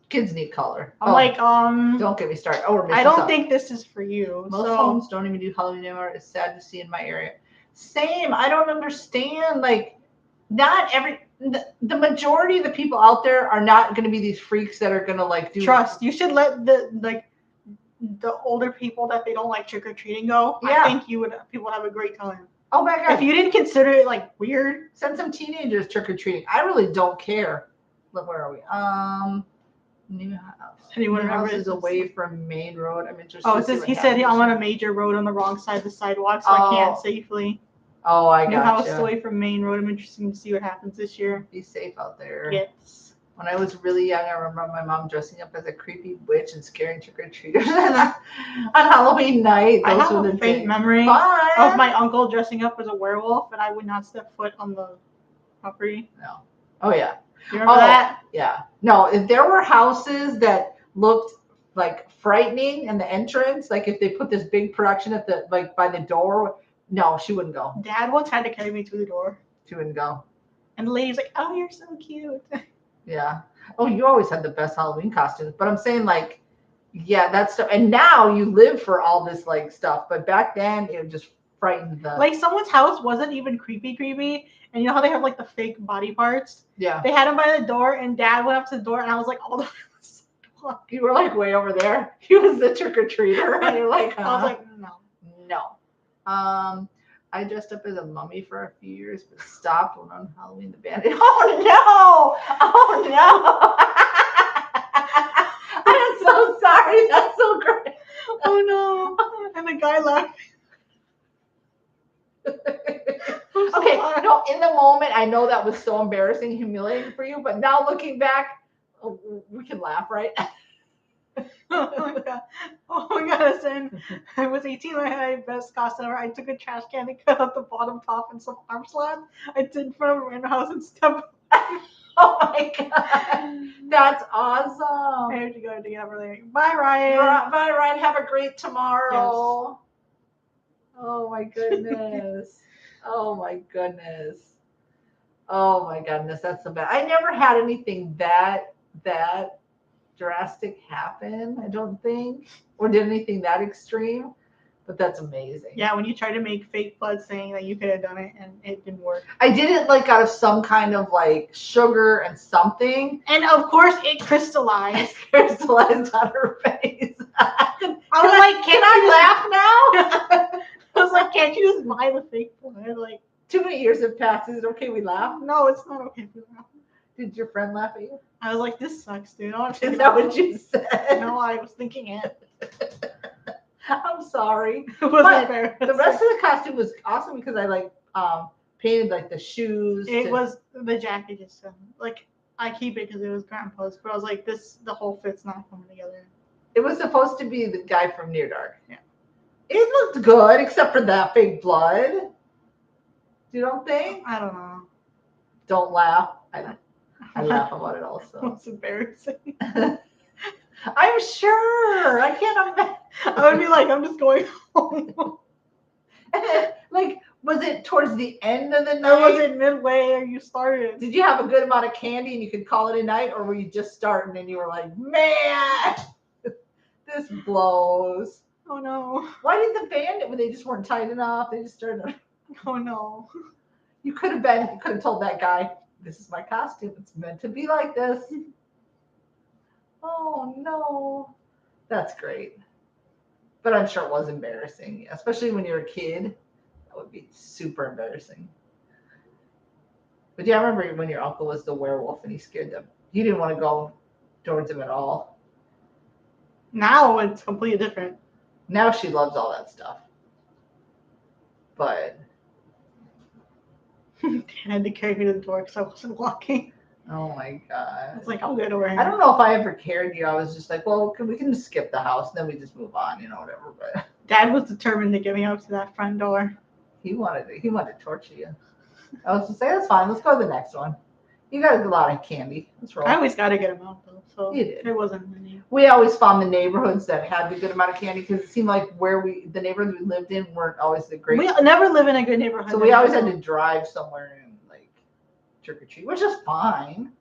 Kids need color. I'm like, don't get me started. Oh, we're missing I don't something. think this is for you. Most homes don't even do Halloween anymore. It's sad to see in my area. Same. I don't understand. Like, not the majority of the people out there are not going to be these freaks that are going to like do. Trust. You should let the older people that they don't like trick or treating go. Yeah. I think people would have a great time. Oh my god. If you didn't consider it like weird, send some teenagers trick or treating. I really don't care. Look, where are we? New house. Anyone New house remember is away from main road. I'm interested. Oh, it says he said I'm on a major road on the wrong side of the sidewalk, so I can't safely. Oh, I got New house away from main road. I'm interested to see what happens this year. Be safe out there. Yes. When I was really young, I remember my mom dressing up as a creepy witch and scaring trick-or-treaters on Halloween night. I have a faint memory of my uncle dressing up as a werewolf, and I would not step foot on the property. No. Oh, yeah. You remember that? Yeah. No, if there were houses that looked like frightening in the entrance, like if they put this big production at the like by the door, no, she wouldn't go. Dad once had to carry me to the door. She wouldn't go. And the lady's like, "Oh, you're so cute." Yeah. Oh, you always had the best Halloween costumes, but I'm saying like, yeah, that's stuff. And now you live for all this like stuff, but back then it just frightened the. Like someone's house wasn't even creepy. And you know how they have like the fake body parts? Yeah. They had them by the door, and Dad went up to the door, and I was like, all the. You were like way over there. He was the trick or treater, and you're like, huh? I was like, no. I dressed up as a mummy for a few years, but stopped when on Halloween the Bandit. Oh no! I'm so sorry. That's so great. Oh no! And the guy laughed. Okay, no, in the moment, I know that was so embarrassing, humiliating for you, but now looking back, we can laugh, right? Oh my god, listen. I was 18 when I had my best costume ever. I took a trash can and cut out the bottom top and some arm slats. I did in front of a random house and stepped. Oh my god. That's awesome. I have to go to get up early. Bye, Ryan. Bye, Ryan. Have a great tomorrow. Yes. Oh my goodness. Oh my goodness. Oh my goodness. That's so bad. I never had anything that drastic happen, I don't think, or did anything that extreme, but that's amazing. Yeah, when you try to make fake blood saying that you could have done it and it didn't work. I did it like out of some kind of like sugar and something. And of course it crystallized. Crystallized on her face. I was like, can I laugh now? I was like, can't you just buy the fake blood? Like, too many years have passed. Is it okay we laugh? No, it's not okay if we laugh. Did your friend laugh at you? I was like, this sucks, dude. Is that what you said? No, I was thinking it. I'm sorry. It wasn't fair. The rest of the costume was awesome because I like painted like the shoes. It was the jacket just like I keep it because it was grandpa's, but I was like, the whole fit's not coming together. It was supposed to be the guy from Near Dark. Yeah. It looked good except for that fake blood. You don't think? I don't know. Don't laugh. I laugh about it also. It's embarrassing. I'm sure. I can't imagine. I would be like, I'm just going home. Like, was it towards the end of the night? Or was it midway or you started? Did you have a good amount of candy and you could call it a night? Or were you just starting and you were like, man, this blows. Oh no. Why did the bandit, when they just weren't tight enough, they just started. Oh no. You could have told that guy, this is my costume. It's meant to be like this. Oh no. That's great. But I'm sure it was embarrassing, especially when you're a kid. That would be super embarrassing. But yeah, I remember when your uncle was the werewolf and he scared them. You didn't want to go towards him at all. Now it's completely different. Now she loves all that stuff. But I had to carry her to the door because I wasn't walking. Oh my god. I was like, I'll get over here. I don't know if I ever carried you. I was just like, well, we can just skip the house and then we just move on, whatever. But Dad was determined to get me up to that front door. he wanted to torture you. I was just like, that's fine. Let's go to the next one. You got a lot of candy. Let's roll. I always got to get him out though, so You did. There wasn't many. We always found the neighborhoods that had the good amount of candy because it seemed like the neighborhoods we lived in weren't always the great. We never live in a good neighborhood. So we always had to drive somewhere and like trick or treat, which is fine.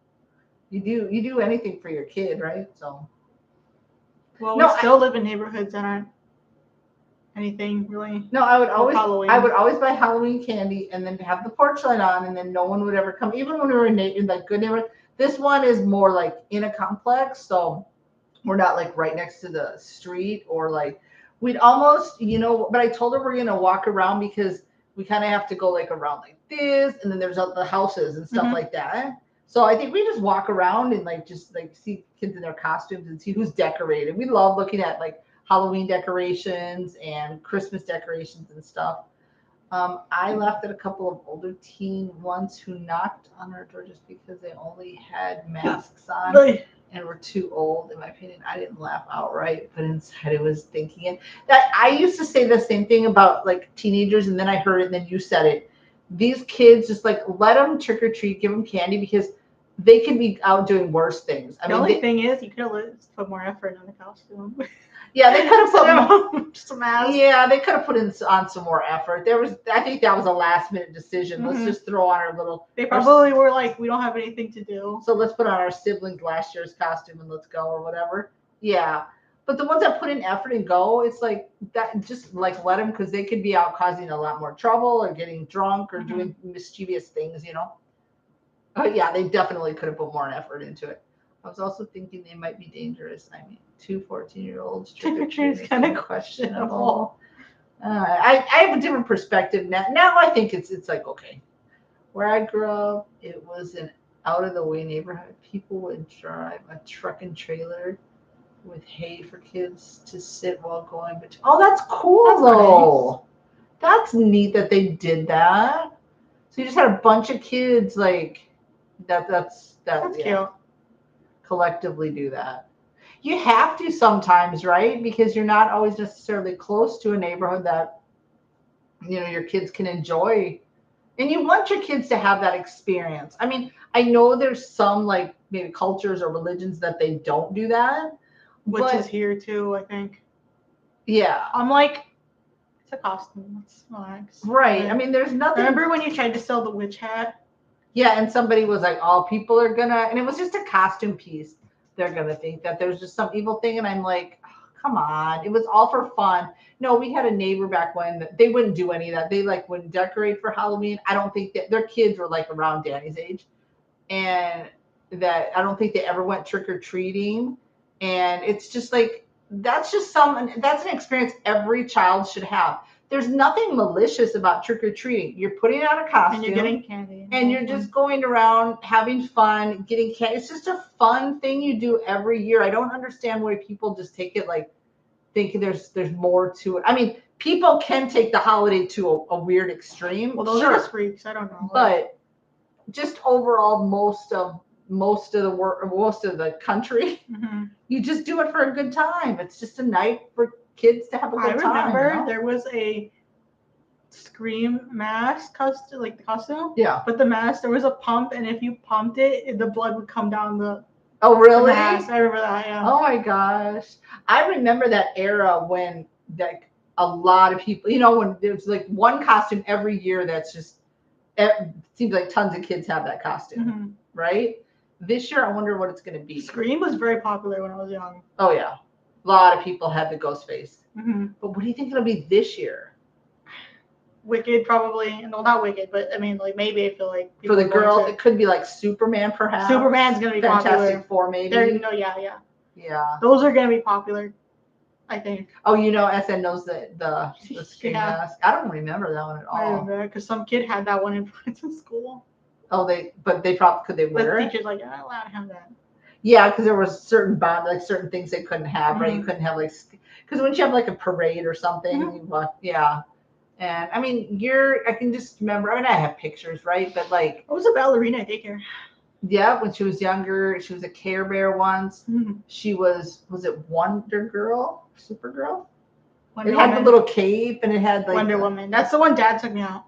You do anything for your kid, right? So. Well, we still live in neighborhoods that aren't anything really. No, I would always buy Halloween candy and then have the porch light on, and then no one would ever come. Even when we were in like good neighborhood. This one is more like in a complex, so we're not like right next to the street or like we'd almost, but I told her we're gonna walk around because we kind of have to go like around like this, and then there's the houses and stuff like that. So I think we just walk around and like just like see kids in their costumes and see who's decorated. We love looking at like Halloween decorations and Christmas decorations and stuff. I laughed at a couple of older teen ones who knocked on our door just because they only had masks on and were too old. In my opinion, I didn't laugh outright, but inside I was thinking it. That I used to say the same thing about like teenagers, and then I heard it, and then you said it. These kids, just like let them trick or treat, give them candy because they can be out doing worse things. The only thing is, you could have put more effort on the costume. Yeah, they could have put some mask. Yeah, they could have put on some more effort. I think that was a last minute decision. Let's just throw on our little. They probably were like, we don't have anything to do, so let's put on our siblings last year's costume and let's go or whatever. Yeah, but the ones that put in effort and go, it's like that. Just like let them because they could be out causing a lot more trouble or getting drunk or doing mischievous things, But yeah, they definitely could have put more effort into it. I was also thinking they might be dangerous. I mean, 2 14-year-olds trick-or-treat is kind of questionable. I have a different perspective now. Now I think it's like, okay. Where I grew up, it was an out-of-the-way neighborhood. People would drive a truck and trailer with hay for kids to sit while going between. Oh, that's cool, though. Nice. That's neat that they did that. So you just had a bunch of kids like that. That's cute. Collectively do that. You have to sometimes, right? Because you're not always necessarily close to a neighborhood that your kids can enjoy, and you want your kids to have that experience. I mean, I know there's some like maybe cultures or religions that they don't do that, which is here too, I think. Yeah, I'm like, it's a costume. Let's relax. Right. I mean, there's nothing. Remember when you tried to sell the witch hat? Yeah, and somebody was like, "Oh, people are gonna," and it was just a costume piece. They're gonna think that there's just some evil thing, and I'm like, oh, come on, it was all for fun. No, we had a neighbor back when they wouldn't do any of that. They like wouldn't decorate for Halloween. I don't think that their kids were like around Danny's age, and that I don't think they ever went trick or treating. And it's just like that's an experience every child should have. There's nothing malicious about trick-or-treating. You're putting on a costume. And you're getting candy. And you're just going around having fun, getting candy. It's just a fun thing you do every year. I don't understand why people just take it like, think there's more to it. I mean, people can take the holiday to a weird extreme. Well, those are just freaks. I don't know. But just overall, most of the country, you just do it for a good time. It's just a night for kids to have a good time. I remember there was a Scream mask costume, like the costume. Yeah. But the mask, there was a pump, and if you pumped it, the blood would come down the. Oh, really? The mask. I remember that. Yeah. Oh my gosh, I remember that era when like a lot of people, when there's like one costume every year that's just. It seems like tons of kids have that costume, right? This year, I wonder what it's going to be. Scream was very popular when I was young. Oh yeah. A lot of people had the ghost face. But what do you think it'll be this year? Wicked, probably. No, not Wicked, but I mean, like maybe I feel like for the girls, it could be like Superman, perhaps. Superman's gonna be Fantastic popular. Four, maybe. Yeah. Those are gonna be popular, I think. Oh, SN knows the Scream mask. I don't remember that one at all. I remember because some kid had that one in school. Oh, they probably could they wear it? The teacher's like, you're not allowed to have that. Yeah, because there was certain things they couldn't have, right? You couldn't have because when you have like a parade or something, And I mean, I can just remember, I mean, I have pictures, right? But like, I was a ballerina at daycare. yeah, when she was younger, she was a Care Bear once. Mm-hmm. She was it Wonder Girl? Supergirl? Wonder It had Woman. the little cape and it had like Wonder Woman. That's the one Dad took me out.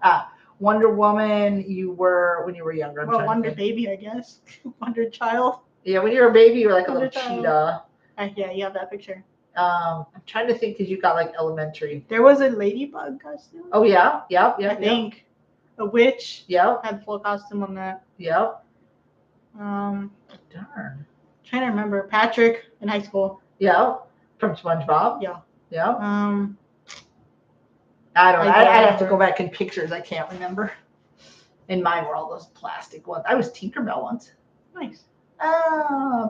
Wonder Woman, you were when you were younger. Well, Wonder Baby, I guess. Wonder Child. Yeah, when you were a baby, you were like Wonder a little Child. cheetah. Yeah, you have that picture. I'm trying to think because you got like elementary. There was a ladybug costume. Oh yeah, yep. I think a witch. Yep. Had full costume on that. Yep. Darn. Trying to remember Patrick in high school. Yep. From SpongeBob. Yeah. Yep. I I'd have to go back in pictures. I can't remember. And mine were all those plastic ones. I was Tinkerbell once. Nice.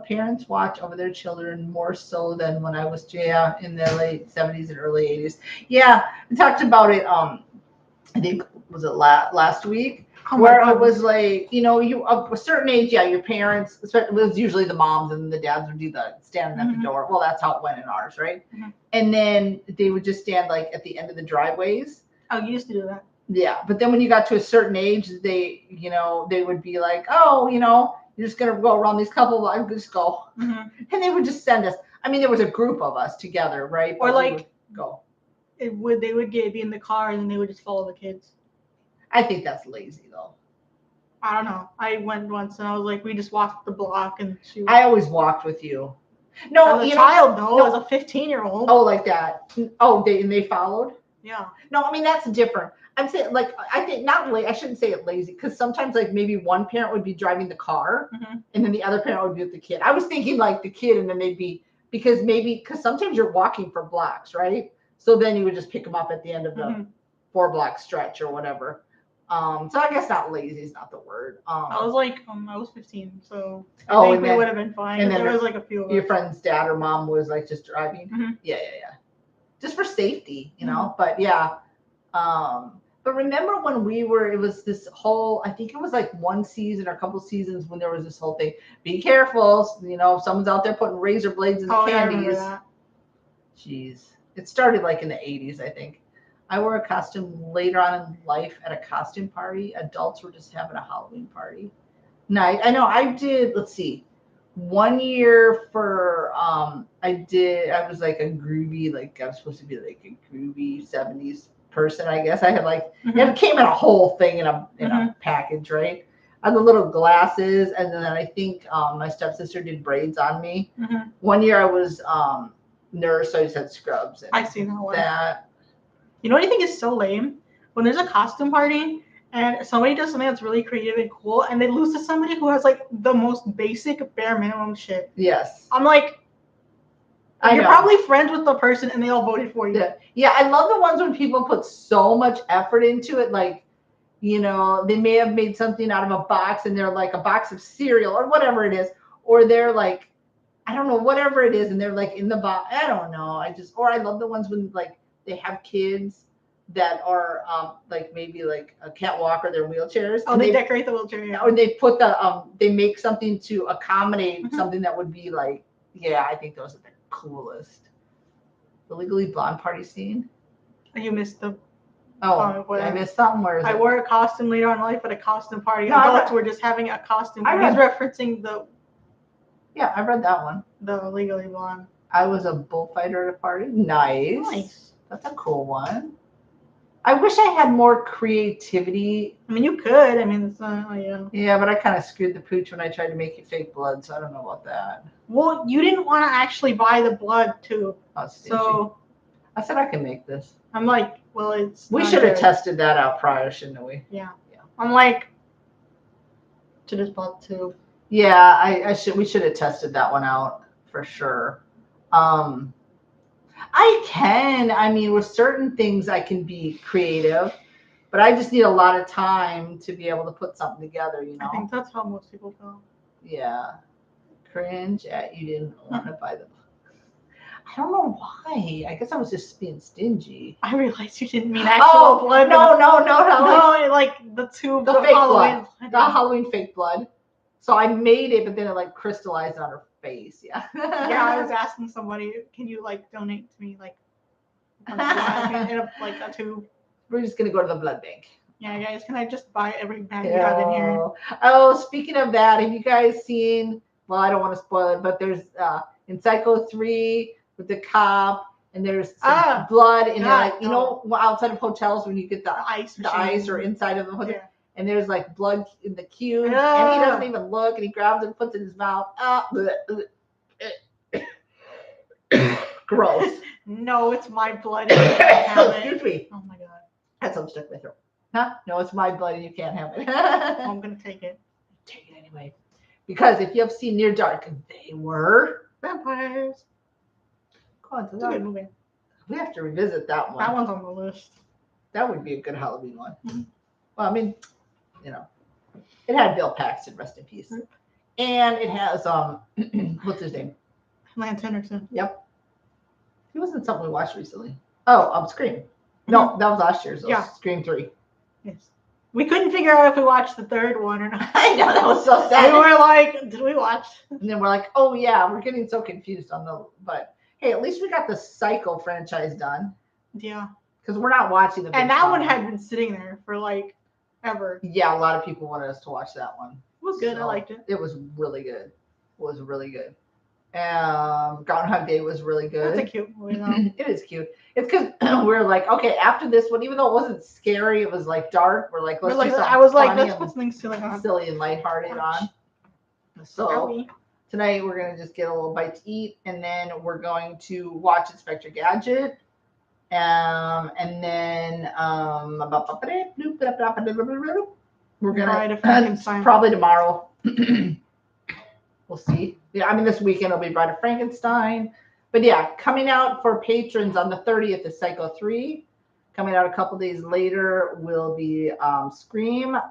Parents watch over their children more so than when I was in the late 70s and early 80s. Yeah, we talked about it. I think was it last week, where it was like, you know, you up a certain age, yeah, your parents, it was usually the moms and the dads would do the standing at the door. Well, that's how it went in ours, right? Mm-hmm. And then they would just stand like at the end of the driveways. Oh, you used to do that. Yeah, but then when you got to a certain age, they would be like, oh, you're just gonna go around these couple blocks, just go, and they would just send us. I mean, there was a group of us together, right? Or like go. They would be in the car and then they would just follow the kids. I think that's lazy though. I don't know. I went once and I was like, we just walked the block and I always walked with you. No, as a child, no, as a 15-year-old. Oh, like that. Oh, they followed. Yeah. No, I mean that's different. I'm saying like I think not I shouldn't say it lazy because sometimes like maybe one parent would be driving the car and then the other parent would be with the kid. I was thinking like the kid and then they'd be because sometimes you're walking for blocks, right? So then you would just pick them up at the end of the 4-block stretch or whatever. So I guess not lazy is not the word. I was 15, so I think we would have been fine. And then there was like a few of your friend's dad or mom was like just driving. Yeah. Just for safety, But yeah. But remember when it was this whole, I think it was like one season or a couple seasons when there was this whole thing. Be careful, if someone's out there putting razor blades in the candies. I remember that. Jeez. It started like in the 80s, I think. I wore a costume later on in life at a costume party. Adults were just having a Halloween party. Night. I know I did, let's see. 1 year for I was like a groovy, like I was supposed to be like a groovy 70s person, I guess. I had like it came in a whole thing in a package, right? I had the little glasses, and then I think my stepsister did braids on me. 1 year I was nurse, so I just had scrubs. And I seen that one. You know what I think is so lame? When there's a costume party and somebody does something that's really creative and cool, and they lose to somebody who has like the most basic bare minimum shit. Yes. I'm like, you're probably friends with the person and they all voted for you. Yeah, I love the ones when people put so much effort into it. Like, they may have made something out of a box and they're like a box of cereal or whatever it is. Or they're like, I don't know, whatever it is. And they're like in the box. I don't know. I love the ones when like they have kids that are like maybe like a can't walk or they're wheelchairs. Oh, they decorate the wheelchair. Yeah. Or they put they make something to accommodate something that would be like, yeah, I think those are the coolest. The Legally Blonde party scene. You missed the. I missed something. Where is I wore a costume later on in life at a costume party. Adults were just having a costume. He's referencing the. Yeah, I read that one. The Legally Blonde. I was a bullfighter at a party. Nice. That's a cool one. I wish I had more creativity. I mean, you could. I mean, it's not. Yeah, but I kind of screwed the pooch when I tried to make it fake blood, so I don't know about that. Well, you didn't want to actually buy the blood too. So I said I can make this. I'm like, well, it's. We should have tested that out prior, shouldn't we? Yeah. I'm like, to this blood too. Yeah, we should have tested that one out for sure. I mean, with certain things I can be creative, but I just need a lot of time to be able to put something together, I think that's how most people feel. Yeah. Cringe at you didn't want to buy the book. I don't know why. I guess I was just being stingy. I realized you didn't mean actual blood. No, like the tube. The fake blood. The Halloween fake blood. So I made it, but then it like crystallized on her face. Yeah. Yeah, I was asking somebody, can you like donate to me like a tube? We're just gonna go to the blood bank. Yeah, guys, can I just buy every bag you got in here? Oh, speaking of that, have you guys seen? Well, I don't want to spoil it, but there's in Psycho 3 with the cop, and there's some blood, and they're like, you know, outside of hotels when you get the ice or inside of the hotel, and there's like blood in the cube, and he doesn't even look, and he grabs it and puts it in his mouth. Gross. No, it's my blood. Excuse me. Oh my god. That's something stuck in my throat. Huh? No, it's my blood and you can't have it. I'm gonna take it. Take it anyway. Because if you have seen Near Dark, they were vampires. Go on, good movie. We have to revisit that one. That one's on the list. That would be a good Halloween one. Mm-hmm. Well, I mean, you know, it had Bill Paxton, rest in peace. Mm-hmm. And it has what's his name? Lance Henriksen. Yep. He was in something we watched recently. Oh, Scream. No, that was last year's. Yeah. Scream 3. Yes. We couldn't figure out if we watched the third one or not. I know, that was so sad. We were like, did we watch? And then we're like, oh yeah, we're getting so confused on the, but hey, at least we got the Psycho franchise done. Yeah. Because we're not watching the And that one had been sitting there for like ever. Yeah, a lot of people wanted us to watch that one. It was good. So I liked it. It was really good. It was really good. Groundhog Day was really good. That's a cute movie though. It is cute. It's because we're like, okay, after this one, even though it wasn't scary, it was like dark. We're like, let's do something I was like, let's put something silly and lighthearted on. So tonight we're gonna just get a little bite to eat, and then we're going to watch Inspector Gadget, and then we're gonna probably tomorrow. We'll see. Yeah, I mean, this weekend will be Bride of Frankenstein. But yeah, coming out for patrons on the 30th is Psycho 3. Coming out a couple days later will be Scream 4.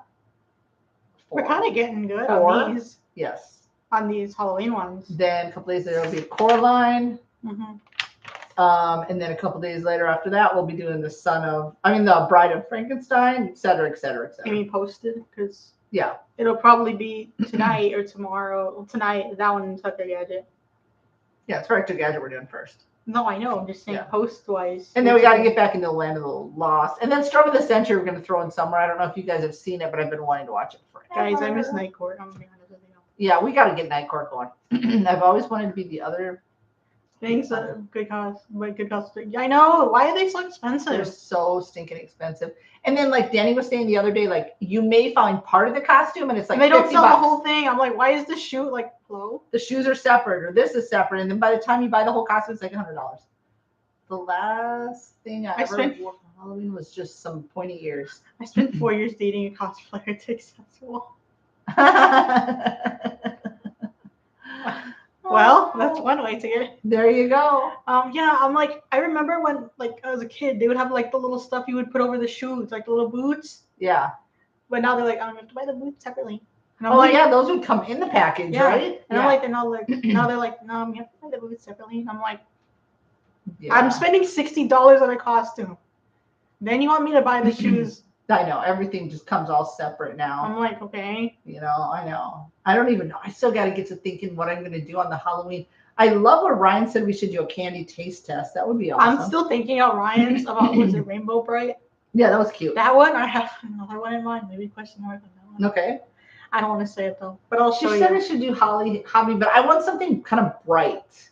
We're kind of getting good on these. Yes. On these Halloween ones. Then a couple days later will be Coraline. Mm-hmm. And then a couple days later after that, we'll be doing the Bride of Frankenstein, et cetera, et cetera, et cetera. Can you post it? Because yeah. It'll probably be tonight or tomorrow. Well, tonight, that one in Inspector Gadget. Yeah, Inspector Gadget we're doing first. No, I know. I'm just saying post-wise. And then we got to get back into the Land of the Lost. And then Storm of the Century we're going to throw in somewhere. I don't know if you guys have seen it, but I've been wanting to watch it forever. Guys, I miss Night Court. I'm going to be honest with you. Yeah, we got to get Night Court going. I've always wanted to be the other. Thanks, good cause. Good cause. I know. Why are they so expensive? They're so stinking expensive. And then, like Danny was saying the other day, like you may find part of the costume, and it's like and they don't sell the whole thing. I'm like, why is the shoe like low? The shoes are separate, or this is separate, and then by the time you buy the whole costume, it's like $100. The last thing I ever wore for Halloween was just some pointy ears. I spent 4 years dating a cosplayer to accessible. Well, that's one way to get it. There you go. Yeah, I'm like, I remember when, like, as a kid, they would have like the little stuff you would put over the shoes, like the little boots. Yeah. But now they're like, I don't have to buy the boots separately. And I'm yeah, those would come in the package, right? And I'm like, now they're like, no, you have to buy the boots separately. And I'm like, I'm spending $60 on a costume. Then you want me to buy the shoes? I know, everything just comes all separate now. I'm like, okay. You know, I know. I don't even know. I still got to get to thinking what I'm going to do on the Halloween. I love what Ryan said we should do a candy taste test. That would be awesome. I'm still thinking of Ryan's about, was it Rainbow Bright? Yeah, that was cute. That one, I have another one in mind. Maybe question mark on that one. Okay. I don't want to say it though, but I'll show you. She said I should do hobby, but I want something kind of bright.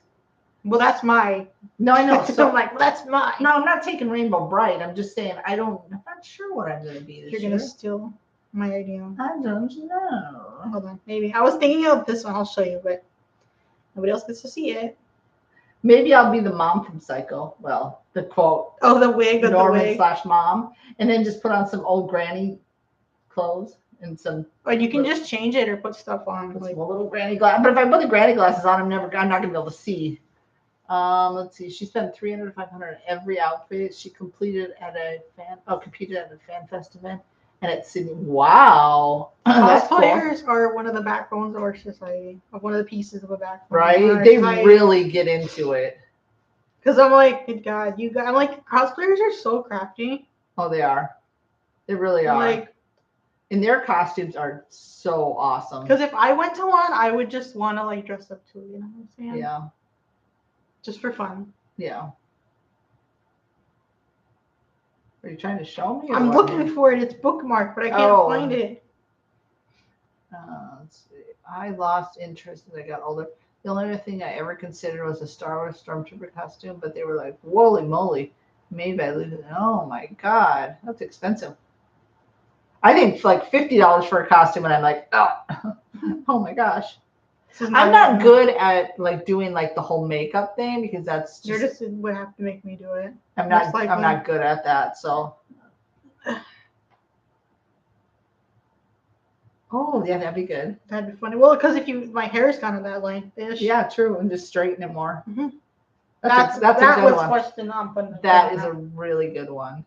Well, that's my. No, I know. So I'm like, well, that's mine. No, I'm not taking Rainbow Bright. I'm just saying I'm not sure what I'm going to be this year. You're going to steal my idea. I don't know. Hold on, maybe. I was thinking of this one. I'll show you, but nobody else gets to see it. Maybe I'll be the mom from Psycho. Well, the quote. Oh, the wig. Norman / mom. And then just put on some old granny clothes and some. Or you can just change it or put stuff on. Like a little granny glass. But if I put the granny glasses on, I'm not going to be able to see. Let's see. She spent $300 to $500 on every outfit. She competed at a fan fest event, and at Sydney. Wow, cosplayers are one of the backbones of our society. Of one of the pieces of a backbone. Right? They really get into it. Because I'm like, good God, you guys. I'm like, cosplayers are so crafty. Oh, they are. They really are. Like, and their costumes are so awesome. Because if I went to one, I would just want to like dress up too. You know what I'm saying? Yeah. Just for fun. Yeah. Are you trying to show me? or I'm what? looking for it. It's bookmarked, but I can't Oh. find it. Let's see. I lost interest as I got older. The only other thing I ever considered was a Star Wars Stormtrooper costume, but they were like, holy moly, made by Lucas. Oh my God, that's expensive. I think like $50 for a costume, and I'm like, oh, oh my gosh. I'm not good at like doing like the whole makeup thing because that's just. You just would have to make me do it. I'm not good at that, so. Oh, yeah, that'd be good. That'd be funny. Well, because my hair's kind of that length-ish. Yeah, true, and just straighten it more. Mm-hmm. That's a good one. That is a really good one.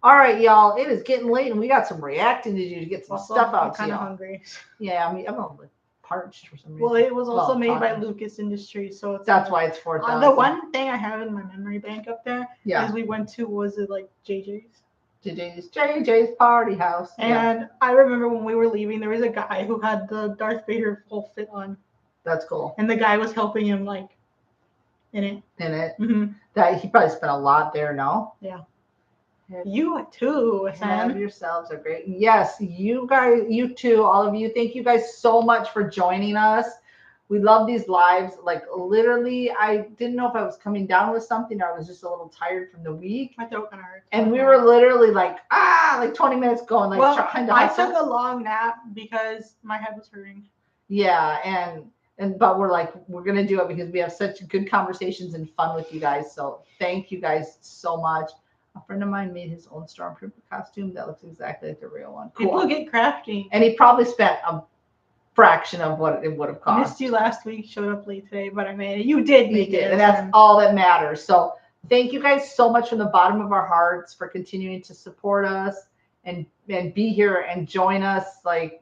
All right, y'all. It is getting late, and we got some reacting to do to get some stuff out. I'm kind of hungry. Yeah, I mean, I'm like parched for some reason. Well, it was also made by Lucas Industries, so it's that's why it's $4,000. The one thing I have in my memory bank up there is we went to like JJ's. JJ's Party House. And I remember when we were leaving, there was a guy who had the Darth Vader full fit on. That's cool. And the guy was helping him like in it. Mm-hmm. That he probably spent a lot there, no? Yeah. You too, Sam. Have yourselves a great. Yes, you guys, you too, all of you. Thank you guys so much for joining us. We love these lives. Like literally, I didn't know if I was coming down with something or I was just a little tired from the week. My throat kind of hurts. And we were literally like 20 minutes going, like trying to. I took a long nap because my head was hurting. Yeah, but we're gonna do it because we have such good conversations and fun with you guys. So thank you guys so much. A friend of mine made his own Stormtrooper costume that looks exactly like the real one. Cool. People get crafty. And he probably spent a fraction of what it would have cost. I missed you last week, showed up late today, but I made it. You did make it. And that's all that matters. So thank you guys so much from the bottom of our hearts for continuing to support us and be here and join us like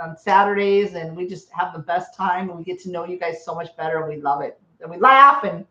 on Saturdays. And we just have the best time and we get to know you guys so much better. And we love it. And we laugh and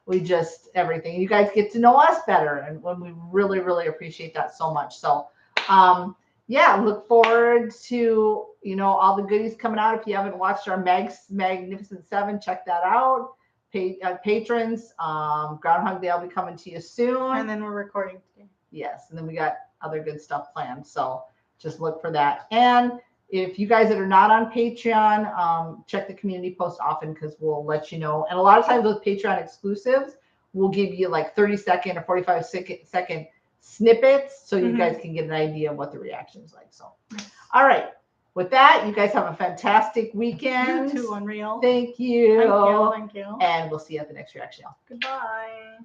we just everything. You guys get to know us better. And when we really, really appreciate that so much. So look forward to, all the goodies coming out. If you haven't watched our Magnificent 7, check that out. Patrons, Groundhog Day will be coming to you soon. And then we're recording today. Yes. And then we got other good stuff planned. So just look for that. And if you guys that are not on Patreon, check the community post often because we'll let you know. And a lot of times with Patreon exclusives, we'll give you like 30-second or 45-second snippets so you guys can get an idea of what the reaction is like. So, all right. With that, you guys have a fantastic weekend. You too, Unreal. Thank you. Thank you. And we'll see you at the next reaction. Goodbye.